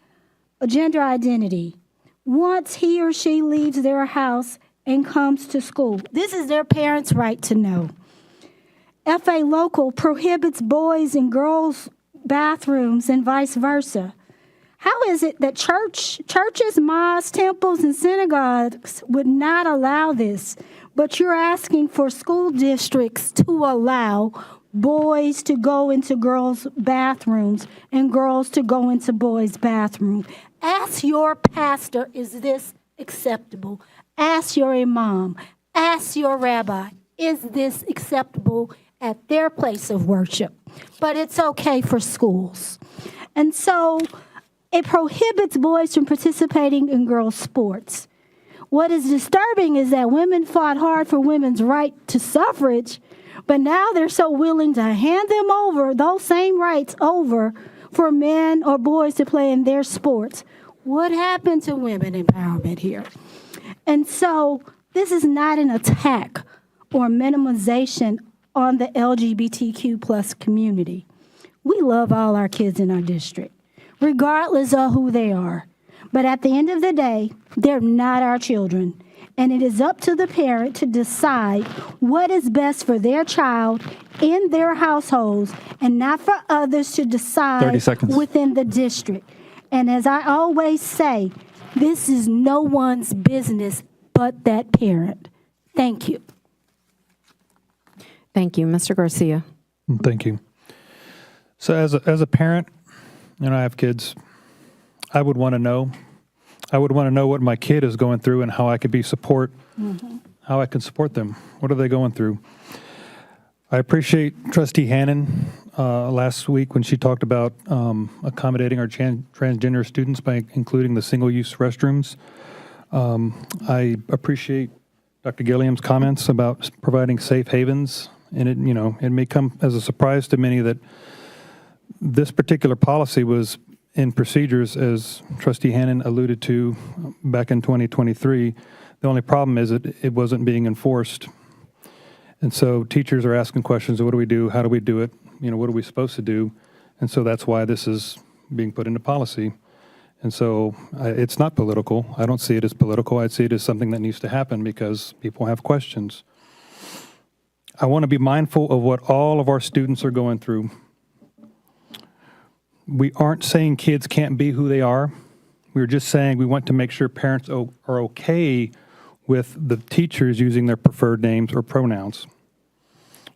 gender identity once he or she leaves their house and comes to school. This is their parents' right to know. FA Local prohibits boys and girls' bathrooms and vice versa. How is it that churches, mosques, temples, and synagogues would not allow this, but you're asking for school districts to allow boys to go into girls' bathrooms and girls to go into boys' bathrooms? Ask your pastor, is this acceptable? Ask your imam, ask your rabbi, is this acceptable at their place of worship? But it's okay for schools. And so it prohibits boys from participating in girls' sports. What is disturbing is that women fought hard for women's right to suffrage, but now they're so willing to hand them over, those same rights over, for men or boys to play in their sports. What happened to women empowerment here? And so this is not an attack or minimization on the LGBTQ plus community. We love all our kids in our district, regardless of who they are. But at the end of the day, they're not our children. And it is up to the parent to decide what is best for their child in their households and not for others to decide 30 seconds. within the district. And as I always say, this is no one's business but that parent. Thank you. Thank you. Mr. Garcia. Thank you. So as a parent, and I have kids, I would want to know. I would want to know what my kid is going through and how I could be how I can support them. What are they going through? I appreciate Trustee Hannon last week when she talked about accommodating our transgender students by including the single-use restrooms. I appreciate Dr. Gilliam's comments about providing safe havens, and it may come as a surprise to many that this particular policy was in procedures, as Trustee Hannon alluded to back in 2023. The only problem is it wasn't being enforced. And so teachers are asking questions of what do we do, how do we do it, what are we supposed to do? And so that's why this is being put into policy. And so it's not political. I don't see it as political. I see it as something that needs to happen because people have questions. I want to be mindful of what all of our students are going through. We aren't saying kids can't be who they are. We're just saying we want to make sure parents are okay with the teachers using their preferred names or pronouns.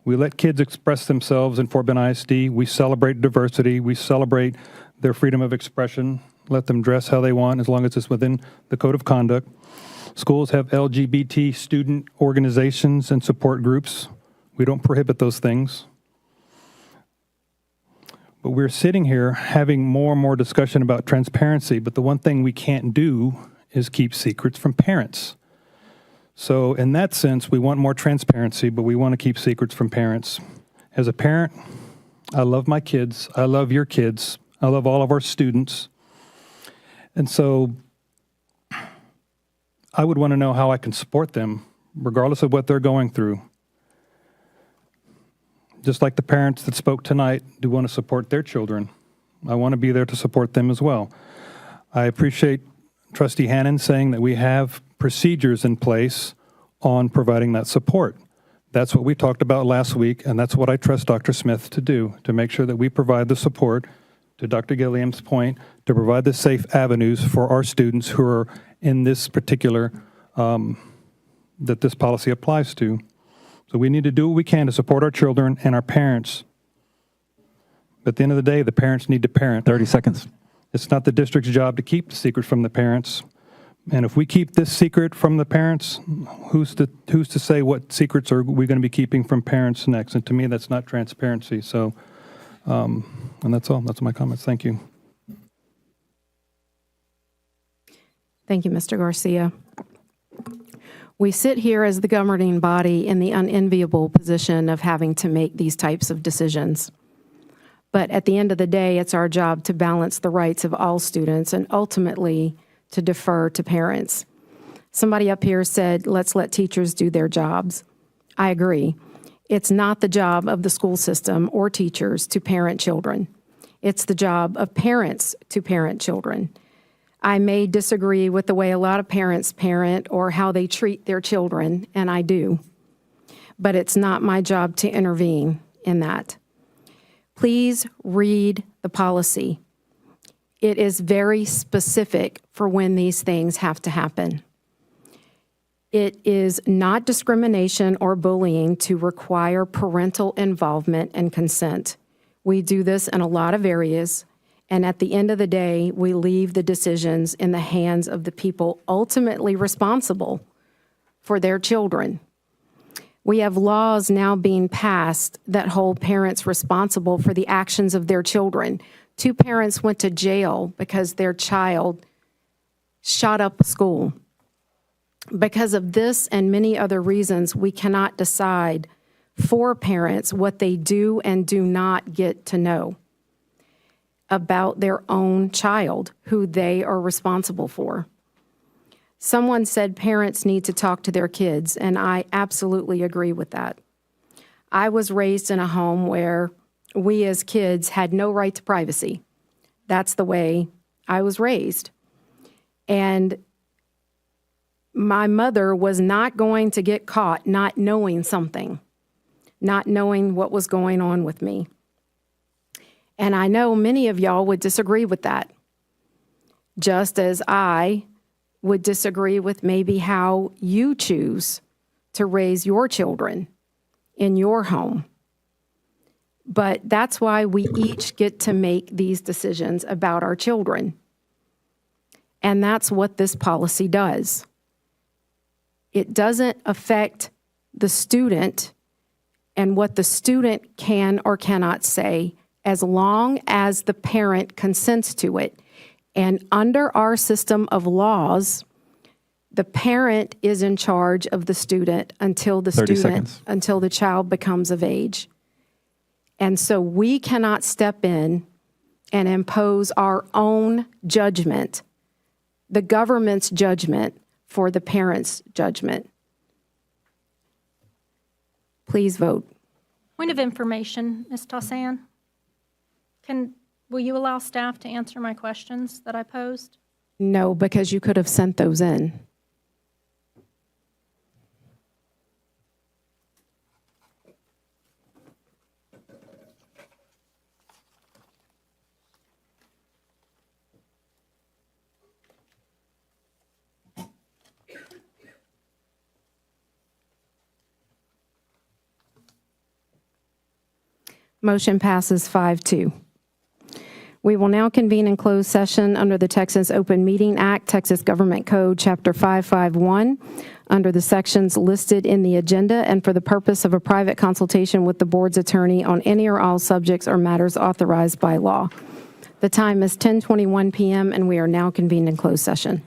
We let kids express themselves in Fort Bend ISD. We celebrate diversity. We celebrate their freedom of expression. Let them dress how they want as long as it's within the code of conduct. Schools have LGBT student organizations and support groups. We don't prohibit those things. But we're sitting here having more and more discussion about transparency, but the one thing we can't do is keep secrets from parents. So in that sense, we want more transparency, but we want to keep secrets from parents. As a parent, I love my kids. I love your kids. I love all of our students. And so I would want to know how I can support them, regardless of what they're going through. Just like the parents that spoke tonight do want to support their children. I want to be there to support them as well. I appreciate Trustee Hannon saying that we have procedures in place on providing that support. That's what we talked about last week, and that's what I trust Dr. Smith to do, to make sure that we provide the support, to Dr. Gilliam's point, to provide the safe avenues for our students who are in this particular, that this policy applies to. So we need to do what we can to support our children and our parents. But at the end of the day, the parents need to parent. 30 seconds. It's not the district's job to keep the secret from the parents. And if we keep this secret from the parents, who's to say what secrets are we going to be keeping from parents next? And to me, that's not transparency. So, and that's all. That's my comments. Thank you. Thank you, Mr. Garcia. We sit here as the governing body in the unenviable position of having to make these types of decisions. But at the end of the day, it's our job to balance the rights of all students and ultimately to defer to parents. Somebody up here said, let's let teachers do their jobs. I agree. It's not the job of the school system or teachers to parent children. It's the job of parents to parent children. I may disagree with the way a lot of parents parent or how they treat their children, and I do. But it's not my job to intervene in that. Please read the policy. It is very specific for when these things have to happen. It is not discrimination or bullying to require parental involvement and consent. We do this in a lot of areas. And at the end of the day, we leave the decisions in the hands of the people ultimately responsible for their children. We have laws now being passed that hold parents responsible for the actions of their children. 2 parents went to jail because their child shot up a school. Because of this and many other reasons, we cannot decide for parents what they do and do not get to know about their own child, who they are responsible for. Someone said parents need to talk to their kids, and I absolutely agree with that. I was raised in a home where we as kids had no right to privacy. That's the way I was raised. And my mother was not going to get caught not knowing something, not knowing what was going on with me. And I know many of y'all would disagree with that, just as I would disagree with maybe how you choose to raise your children in your home. But that's why we each get to make these decisions about our children. And that's what this policy does. It doesn't affect the student and what the student can or cannot say, as long as the parent consents to it. And under our system of laws, the parent is in charge of the student until the until the child becomes of age. And so we cannot step in and impose our own judgment, the government's judgment, for the parent's judgment. Please vote. Point of information, Ms. Tassan. Will you allow staff to answer my questions that I posed? No, because you could have sent those in. Motion passes 5-2. We will now convene in closed session under the Texas Open Meeting Act, Texas Government Code, Chapter 551, under the sections listed in the agenda, and for the purpose of a private consultation with the board's attorney on any or all subjects or matters authorized by law. The time is 10:21 p.m., and we are now convened in closed session.